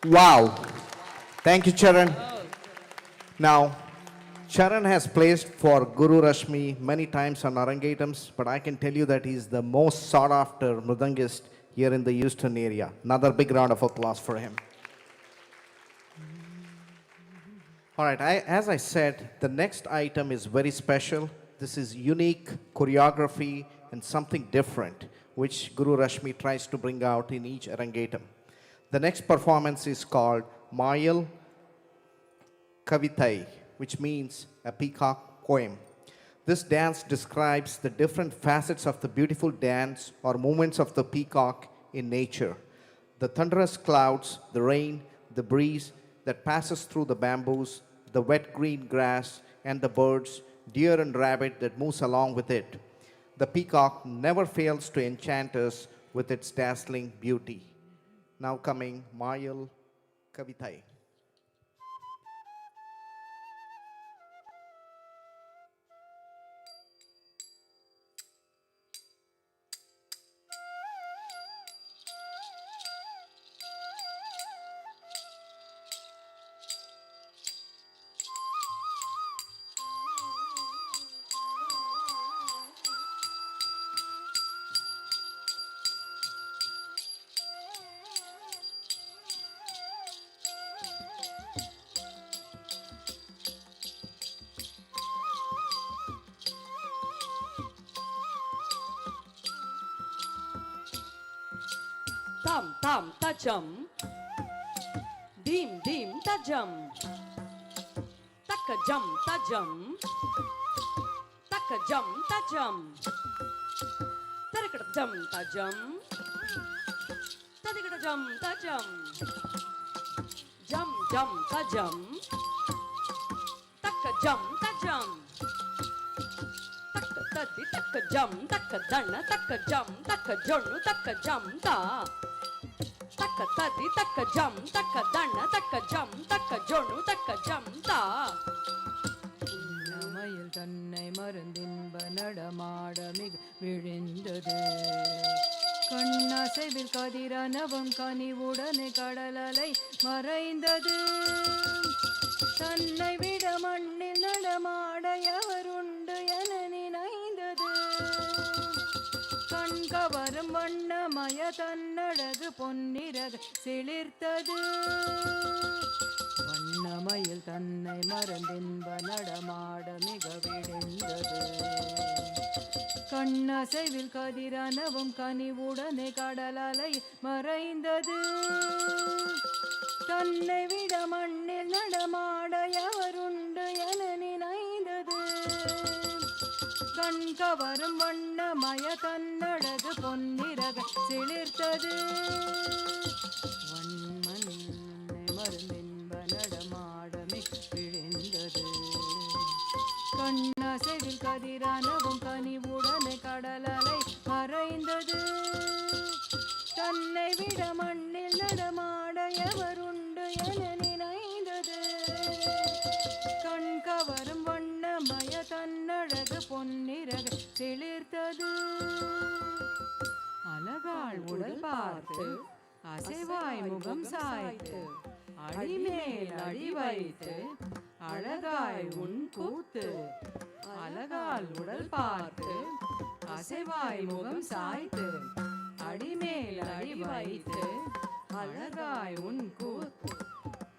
Wow. Thank you, Charan. Now, Charan has placed for Guru Rashmi many times on Arangetrams, but I can tell you that he's the most sought after mridangist here in the Houston area. Another big round of applause for him. All right, as I said, the next item is very special. This is unique choreography and something different, which Guru Rashmi tries to bring out in each Arangetram. The next performance is called Mayal Kavitay, which means a peacock poem. This dance describes the different facets of the beautiful dance or movements of the peacock in nature. The thunderous clouds, the rain, the breeze that passes through the bamboos, the wet green grass, and the birds, deer and rabbit that moves along with it. The peacock never fails to enchant us with its dazzling beauty. Now coming Mayal Kavitay. Tam tam tajam, dim dim tajam, takajam tajam, takajam tajam, tarakadam tajam, tadikadam tajam, jam jam tajam, takajam tajam. Tadi takajam takadana takajam takajonu takajam ta. Tadi takajam takadana takajam takajonu takajam ta. Mayal தன்னை மறந்தின்ப நடமாட மிக விழிந்தது கண்ணாசைவில் கதிரனவம் கனிவுடனே கடலலை மறைந்தது தன்னை விட மண்ணில் நடமாட எவருண்டு என நினைந்தது கண்கவரும் வண்ணமய தன்னழகு பொன்னிறகு சிலிர்த்தது வண்ணமயில் தன்னை மறந்தின்ப நடமாட மிக விழிந்தது கண்ணசைவில் கதிரனவும் கனிவுடனே கடலலை மறைந்தது தன்னை விட மண்ணில் நடமாட எவருண்டு என நினைந்தது கண்கவரும் வண்ணமய தன்னழகு பொன்னிறக சிலிர்த்தது வன்மனை மருந்தின்ப நடமாட மிக விழிந்தது கண்ணசைவில் கதிரனவும் கனிவுடனே கடலலை மறைந்தது தன்னை விட மண்ணில் நடமாட எவருண்டு என நினைந்தது கண்கவரும் வண்ணமய தன்னழகு பொன்னிறக சிலிர்த்தது அழகாள் உடல் பார்த்து அசைவாய் முகம் சாய்த்து அடிமேல் அடி வைத்து அழகாய் உன் கூத்து அழகால் உடல் பார்த்து அசைவாய் முகம் சாய்த்து அடிமேல் அடி வைத்து அழகாய் உன் கூத்து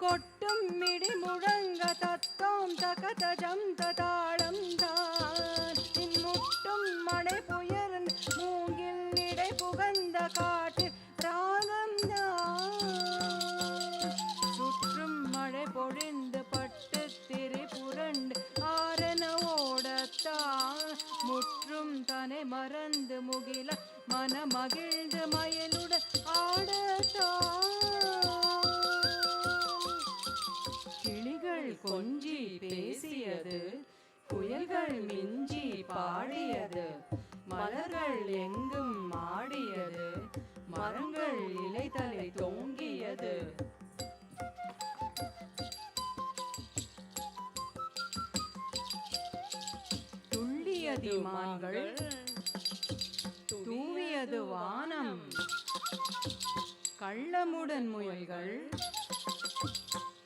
கொட்டும் மிடி முழங்க தத்தோம் தகதஜம் ததாளம் தான் முட்டும் மழை புயல் மூங்கில் இடை புகந்த காட்டு ராகம் தான் சுற்றும் மழை பொழிந்து பட்டு திரை புரண்டு ஆரண ஓடத்தான் முற்றும் தனை மறந்து முகில மன மகிழ்ந்து மயலுடன் ஆடத்தான் கிளிகள் கொஞ்சி பேசியது குயில்கள் மிஞ்சி பாடியது மலர்கள் எங்கும் ஆடியது மரங்கள் இலைதலை தொங்கியது துள்ளியது மான்கள் தூவியது வானம் கள்ளமுடன் முயல்கள்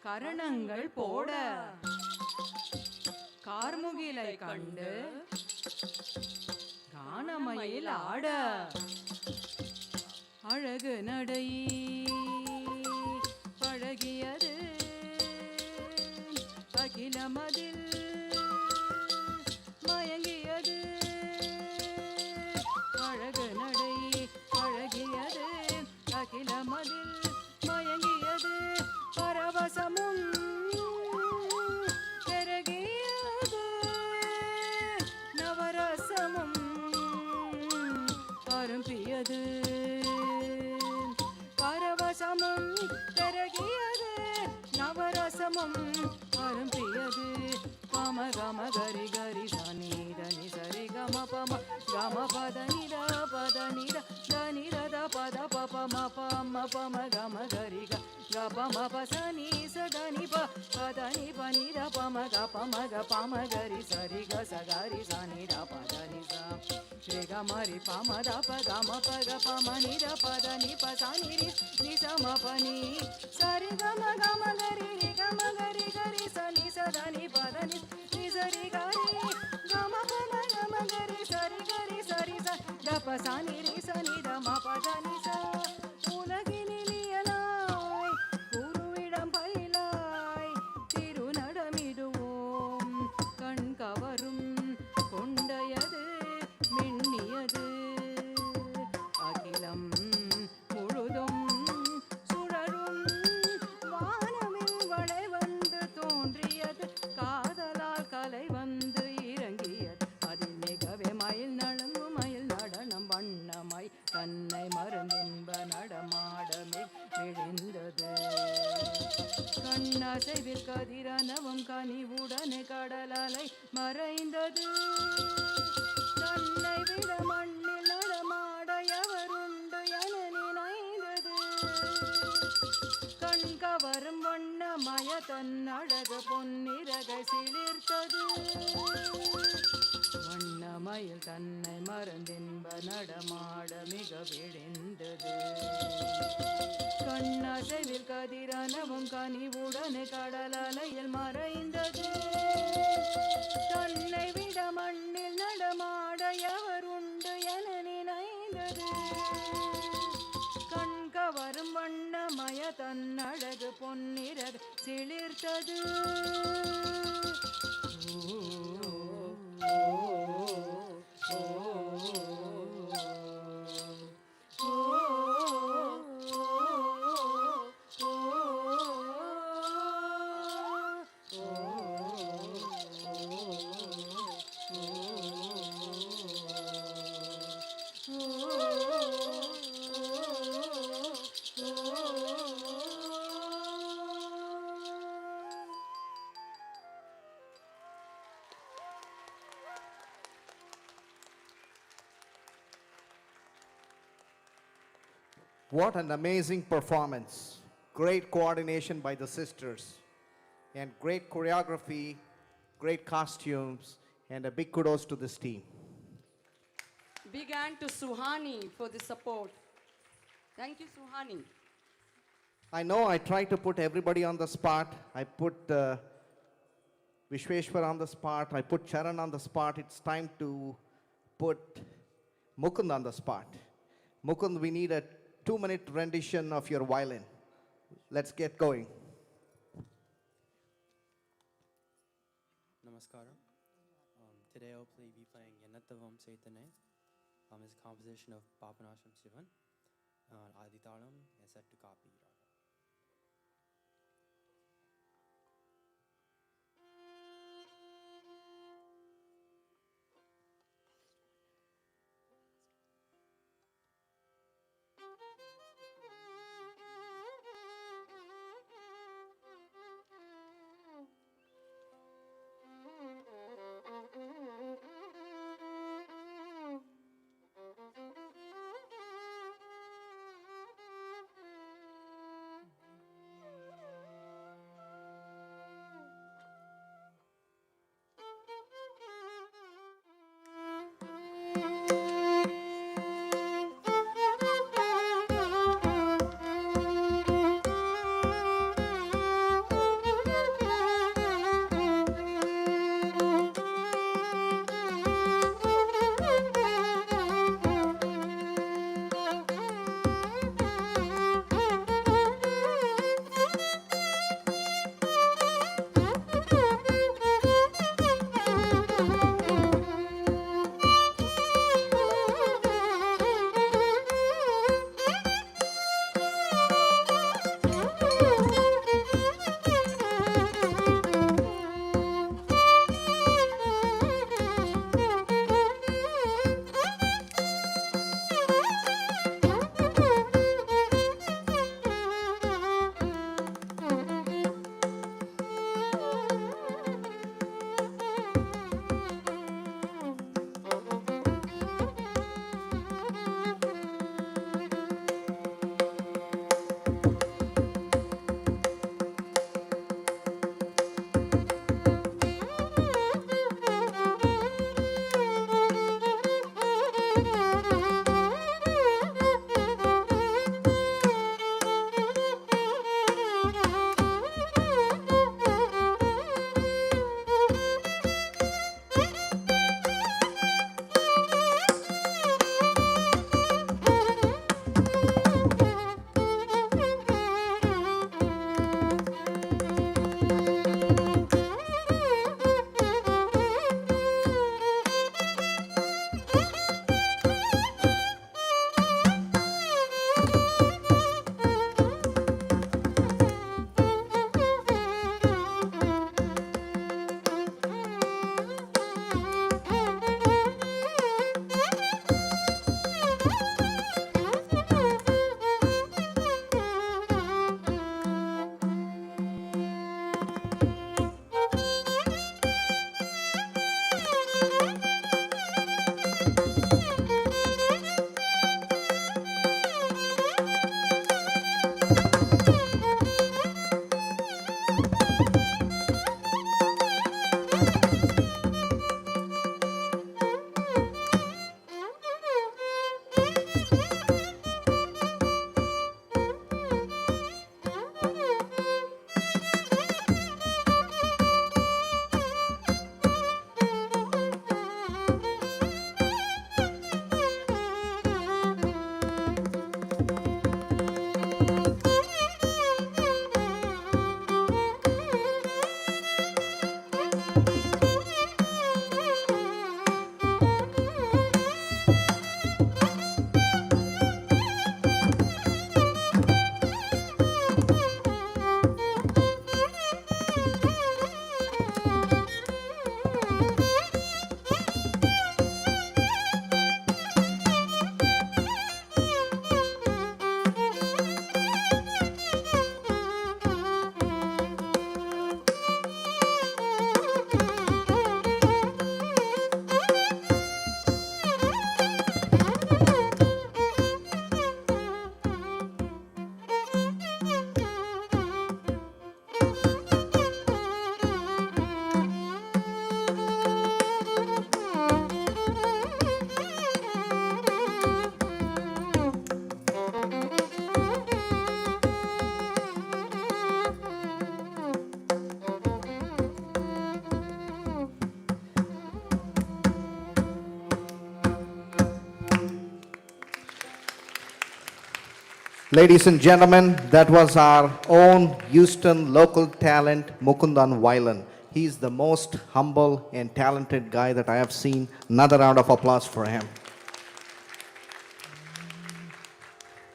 கரணங்கள் போட கார்முகிலை கண்டு கானமயில் ஆட அழகு நடை பழகியது அகிலமதில் மயங்கியது அழகு நடை பழகியது அகிலமதில் மயங்கியது பரவசமும் பெருகியது நவரசமும் அரும்பியது பரவச ரசமும் பெருகியது நவரசமும் அரும்பியது பம கம கரி கரி சனி தனி சரி கம பம கம பத நித தனி ரத பத பப ம பம பம கம கரி க பம பசனி சதனி பதனி பனி த பம க பம கரி சரி க சகரி சனி த பதனி ச रे ग म रे प म द प ग म प ग प म नि द प द नि प सा नि रि नि स म प नि स रि ग म ग रि रि ग म ग रि स नि स द नि प द नि स रि ग रि ग म प म ग रि स रि ग रि स रि स द प सा नि रि स नि द म प द नि स உலகினிலியலாய் உருவிடம் பயிலாய் திருநடமிடுவோம் கண் கவரும் கொண்டையது மென்னியது அகிலம் முழுதும் சுழரும் வானவில் வளை வந்து தோன்றியது காதலால் கலை வந்து இறங்கியது அதில் மிகவே மயில் நடுங்கும் மயில் நடனம் வண்ணமாய் தன்னை மறந்தின்ப நடமாடமே விழுந்தது கண்ணசைவில் கதிரனவும் கனிவுடனே கடலலை மறைந்தது தன்னை விட மண்ணில் நடமாட எவருண்டு என நினைந்தது கண் கவரும் வண்ணமய தன் அழகு பொன்னிறகை சிலிர்த்தது வண்ணமயில் தன்னை மறந்தின்ப நடமாட மிக விழிந்தது கண்ணசைவில் கதிரனவும் கனிவுடனே கடலலையில் மறைந்தது தன்னை விட மண்ணில் நடமாட எவருண்டு என நினைந்தது கண் கவரும் வண்ணமய தன் அழகு பொன்னிறகு சிலிர்த்தது What an amazing performance. Great coordination by the sisters. And great choreography, great costumes, and a big kudos to this team. Big hand to Suhani for the support. Thank you, Suhani. I know I tried to put everybody on the spot. I put Vishweshwar on the spot. I put Charan on the spot. It's time to put Mukund on the spot. Mukund, we need a 2-minute rendition of your violin. Let's get going. Namaskaram. Today I'll be playing Yanatavam Saitane. It's a composition of Papanasham Sivan. Aditalam is set to copy. Ladies and gentlemen, that was our own Houston local talent, Mukundan Violin. He's the most humble and talented guy that I have seen. Another round of applause for him.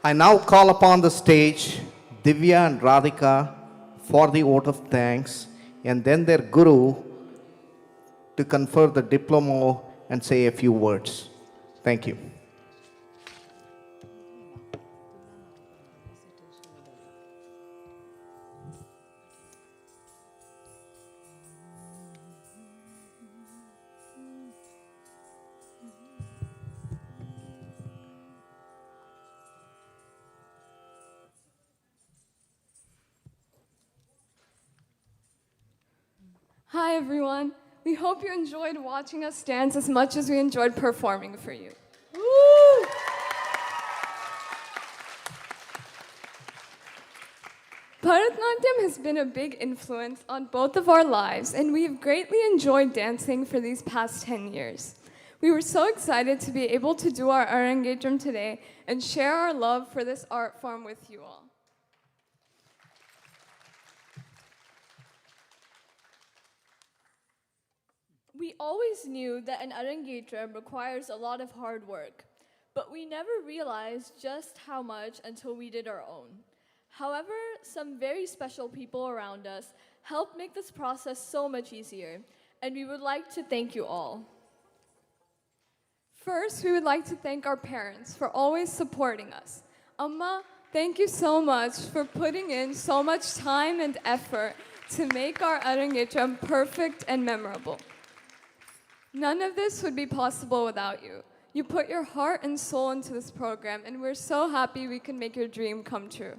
I now call upon the stage Divya and Radhika for the vote of thanks, and then their guru to confer the diploma and say a few words. Thank you. Hi, everyone. We hope you enjoyed watching us dance as much as we enjoyed performing for you. Woo! Bharatanatyam has been a big influence on both of our lives, and we've greatly enjoyed dancing for these past 10 years. We were so excited to be able to do our Arangetram today and share our love for this art form with you all. We always knew that an Arangetram requires a lot of hard work, but we never realized just how much until we did our own. However, some very special people around us helped make this process so much easier, and we would like to thank you all. First, we would like to thank our parents for always supporting us. Amma, thank you so much for putting in so much time and effort to make our Arangetram perfect and memorable. None of this would be possible without you. You put your heart and soul into this program, and we're so happy we can make your dream come true.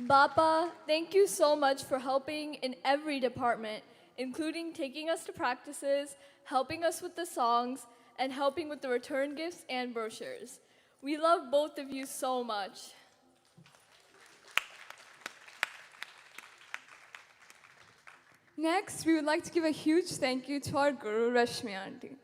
Bappa, thank you so much for helping in every department, including taking us to practices, helping us with the songs, and helping with the return gifts and brochures. We love both of you so much. Next, we would like to give a huge thank you to our guru, Rashmi auntie.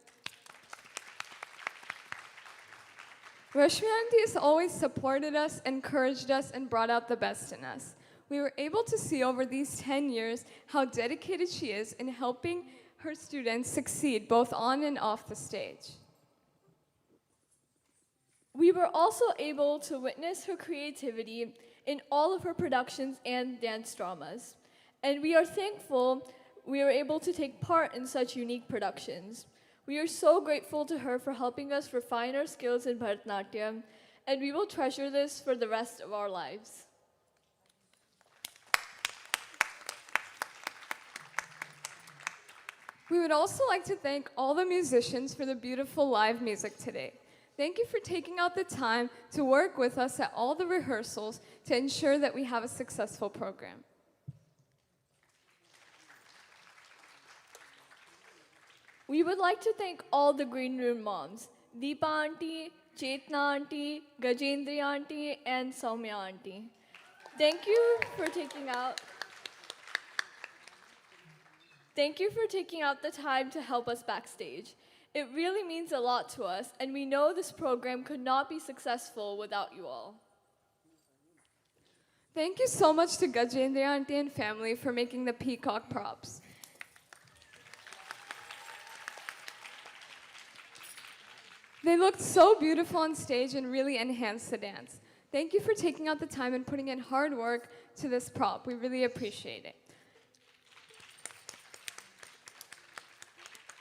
Rashmi auntie has always supported us, encouraged us, and brought out the best in us. We were able to see over these 10 years how dedicated she is in helping her students succeed both on and off the stage. We were also able to witness her creativity in all of her productions and dance dramas. And we are thankful we were able to take part in such unique productions. We are so grateful to her for helping us refine our skills in Bharatanatyam, and we will treasure this for the rest of our lives. We would also like to thank all the musicians for the beautiful live music today. Thank you for taking out the time to work with us at all the rehearsals to ensure that we have a successful program. We would like to thank all the Green Room moms, Deepa auntie, Chetna auntie, Gajendri auntie, and Soumya auntie. Thank you for taking out the time to help us backstage. It really means a lot to us, and we know this program could not be successful without you all. Thank you so much to Gajendri auntie and family for making the peacock props. They looked so beautiful on stage and really enhanced the dance. Thank you for taking out the time and putting in hard work to this prop. We really appreciate it.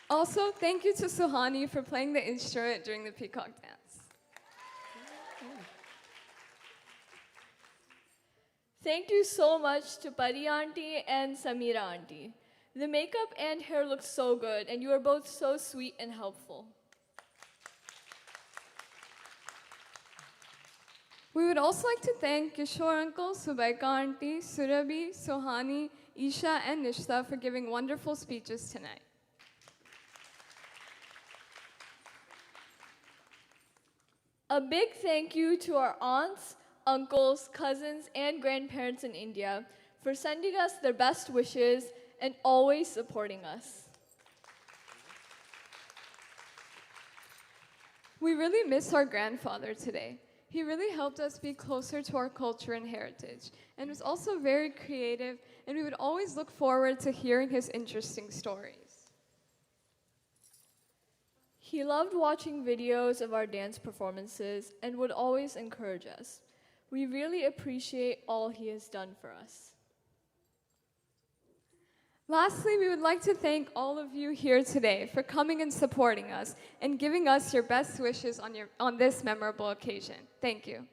Also, thank you to Suhani for playing the instrument during the peacock dance. Thank you so much to Pari auntie and Samira auntie. The makeup and hair looked so good, and you are both so sweet and helpful. We would also like to thank Kishore uncle, Subaika auntie, Surabhi, Sohani, Isha, and Nishta for giving wonderful speeches tonight. A big thank you to our aunts, uncles, cousins, and grandparents in India for sending us their best wishes and always supporting us. We really miss our grandfather today. He really helped us be closer to our culture and heritage, and was also very creative, and we would always look forward to hearing his interesting stories. He loved watching videos of our dance performances and would always encourage us. We really appreciate all he has done for us. Lastly, we would like to thank all of you here today for coming and supporting us and giving us your best wishes on this memorable occasion. Thank you.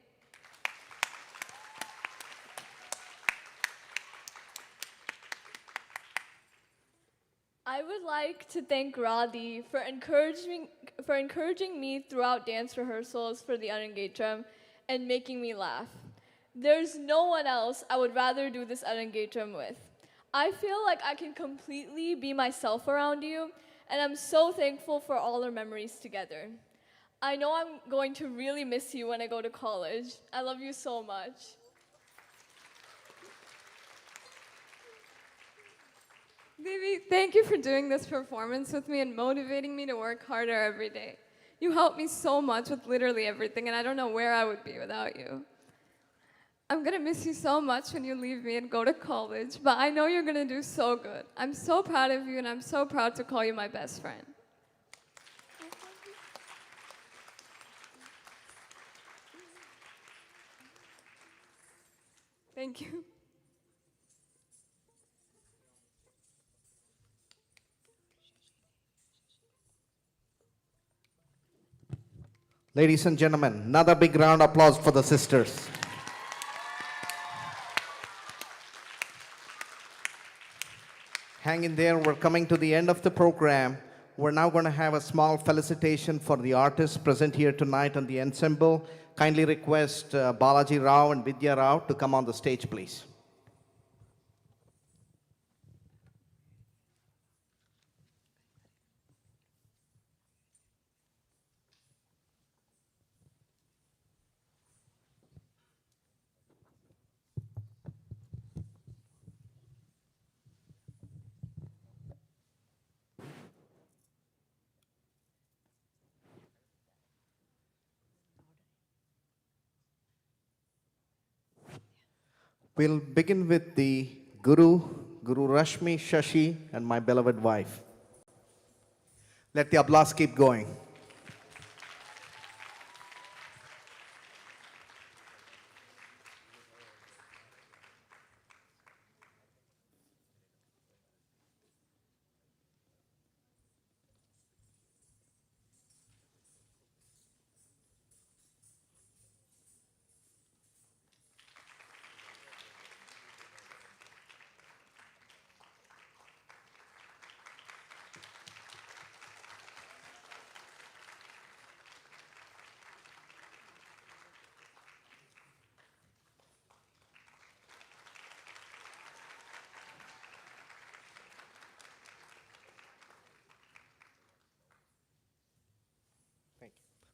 I would like to thank Radhi for encouraging me throughout dance rehearsals for the Arangetram and making me laugh. There's no one else I would rather do this Arangetram with. I feel like I can completely be myself around you, and I'm so thankful for all our memories together. I know I'm going to really miss you when I go to college. I love you so much. Devi, thank you for doing this performance with me and motivating me to work harder every day. You helped me so much with literally everything, and I don't know where I would be without you. I'm gonna miss you so much when you leave me and go to college, but I know you're gonna do so good. I'm so proud of you, and I'm so proud to call you my best friend. Thank you. Ladies and gentlemen, another big round of applause for the sisters. Hang in there, we're coming to the end of the program. We're now going to have a small felicitation for the artists present here tonight on the ensemble. Kindly request Balaji Rao and Vidya Rao to come on the stage, please. We'll begin with the Guru Rashmi, Shashi, and my beloved wife. Let the applause keep going.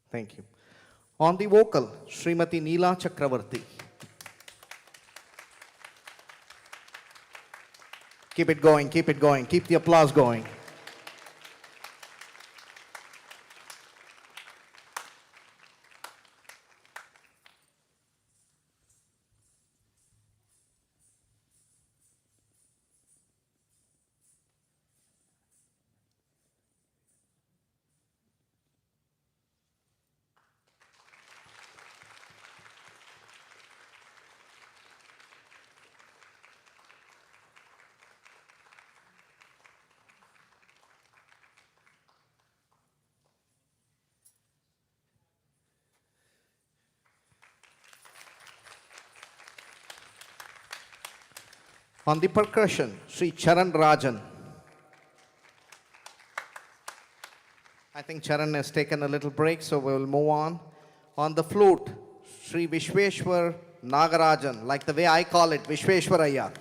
Thank you. On the vocal, Srimati Neela Chakravarti. Keep it going, keep it going, keep the applause going. On the percussion, Sri Charan Rajan. I think Charan has taken a little break, so we will move on. On the flute, Sri Vishweshwar Nagarajan, like the way I call it, Vishweshwaraya.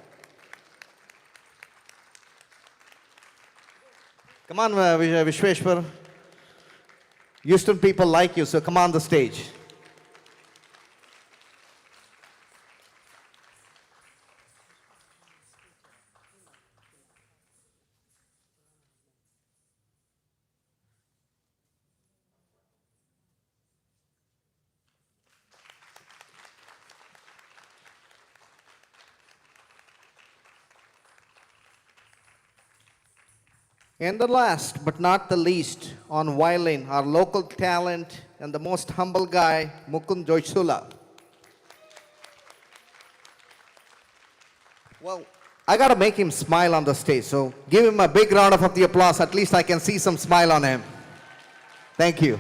Come on, Vishweshwar. Houston people like you, so come on the stage. And the last but not the least, on violin, our local talent and the most humble guy, Mukund Joysula. Well, I got to make him smile on the stage, so give him a big round of the applause. At least I can see some smile on him. Thank you.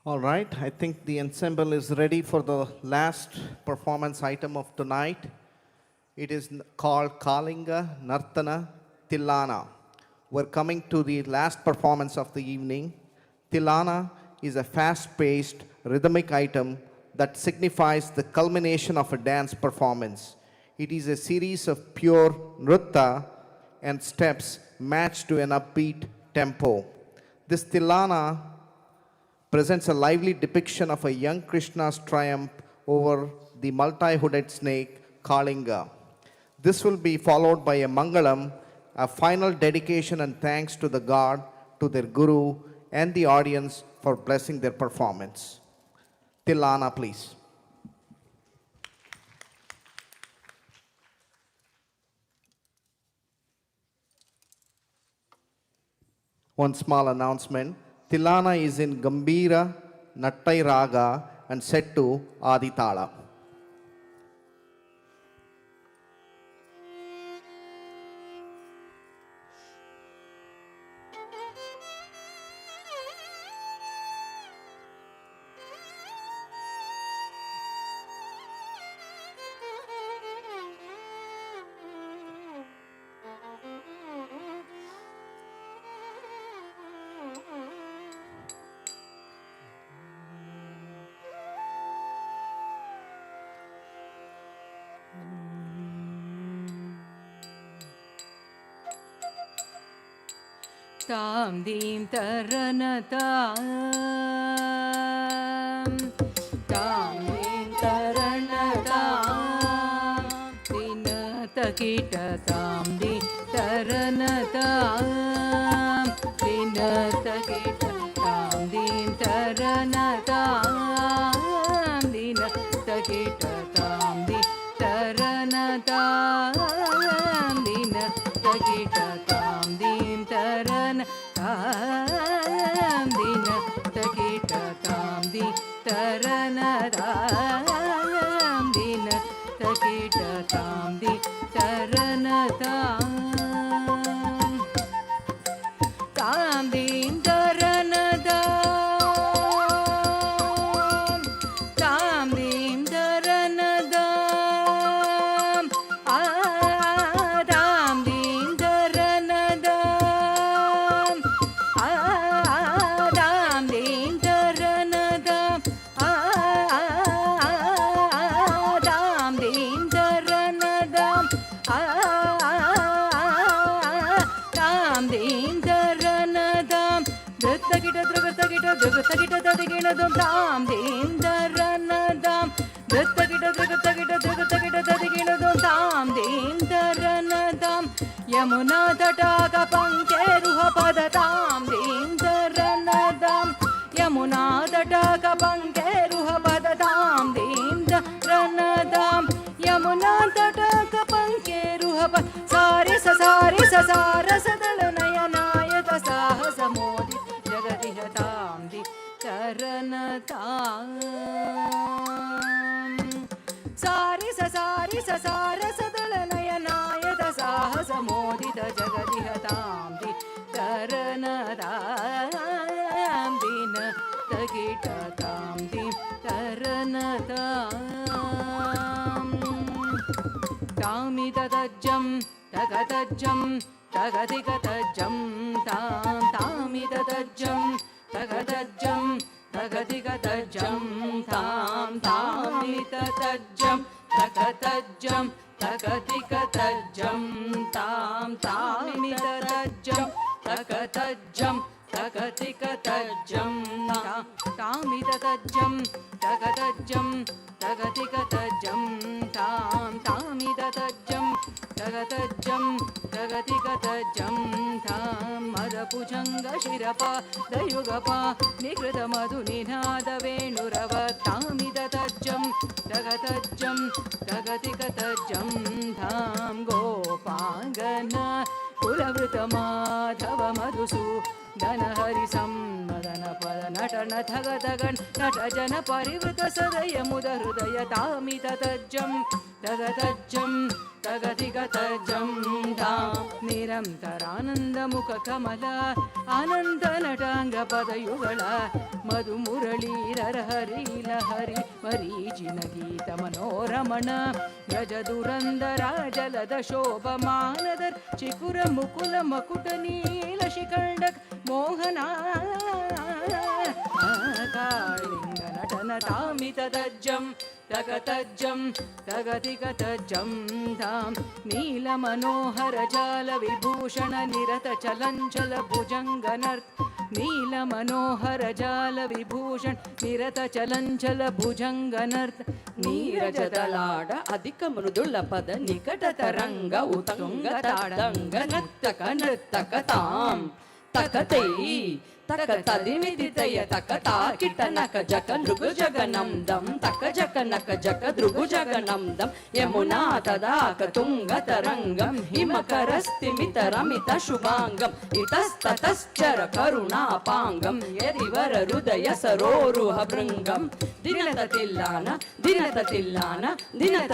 All right, I think the ensemble is ready for the last performance item of tonight. It is called Kalinga Nartana Tilana. We're coming to the last performance of the evening. Tilana is a fast-paced rhythmic item that signifies the culmination of a dance performance. It is a series of pure nritta and steps matched to an upbeat tempo. This Tilana presents a lively depiction of a young Krishna's triumph over the multi-hooded snake Kalinga. This will be followed by a Mangalam, a final dedication and thanks to the god, to their guru, and the audience for blessing their performance. Tilana, please. One small announcement. Tilana is in Gambira, Nattai Raga and set to Aditala. Tam dim tarana tam dim tarana tam dina takita tam di tarana tam dina takita tam dim tarana tam dina takita tam di tarana tam dina takita tam dim tarana tam dina takita tam di tarana tam dina takita tam di tarana tam tam din tarana tam tam din tarana tam tam din tarana tam tam din tarana tam tam din tarana tam tam din tarana tam drittakita drgattakita drgattakita tadigina tam din tarana tam drittakita drgattakita drgattakita tadigina tam din tarana tam yamuna tataka pankeruha pada tam din tarana tam yamuna tataka pankeruha pada tam din tarana tam yamuna tataka pankeruha pada sari sa sadala nayanayata sahasa modi jagadiha tam di tarana tam sari sa sadala nayanayata sahasa modi jagadiha tam di tarana tam dina takita tam di tarana tam tamidatajam tagatajam tagadigatajam tam tamidatajam tagatajam tagadigatajam tam tamidatajam tagatajam tagadigatajam tam tamidatajam tagatajam tagadigatajam तजं तामिदतज्जं तगतज्जं तगतिगतज्जं तामिदतज्जं तगतज्जं तगतिगतज्जं मदपुजङ्गशिरपा दयुगपा निकृतमधुनिनादवेणुरव तामिदतज्जं तगतज्जं तगतिगतज्जं गोपाङ्गन कुलवृतमाधव मधुसू धनहरिसं Madan पद नटन थगतगन् नट जन परिवृत सदय मुद हृदय तामिदतज्जं तगतज्जं तगतिगतज्जं निरन्तरानन्दमुख कमल अनन्त नटाङ्गपदयुगळ मधुमुरळीरर हरिल हरि मरीचिन गीत मनोरमण गज दुरन्दर जलद शोभमानदर चिकुर मुकुल मकुट नील शिखण्डक मोहना कालिङ्ग नटन तामिदतज्जं तगतज्जं तगतिगतज्जं नीलमनोहर जाल विभूषण निरत चलञ्चल भुजङ्गनर्त नीलमनोहर जाल विभूषण निरत चलञ्चल भुजङ्गनर्त नीरजदलाड अधिक मृदुल पद निकट तरङ्ग उतुङ्ग ताडङ्ग नर्तक नर्तक तां तकतै तक तदिमिदितय तक ताकिट नक जक नृगु जगनंदं तक जक नक जक दृगु जगनंदं यमुना तदाक तुंग तरंगं हिमकरस्तिमित रमित शुभांगं इतस्ततश्चर करुणापांगं यदिवर हृदय सरोरुह भृंगं दिनत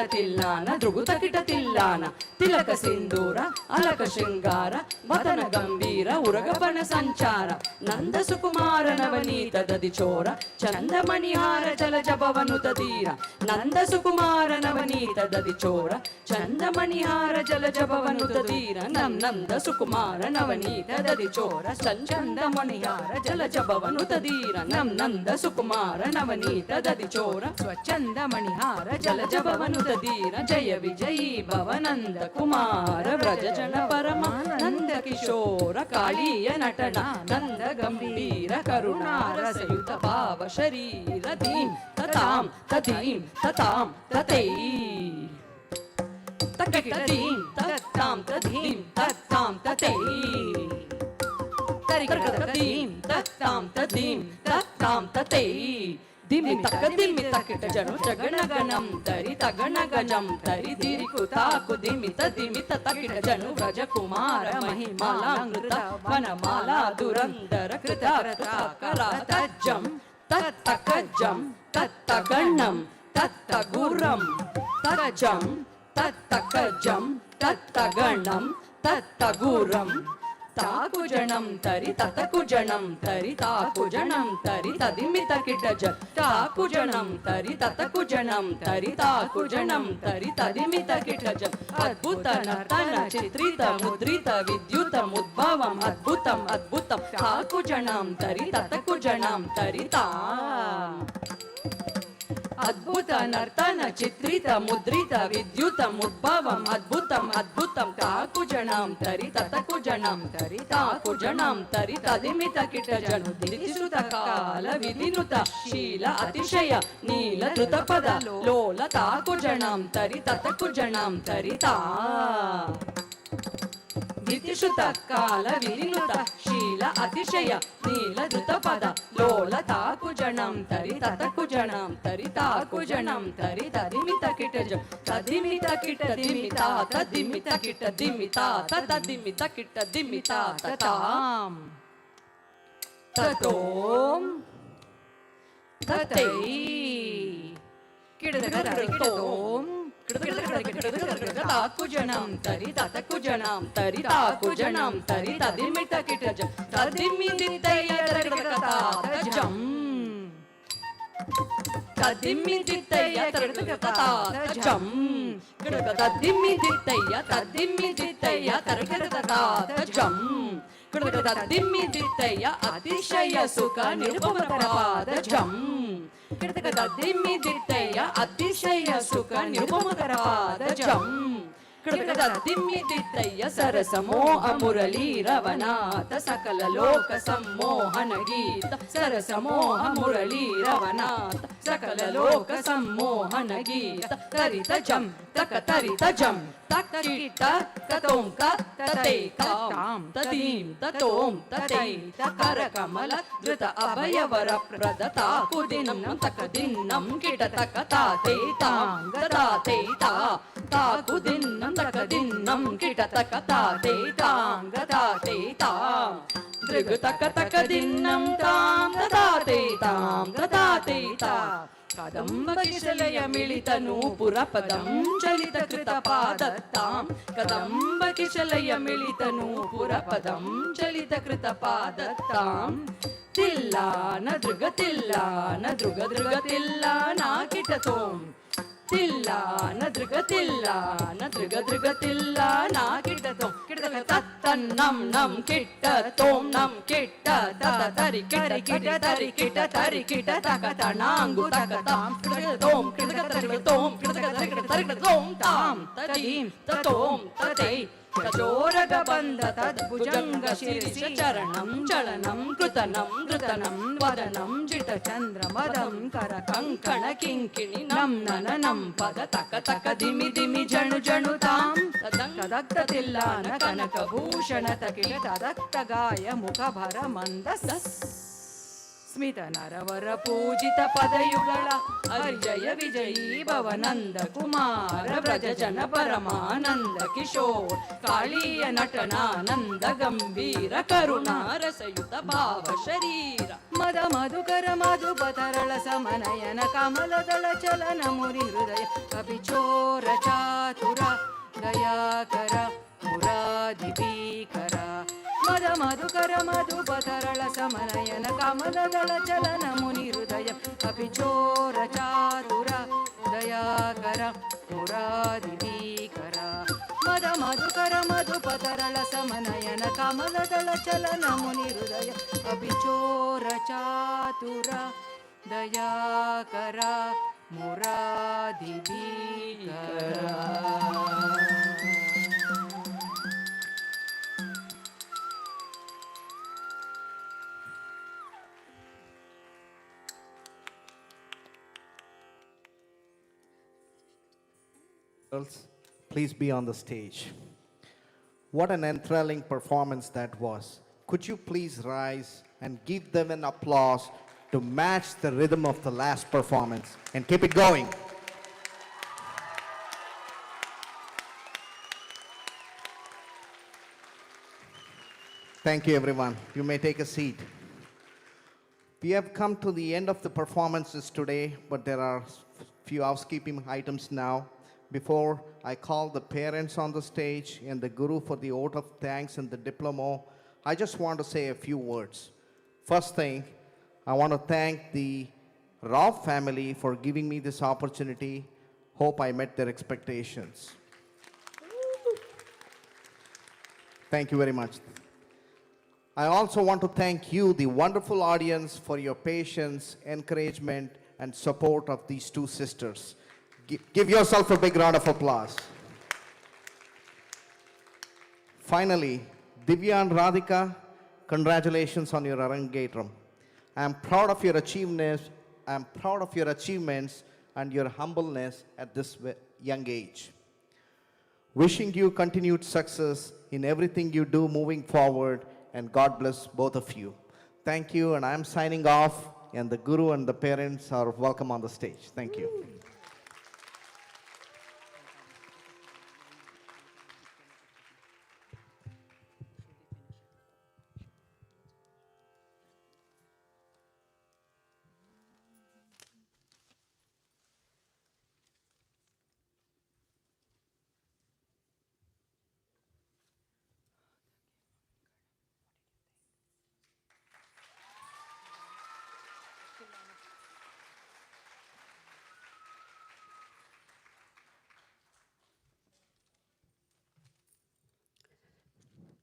तिल्लान दृगुतकिट तिल्लान तिलक सिंदूर अलक शृंगार वदन गंभीर उरगपन संचार ನಂದ ಸುಕುಮಾರ ನವನೀತ ದದಿ ಚೋರ ಚಂದಮಣಿಹಾರ ಜಲ ಜಪವನು ತದೀರ ನಂದ ಸುಕುಮಾರ ನವನೀತ ದದಿ ಚೋರ ಚಂದಮಣಿಹಾರ ಜಲ ಜಪವನು ತದೀರ ನಂದ ಸುಕುಮಾರ ನವನೀತ ದದಿ ಚೋರ ಚಂದಮಣಿಹಾರ ಜಲ ಜಪವನು ತದೀರ ನಂದ ಸುಕುಮಾರ ನವನೀತ ದದಿ ಚೋರ ಸ್ವಚ್ಛಂದಮಣಿಹಾರ ಜಲ ಜಪವನು ತದೀರ ಜಯ ವಿಜಯೀ ಭವನಂದ ಕುಮಾರ ವ್ರಜ ಜನ ಪರಮಾನಂದ ಕಿಶೋರ ಕಾಳಿಯ ನಟನ ನಂದ ಗಂಭೀರ ಕರುಣಾರಸಯುತ ಭಾವ ಶರೀರ ಧೀಂ ತತಾಂ ತದೀಂ ತತಾಂ ತತೈ ತಕಕಿಟ ಧೀಂ ತತ್ತಾಂ ತದೀಂ ತತ್ತಾಂ ತತೈ ತರಿಕಟ ಧೀಂ ತತ್ತಾಂ ತದೀಂ ತತ್ತಾಂ ತತೈ ದಿಮ್ಮಿ ತಕ್ಕಿಟ ಜನು ಜಗಣಗಣಂ ತರಿ ತಗಣಗಜಂ ತರಿ ದಿರಿಕುತಾಕು ದಿಮಿತ ದಿಮಿತ ತಕ್ಕಿಟ ಜನು ವ್ರಜ ಕುಮಾರ ಮಹಿಮಾಲಾಂಕೃತ ವನಮಾಲಾ ದುರಂದರ ಕೃತ ತಜ್ಜಂ ತತ್ತಕಜ್ಜಂ ತತ್ತಗಣ್ಣಂ ತತ್ತಗುರಂ ತಜ್ಜಂ ತತ್ತಕಜ್ಜಂ ತತ್ತಗಣ್ಣಂ ತತ್ತಗುರಂ ತಾಕುಜಣಂ ತರಿ ತತಕುಜಣಂ ತರಿ ತಾಕುಜಣಂ ತರಿ ತದಿಮಿತ ಕಿಟಜ ತಾಕುಜಣಂ ತರಿ ತತಕುಜಣಂ ತರಿ ತಾಕುಜಣಂ ತರಿ ತದಿಮಿತ ಕಿಟಜ ಅದ್ಭುತ ನರ್ತನ ಚಿತ್ರಿತ ಮುದ್ರಿತ ವಿದ್ಯುತ ಮುದ್ಭವಂ ಅದ್ಭುತಂ ಅದ್ಭುತಂ ತಾಕುಜಣಂ ತರಿ ತತಕುಜಣಂ ತರಿ ತಾ ಅದ್ಭುತ ನರ್ತನ ಚಿತ್ರಿತ ಮುದ್ರಿತ ವಿದ್ಯುತ ಮುದ್ಭವಂ ಅದ್ಭುತಂ ಅದ್ಭುತಂ ತಾಕುಜಣಂ ತರಿ ತತಕುಜಣಂ ತರಿ ತಾಕುಜಣಂ ತರಿ ತದಿಮಿತ ಕಿಟಜನು ದಿರಿಸುತ ಕಾಲ ವಿಧಿನುತ ಶೀಲ ಅತಿಶಯ ನೀಲ ಧೃತ ಪದ ಲೋಲ ತಾಕುಜಣಂ ತರಿ ತತಕುಜಣಂ ತರಿ ತಾ ವಿಧಿಸುತ ಕಾಲ ವಿಧಿನುತ ಶೀಲ ಅತಿಶಯ ನೀಲ ಧೃತ ಪದ ಲೋಲ ತಾಕುಜಣಂ ತರಿ ತತಕುಜಣಂ ತರಿ ತಾಕುಜಣಂ ತರಿ ತದಿಮಿತ ಕಿಟಜ ತದಿಮಿತ ಕಿಟ ದಿಮಿತ ತದಿಮಿತ ಕಿಟ ದಿಮಿತ ತದಿಮಿತ ಕಿಟ ದಿಮಿತ ತತಾಂ ತತೋಂ ತತೈ ಕಿಡದಗರತೋಂ ತಾಕುಜಣಂ ತರಿ ತತಕುಜಣಂ ತರಿ ತಾಕುಜಣಂ ತರಿ ತದಿಮಿತ ಕಿಟಜ ತದಿಮಿದಿತ್ತಯ್ಯ ತರಗತಜಂ ತದಿಮಿದಿತ್ತಯ್ಯ ತರಗತಜಂ ತದಿಮಿದಿತ್ತಯ್ಯ ತದಿಮಿದಿತ್ತಯ್ಯ ತರಗತಜಂ ತದಿಮಿದಿತ್ತಯ್ಯ ಅತಿಶಯ ಸುಖ ನಿರುಪಮಕರವಾದ ಜಂ ತದಿಮಿದಿತ್ತಯ್ಯ ಅತಿಶಯ ಸುಖ ನಿರುಪಮಕರವಾದ ಜಂ दिम्मिदित्तय्य सरसमोह मुरली रवनाथ सकल लोक सम्मोहन गीत सरसमोह मुरली रवनाथ सकल लोक सम्मोहन गीत तरित जम तक तरित जम तक कीट कतों का तते ताम तदीम ततोम तते कर कमल धृत अभयवर प्रदता कुदिनं तक दिन्नं किट तक ताते तांग ताते ता कुदिनं तक दिन्नं किट तक ताते तांग ताते ताम दृग तक तक दिन्नं तांग ताते तांग ताते ता कदम्ब किशलय मिलित नूपुर पदं चलित कृत पादत्तां कदम्ब किशलय मिलित नूपुर पदं चलित कृत पादत्तां तिल्लान दृग तिल्लान दृग दृग तिल्लाना किटतों तिल्लान दृग तिल्लाना किटतों किटतों तत्तन्नं नं किटतों नं किट तत तरि किट तरि किट तक तनांगु तक ताम किटतों ताम तदीम ततों तते कचोरग बंध तद्भुजंग शीर्ष चरणं चलनं कृतनं धृतनं वदनं जित चंद्र मदं कर कंकण किंकिणी नम नननं पद तक तक दिमि दिमि जणु जणु ताम तदक्त तिल्लान कनक भूषण तकिट तदक्त गाय मुख भर मंद स्मित नरवर पूजित पदयुगल हरिजय विजयी भवनंद कुमार व्रज जन परमानंद किशोर कालीय नटनानंद गंभीर करुणा रसयुत भाव शरीर मद मधुकर मधुपतरल समनयन कमल दल चलन मुरि हृदय कपिचोर चातुर दयाकर मुरादिभीकर मद मधुकर मधुपतरल समनयन कमल दल चलन मुनि हृदय कपिचोर चातुर दयाकर मुरादिभीकर मद मधुकर मधुपतरल समनयन कमल दल चलन मुनि हृदय कपिचोर चातुर Dayakar मुरादिभीकर Girls, please be on the stage. What an enthralling performance that was. Could you please rise and give them an applause to match the rhythm of the last performance and keep it going. Thank you, everyone. You may take a seat. We have come to the end of the performances today, but there are few housekeeping items now. Before I call the parents on the stage and the guru for the vote of thanks and the diploma, I just want to say a few words. First thing, I want to thank the Rao family for giving me this opportunity. Hope I met their expectations. Thank you very much. I also want to thank you, the wonderful audience, for your patience, encouragement, and support of these two sisters. Give yourself a big round of applause. Finally, Divya and Radhika, congratulations on your Arangetram. I am proud of your achievements. I am proud of your achievements and your humbleness at this young age. Wishing you continued success in everything you do moving forward, and God bless both of you. Thank you, and I am signing off, and the guru and the parents are welcome on the stage. Thank you.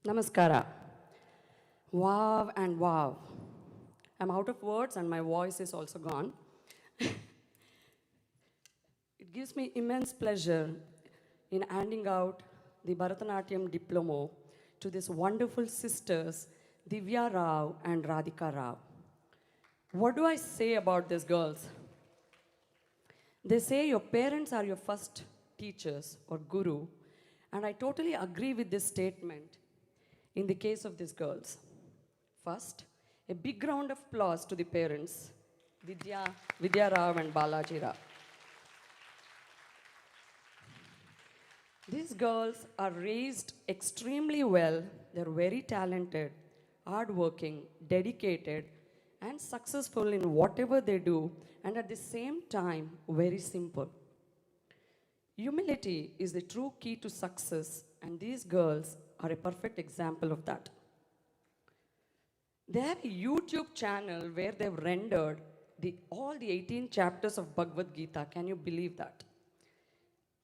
Namaskara. Wow and wow. I'm out of words and my voice is also gone. It gives me immense pleasure in handing out the Bharatanatyam diploma to these wonderful sisters, Divya Rao and Radhika Rao. What do I say about these girls? They say your parents are your first teachers or guru, and I totally agree with this statement in the case of these girls. First, a big round of applause to the parents, Vidya Rao and Balaji Rao. These girls are raised extremely well. They're very talented, hardworking, dedicated, and successful in whatever they do, and at the same time, very simple. Humility is the true key to success, and these girls are a perfect example of that. They have a YouTube channel where they've rendered all the 18 chapters of Bhagavad Gita. Can you believe that?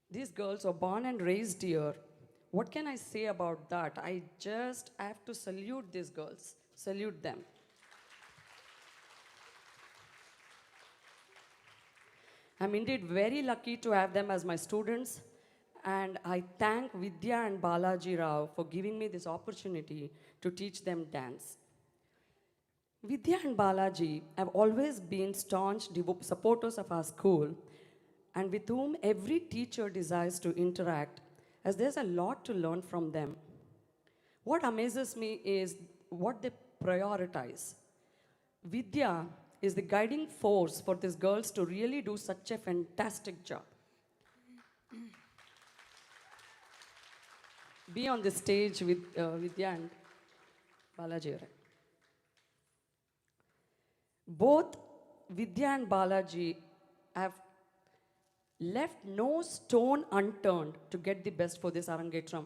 These girls are born and raised here. What can I say about that? I have to salute these girls, salute them. I'm indeed very lucky to have them as my students, and I thank Vidya and Balaji Rao for giving me this opportunity to teach them dance. Vidya and Balaji have always been staunch supporters of our school, and with whom every teacher desires to interact, as there's a lot to learn from them. What amazes me is what they prioritize. Vidya is the guiding force for these girls to really do such a fantastic job. Be on the stage with Vidya and Balaji. Both Vidya and Balaji have left no stone unturned to get the best for this Arangetram.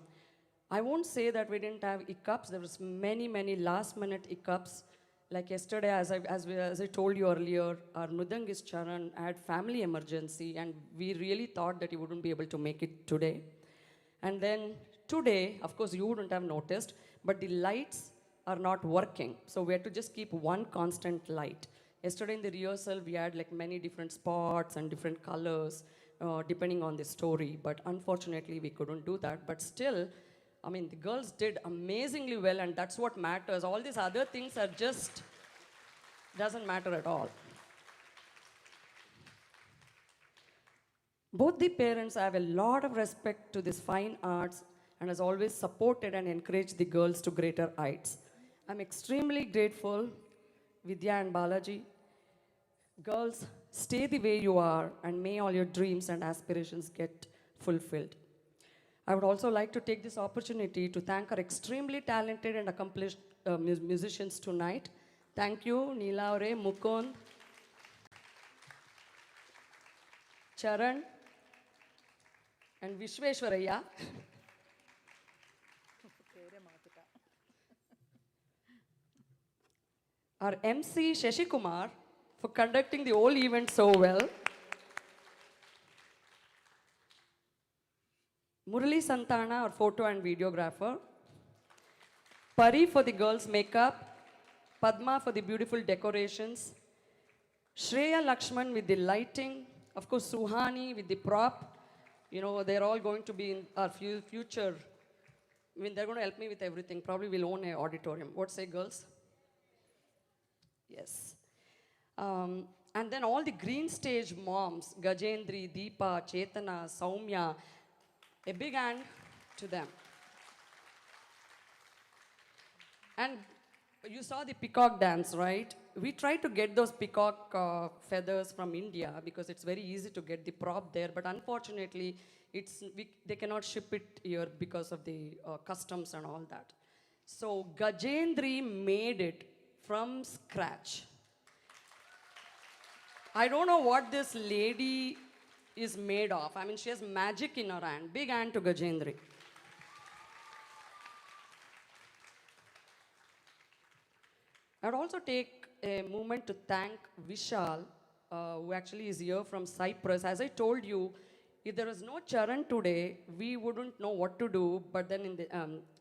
I won't say that we didn't have hiccups. There was many last-minute hiccups. Like yesterday, as I told you earlier, our Mridangist Charan had family emergency, and we really thought that he wouldn't be able to make it today. And then today, of course, you wouldn't have noticed, but the lights are not working. So we had to just keep one constant light. Yesterday in the rehearsal, we had like many different spots and different colors, depending on the story. But unfortunately, we couldn't do that. But still, I mean, the girls did amazingly well, and that's what matters. All these other things are just, doesn't matter at all. Both the parents have a lot of respect to this fine arts and has always supported and encouraged the girls to greater heights. I'm extremely grateful, Vidya and Balaji. Girls, stay the way you are, and may all your dreams and aspirations get fulfilled. I would also like to take this opportunity to thank our extremely talented and accomplished musicians tonight. Thank you, Neelaure, Mukund, Charan, and Vishweshwaraya. Our MC, Shashi Kumar, for conducting the whole event so well. Murali Santana, our photo and videographer. Pari for the girls' makeup. Padma for the beautiful decorations. Shreya Lakshman with the lighting. Of course, Suhani with the prop. You know, they're all going to be in our future. I mean, they're going to help me with everything. Probably we'll own an auditorium. What say, girls? Yes. And then all the green stage moms, Gajendri, Deepa, Chetana, Saumya, a big hand to them. And you saw the peacock dance, right? We tried to get those peacock feathers from India because it's very easy to get the prop there, but unfortunately, they cannot ship it here because of the customs and all that. So Gajendri made it from scratch. I don't know what this lady is made of. I mean, she has magic in her hand. Big hand to Gajendri. I'd also take a moment to thank Vishal, who actually is here from Cyprus. As I told you, if there was no Charan today, we wouldn't know what to do. But then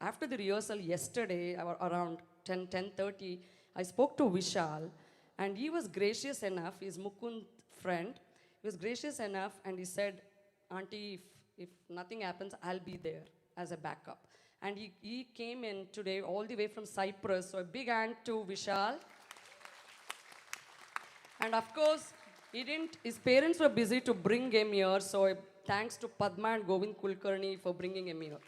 after the rehearsal yesterday, around 10:30, I spoke to Vishal, and he was gracious enough. He's Mukund's friend. He was gracious enough, and he said, "Auntie, if nothing happens, I'll be there as a backup. And he came in today all the way from Cyprus. So a big hand to Vishal. And of course, his parents were busy to bring him here. So thanks to Padma and Govind Kulkarni for bringing him here.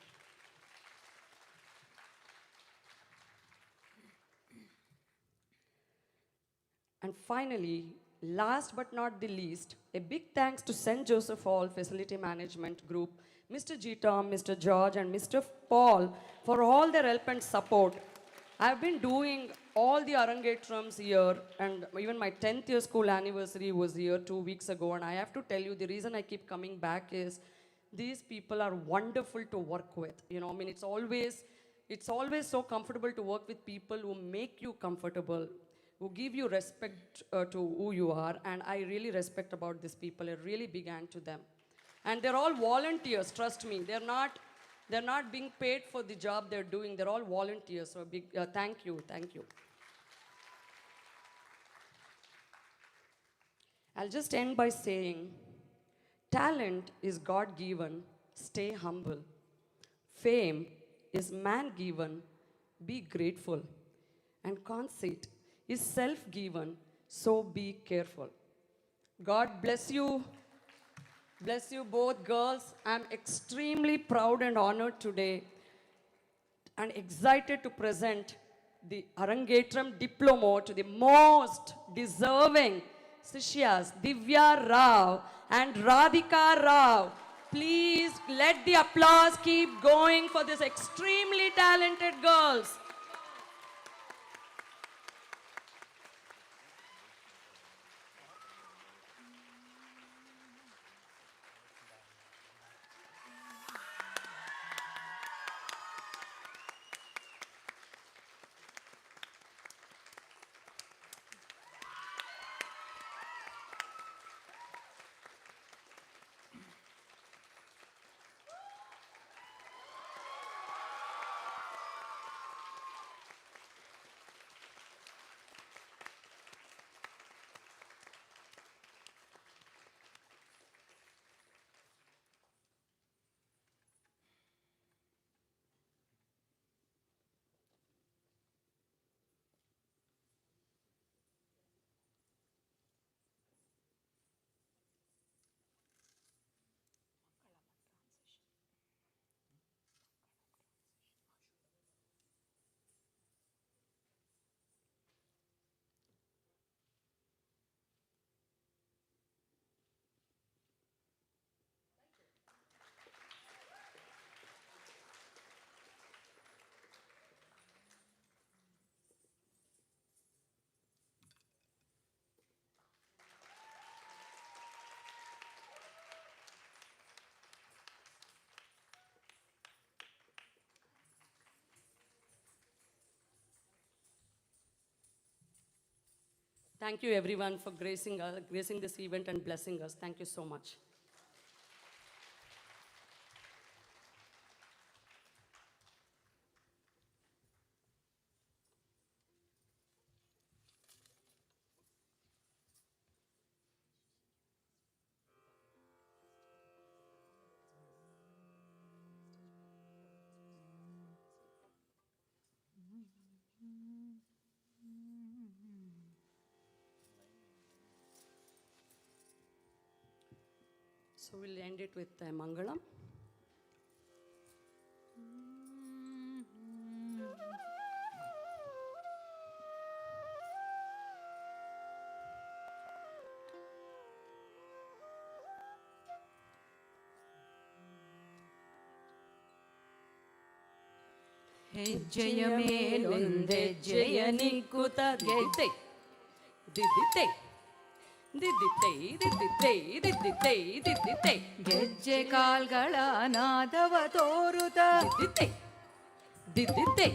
And finally, last but not the least, a big thanks to St. Joseph Hall Facility Management Group, Mr. G. Tom, Mr. George, and Mr. Paul for all their help and support. I've been doing all the Arangetrams here, and even my 10th year school anniversary was here 2 weeks ago, and I have to tell you, the reason I keep coming back is these people are wonderful to work with. You know, I mean, it's always so comfortable to work with people who make you comfortable, who give you respect to who you are, and I really respect about these people, a really big hand to them. And they're all volunteers, trust me. They're not being paid for the job they're doing. They're all volunteers, so a big thank you. I'll just end by saying, talent is God-given, stay humble. Fame is man-given, be grateful. And conceit is self-given, so be careful. God bless you. Bless you both, girls. I'm extremely proud and honored today and excited to present the Arangetram Diploma to the most deserving Sishyas, Divya Rao and Radhika Rao. Please let the applause keep going for these extremely talented girls. Thank you everyone for gracing this event and blessing us. Thank you so much. So we'll end it with Mangalam. ಹೆಜ್ಜೆಯ ಮೇಲೊಂದೆಜ್ಜೆಯ ನಿಕ್ಕುತ ಗೆದ್ದೆ ದಿದ್ದಿತ್ತೆ ದಿದ್ದಿತ್ತೆ ದಿದ್ದಿತ್ತೆ ದಿದ್ದಿತ್ತೆ ದಿದ್ದಿತ್ತೆ ಗೆಜ್ಜೆ ಕಾಲ್ಗಳ ನಾದವ ತೋರುತ ದಿದ್ದಿತ್ತೆ ದಿದ್ದಿತ್ತೆ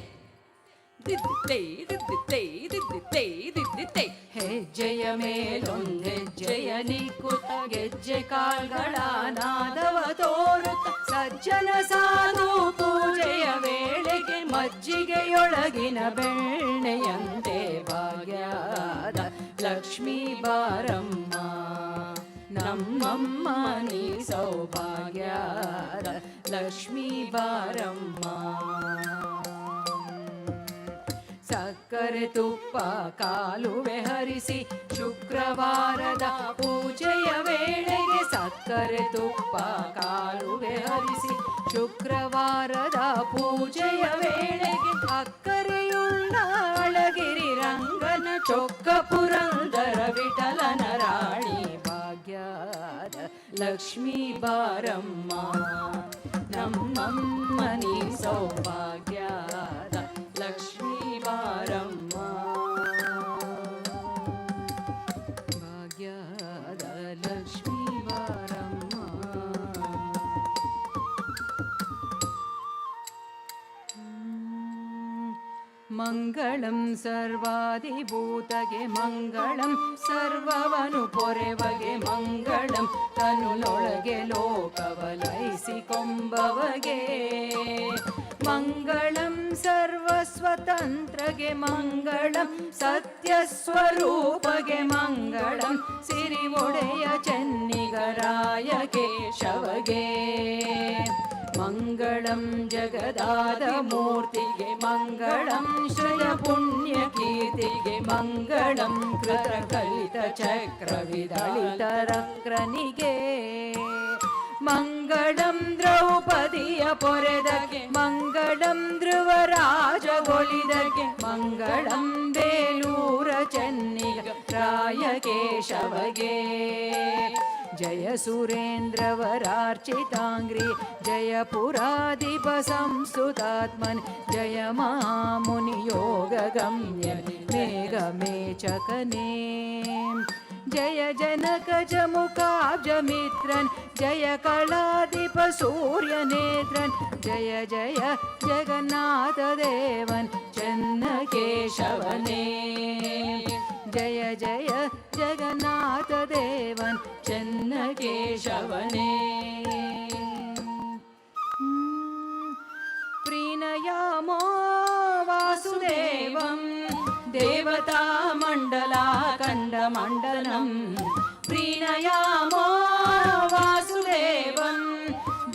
ದಿದ್ದಿತ್ತೆ ದಿದ್ದಿತ್ತೆ ದಿದ್ದಿತ್ತೆ ದಿದ್ದಿತ್ತೆ ಹೆಜ್ಜೆಯ ಮೇಲೊಂದೆಜ್ಜೆಯ ನಿಕ್ಕುತ ಗೆಜ್ಜೆ ಕಾಲ್ಗಳ ನಾದವ ತೋರುತ ಸಜ್ಜನ ಸಾಧು ಪೂಜೆಯ ವೇಳೆಗೆ ಮಜ್ಜಿಗೆಯೊಳಗಿನ ಬೆಣ್ಣೆಯಂತೆ ಭಾಗ್ಯದ ಲಕ್ಷ್ಮೀ ಬಾರಮ್ಮ ನಮ್ಮಮ್ಮ ನೀ ಸೌಭಾಗ್ಯದ ಲಕ್ಷ್ಮೀ ಬಾರಮ್ಮ. ಸಕ್ಕರೆ ತುಪ್ಪ ಕಾಲುವೆ ಹರಿಸಿ ಶುಕ್ರವಾರದ ಪೂಜೆಯ ವೇಳೆಗೆ ಸಕ್ಕರೆ ತುಪ್ಪ ಕಾಲುವೆ ಹರಿಸಿ ಶುಕ್ರವಾರದ ಪೂಜೆಯ ವೇಳೆಗೆ ಅಕ್ಕರೆಯುಳ್ಳ ಅಳಗಿರಿ ರಂಗನ ಚೊಕ್ಕ ಪುರಂದರ ವಿಠಲನ ರಾಣಿ ಭಾಗ್ಯದ ಲಕ್ಷ್ಮೀ ಬಾರಮ್ಮ. ನಮ್ಮಮ್ಮ ನೀ ಸೌಭಾಗ್ಯದ ಲಕ್ಷ್ಮೀ ಬಾರಮ್ಮ. ಭಾಗ್ಯದ ಲಕ್ಷ್ಮೀ ಬಾರಮ್ಮ. ಮಂಗಳಂ ಸರ್ವಾಧಿಭೂತಗೆ ಮಂಗಳಂ ಸರ್ವವನು ಪೊರೆವಗೆ ಮಂಗಳಂ ತನುನೊಳಗೆ ಲೋಕವಲೈಸಿಕೊಂಬವಗೆ ಮಂಗಳಂ ಸರ್ವಸ್ವತಂತ್ರಗೆ ಮಂಗಳಂ ಸತ್ಯಸ್ವರೂಪಗೆ ಮಂಗಳಂ ಸಿರಿ ಒಡೆಯ ಚೆನ್ನಿಗರಾಯ ಕೇಶವಗೆ ಮಂಗಳಂ ಜಗದಾದ ಮೂರ್ತಿಗೆ ಮಂಗಳಂ ಶ್ರಯ ಪುಣ್ಯ ಕೀರ್ತಿಗೆ ಮಂಗಳಂ ಕೃತ ಕಲಿತ ಚಕ್ರ ವಿದಳಿತ ರಕ್ರನಿಗೆ ಮಂಗಳಂ ದ್ರೌಪದಿಯ ಪೊರೆದಗೆ ಮಂಗಳಂ ಧ್ರುವರಾಜಗೊಳಿದಗೆ ಮಂಗಳಂ ಬೇಲೂರ ಚೆನ್ನಿಗ ರಾಯ ಕೇಶವಗೆ ಜಯ ಸುರೇಂದ್ರವರಾರ್ಚಿತಾಂಗ್ರಿ ಜಯ ಪುರಾಧಿಪ ಸಂಸ್ತುತಾತ್ಮನ್ ಜಯ ಮಹಾಮುನಿ ಯೋಗ ಗಮ್ಯ ಮೇಘ ಮೇಚಕನೇ ಜಯ ಜನಕ ಜಮುಖಾಬ್ಜ ಮಿತ್ರನ್ ಜಯ ಕಲಾಧಿಪ ಸೂರ್ಯ ನೇತ್ರನ್ ಜಯ ಜಯ ಜಗನ್ನಾಥ ದೇವನ್ ಚೆನ್ನ ಕೇಶವನೇ ಜಯ ಜಯ ಜಗನ್ನಾಥ ದೇವನ್ ಚೆನ್ನ ಕೇಶವನೇ ಪ್ರೀಣಯಾಮೋ ವಾಸುದೇವಂ ದೇವತಾ ಮಂಡಲಾಖಂಡ ಮಂಡಲಂ ಪ್ರೀಣಯಾಮೋ ವಾಸುದೇವಂ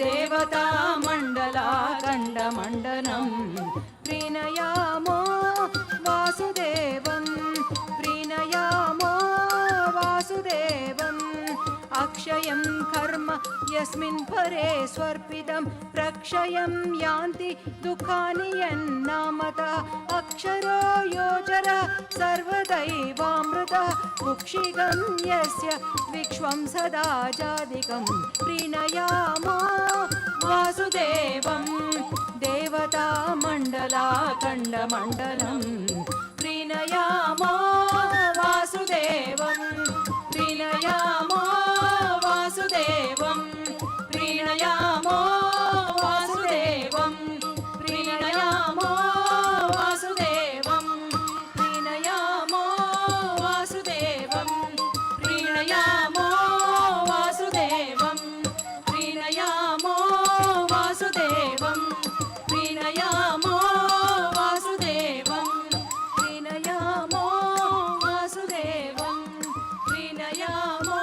ದೇವತಾ ಮಂಡಲಾಖಂಡ ಮಂಡಲಂ ಪ್ರೀಣಯಾಮೋ ವಾಸುದೇವಂ ಪ್ರೀಣಯಾಮೋ ವಾಸುದೇವಂ अक्षयं कर्म यस्मिन् परे स्वर्पितं प्रक्षयं यान्ति दुःखानि यन्नामतः अक्षरो योजरः सर्वदैवामृतः कुक्षिगं यस्य विश्वं सदा जादिकं प्रीणयामो वासुदेवं देवता मण्डलाखण्डमण्डलं प्रीणयामो वासुदेवं प्रीणयामो वासुदेवं प्रीणयामो वासुदेवं प्रीणयामो वासुदेवं प्रीणयामो वासुदेवं प्रीणयामो वासुदेवं प्रीणयामो वासुदेवं प्रीणयामो वासुदेवं प्रीणयामो वासुदेवं प्रीणयामो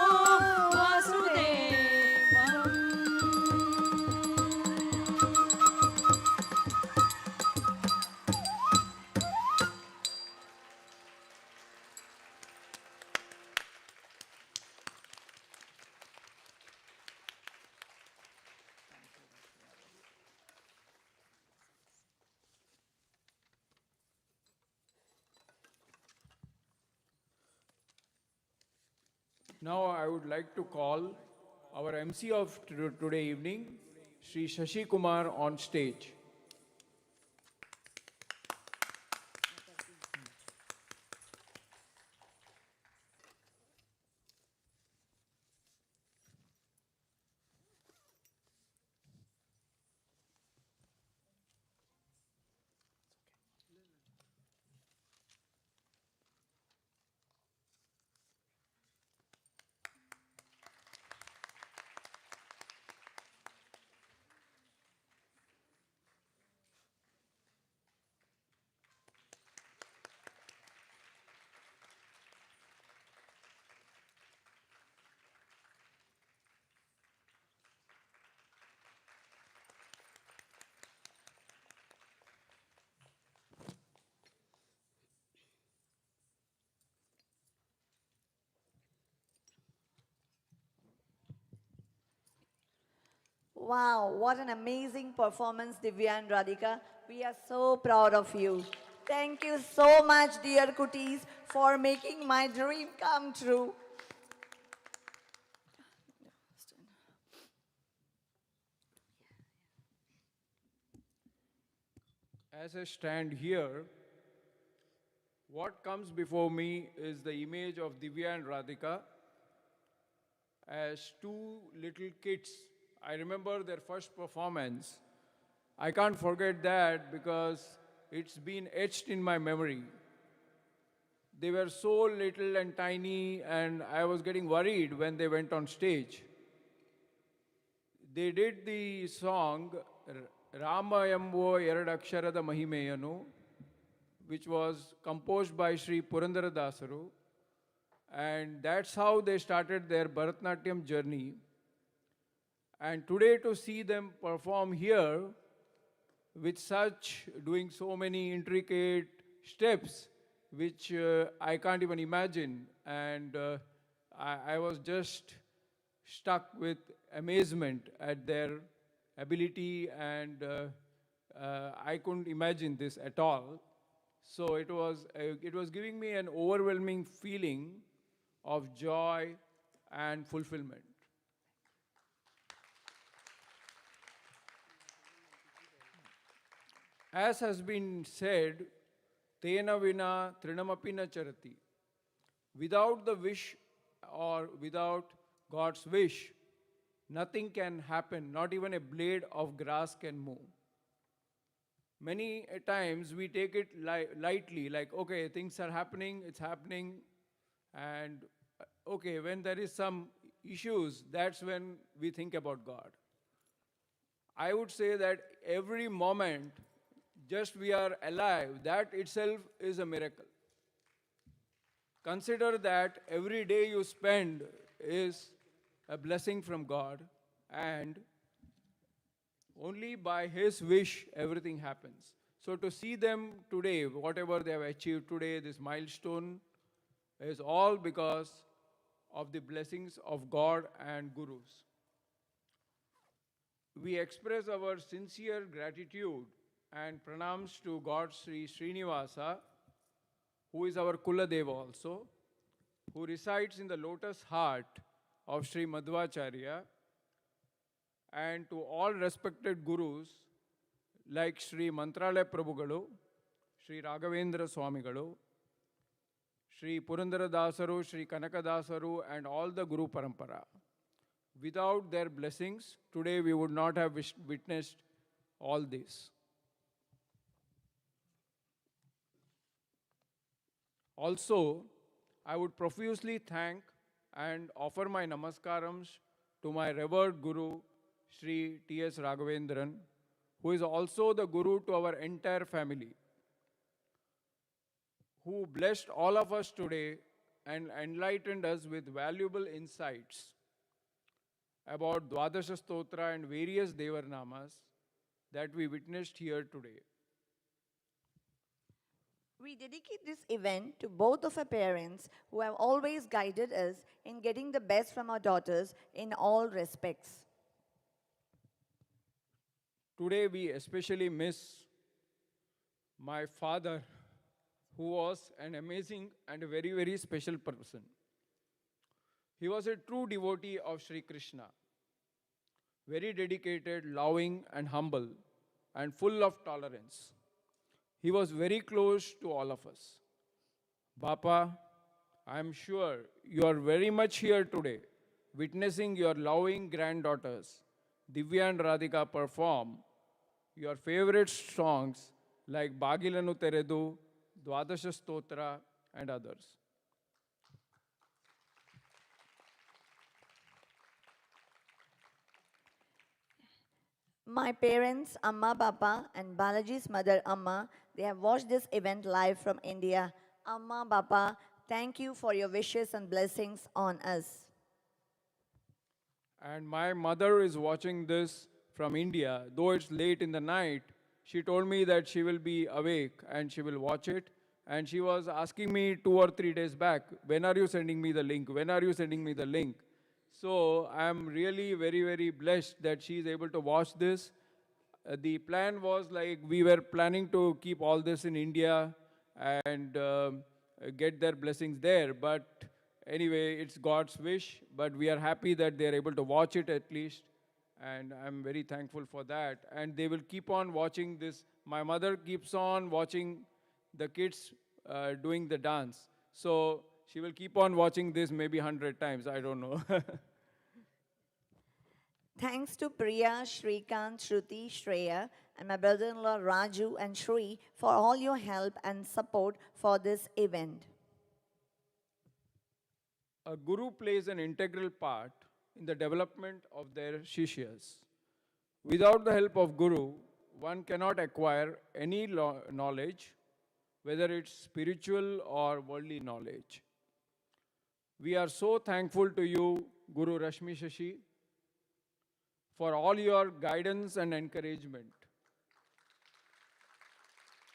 Now I would like to call our MC of today evening, Sri Shashi Kumar, on stage. Wow, what an amazing performance, Divya and Radhika. We are so proud of you. Thank you so much, dear cuties, for making my dream come true. As I stand here, what comes before me is the image of Divya and Radhika as two little kids. I remember their first performance. I can't forget that because it's been etched in my memory. They were so little and tiny, and I was getting worried when they went on stage. They did the song Ramayambo Eradaksharada Mahimeyanu, which was composed by Sri Purandaradasaru, and that's how they started their Bharatanatyam journey. And today to see them perform here with doing so many intricate steps, which I can't even imagine. And I was just stuck with amazement at their ability, and I couldn't imagine this at all. So it was giving me an overwhelming feeling of joy and fulfillment. As has been said, Tena vina trinamapi na charati. Without the wish or without God's wish, nothing can happen, not even a blade of grass can move. Many times we take it lightly, like, okay, things are happening, it's happening, and okay, when there is some issues, that's when we think about God. I would say that every moment, just we are alive, that itself is a miracle. Consider that every day you spend is a blessing from God, and only by His wish everything happens. So to see them today, whatever they have achieved today, this milestone, is all because of the blessings of God and Gurus. We express our sincere gratitude and pranams to God Sri Srinivasa, who is our Kuladeva also, who resides in the lotus heart of Sri Madhvacharya, and to all respected Gurus like Sri Mantralaya Prabhugalu, Sri Raghavendra Swamigalu, Sri Purandaradasaru, Sri Kanakadasaru, and all the Guru Parampara. Without their blessings, today we would not have witnessed all this. Also, I would profusely thank and offer my namaskarams to my revered Guru, Sri T.S. Raghavendran, who is also the Guru to our entire family, who blessed all of us today and enlightened us with valuable insights about Dwadasha Stotra and various Devarnamas that we witnessed here today. We dedicate this event to both of our parents who have always guided us in getting the best from our daughters in all respects. Today we especially miss my father, who was an amazing and a very, very special person. He was a true devotee of Sri Krishna, very dedicated, loving and humble, and full of tolerance. He was very close to all of us. Bapa, I am sure you are very much here today, witnessing your loving granddaughters, Divya and Radhika, perform your favorite songs like Bagilanu Teredu, Dwadasha Stotra, and others. My parents, Amma Bappa, and Balaji's mother, Amma, they have watched this event live from India. Amma Bappa, thank you for your wishes and blessings on us. And my mother is watching this from India. Though it's late in the night, she told me that she will be awake and she will watch it. And she was asking me 2 or 3 days back, when are you sending me the link? When are you sending me the link? So I'm really very, very blessed that she is able to watch this. The plan was like we were planning to keep all this in India and get their blessings there. But anyway, it's God's wish. But we are happy that they are able to watch it at least. And I'm very thankful for that. And they will keep on watching this. My mother keeps on watching the kids doing the dance. So she will keep on watching this maybe 100 times. I don't know. Thanks to Priya, Shrikant, Shruti, Shreya, and my brother-in-law Raju and Shri for all your help and support for this event. A guru plays an integral part in the development of their shishyas. Without the help of guru, one cannot acquire any knowledge, whether it's spiritual or worldly knowledge. We are so thankful to you, Guru Rashmi Shashi, for all your guidance and encouragement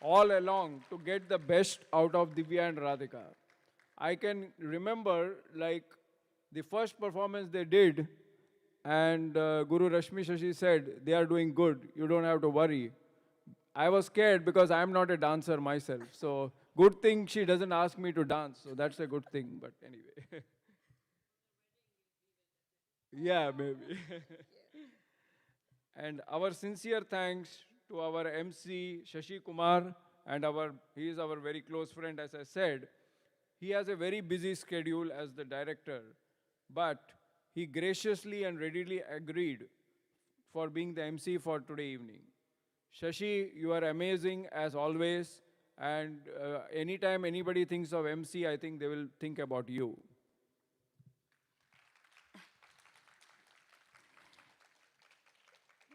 all along to get the best out of Divya and Radhika. I can remember like the first performance they did and Guru Rashmi Shashi said, they are doing good, you don't have to worry. I was scared because I'm not a dancer myself. So good thing she doesn't ask me to dance. So that's a good thing, but anyway. Yeah, maybe. And our sincere thanks to our MC Shashi Kumar and he is our very close friend, as I said. He has a very busy schedule as the director, but he graciously and readily agreed for being the MC for today evening. Shashi, you are amazing as always, and anytime anybody thinks of MC, I think they will think about you.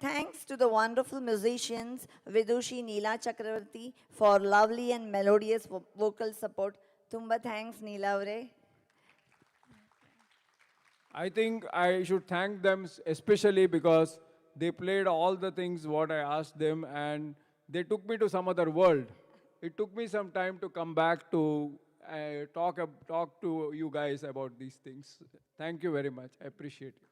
Thanks to the wonderful musicians Vidushi Neela Chakravarti for lovely and melodious vocal support. Tumba thanks, Neela avre. I think I should thank them especially because they played all the things what I asked them and they took me to some other world. It took me some time to come back to talk to you guys about these things. Thank you very much. I appreciate it.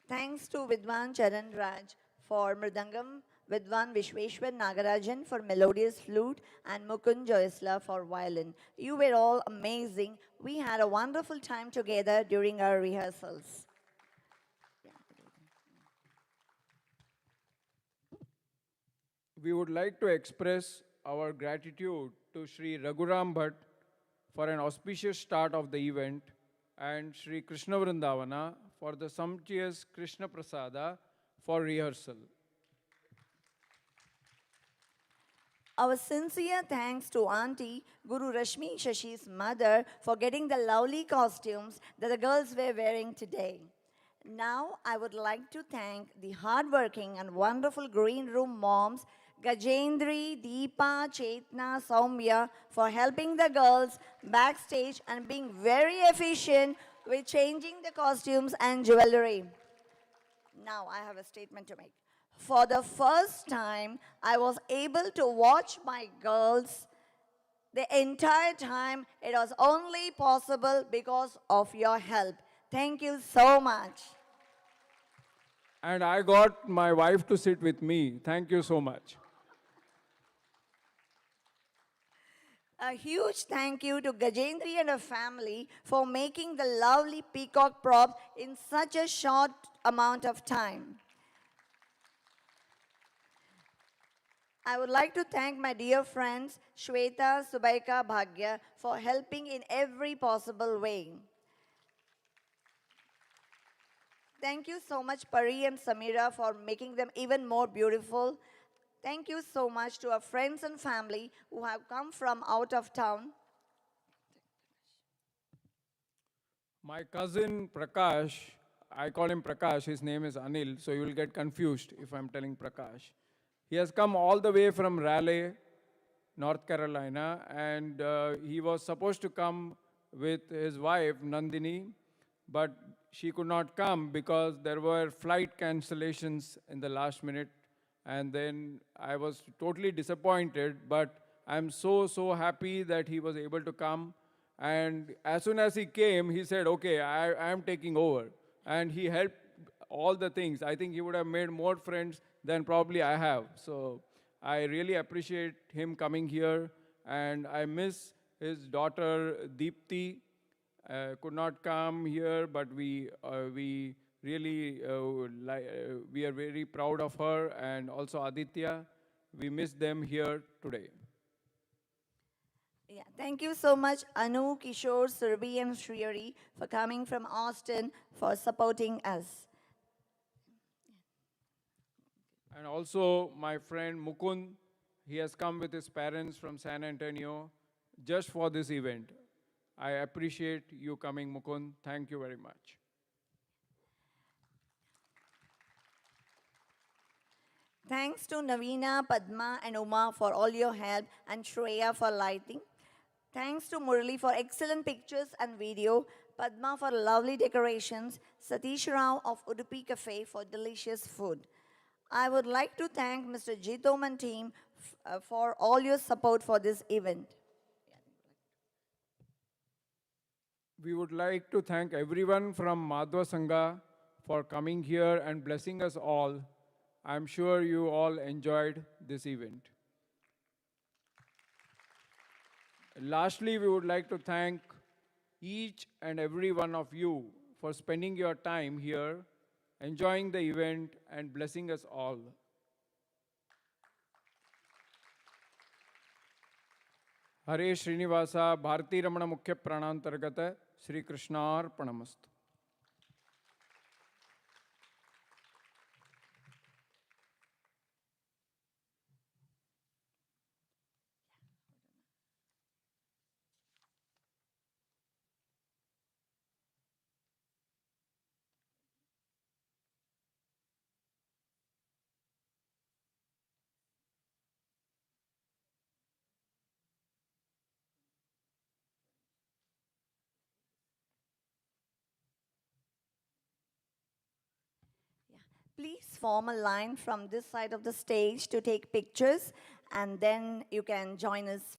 Thanks to Vidwan Charan Raj for Mridangam, Vidwan Vishweshwar Nagarajan for melodious flute, and Mukund Joyasla for violin. You were all amazing. We had a wonderful time together during our rehearsals. We would like to express our gratitude to Sri Raghuram Bhatt for an auspicious start of the event and Sri Krishna Vrindavana for the sumptuous Krishna Prasada for rehearsal. Our sincere thanks to Auntie Guru Rashmi Shashi's mother for getting the lovely costumes that the girls were wearing today. Now I would like to thank the hardworking and wonderful green room moms Gajendri, Deepa, Chetna, Soumya for helping the girls backstage and being very efficient with changing the costumes and jewelry. Now I have a statement to make. For the first time, I was able to watch my girls the entire time. It was only possible because of your help. Thank you so much. And I got my wife to sit with me. Thank you so much. A huge thank you to Gajendri and her family for making the lovely peacock props in such a short amount of time. I would like to thank my dear friends Shweta, Subaika, Bhagya for helping in every possible way. Thank you so much Pari and Samira for making them even more beautiful. Thank you so much to our friends and family who have come from out of town. My cousin Prakash, I call him Prakash, his name is Anil, so you will get confused if I'm telling Prakash. He has come all the way from Raleigh, North Carolina, and he was supposed to come with his wife, Nandini, but she could not come because there were flight cancellations in the last minute. And then I was totally disappointed, but I'm so happy that he was able to come. And as soon as he came, he said, okay, I am taking over. And he helped all the things. I think he would have made more friends than probably I have. So I really appreciate him coming here. And I miss his daughter, Deepti. Could not come here, but we really, we are very proud of her, and also Aditya. We miss them here today. Yeah, thank you so much, Anu, Kishore, Surabhi, and Shriyari, for coming from Austin for supporting us. And also my friend Mukund, he has come with his parents from San Antonio just for this event. I appreciate you coming, Mukund. Thank you very much. Thanks to Navina, Padma, and Uma for all your help, and Shreya for lighting. Thanks to Murali for excellent pictures and video, Padma for lovely decorations, Satish Rao of Udupi Cafe for delicious food. I would like to thank Mr. Jitom and team for all your support for this event. We would like to thank everyone from Madhva Sangha for coming here and blessing us all. I'm sure you all enjoyed this event. Lastly, we would like to thank each and every one of you for spending your time here, enjoying the event, and blessing us all. Hare Srinivasa Bharati Ramana Mukhya Pranantargata Sri Krishnarpanamastu. Please form a line from this side of the stage to take pictures, and then you can join us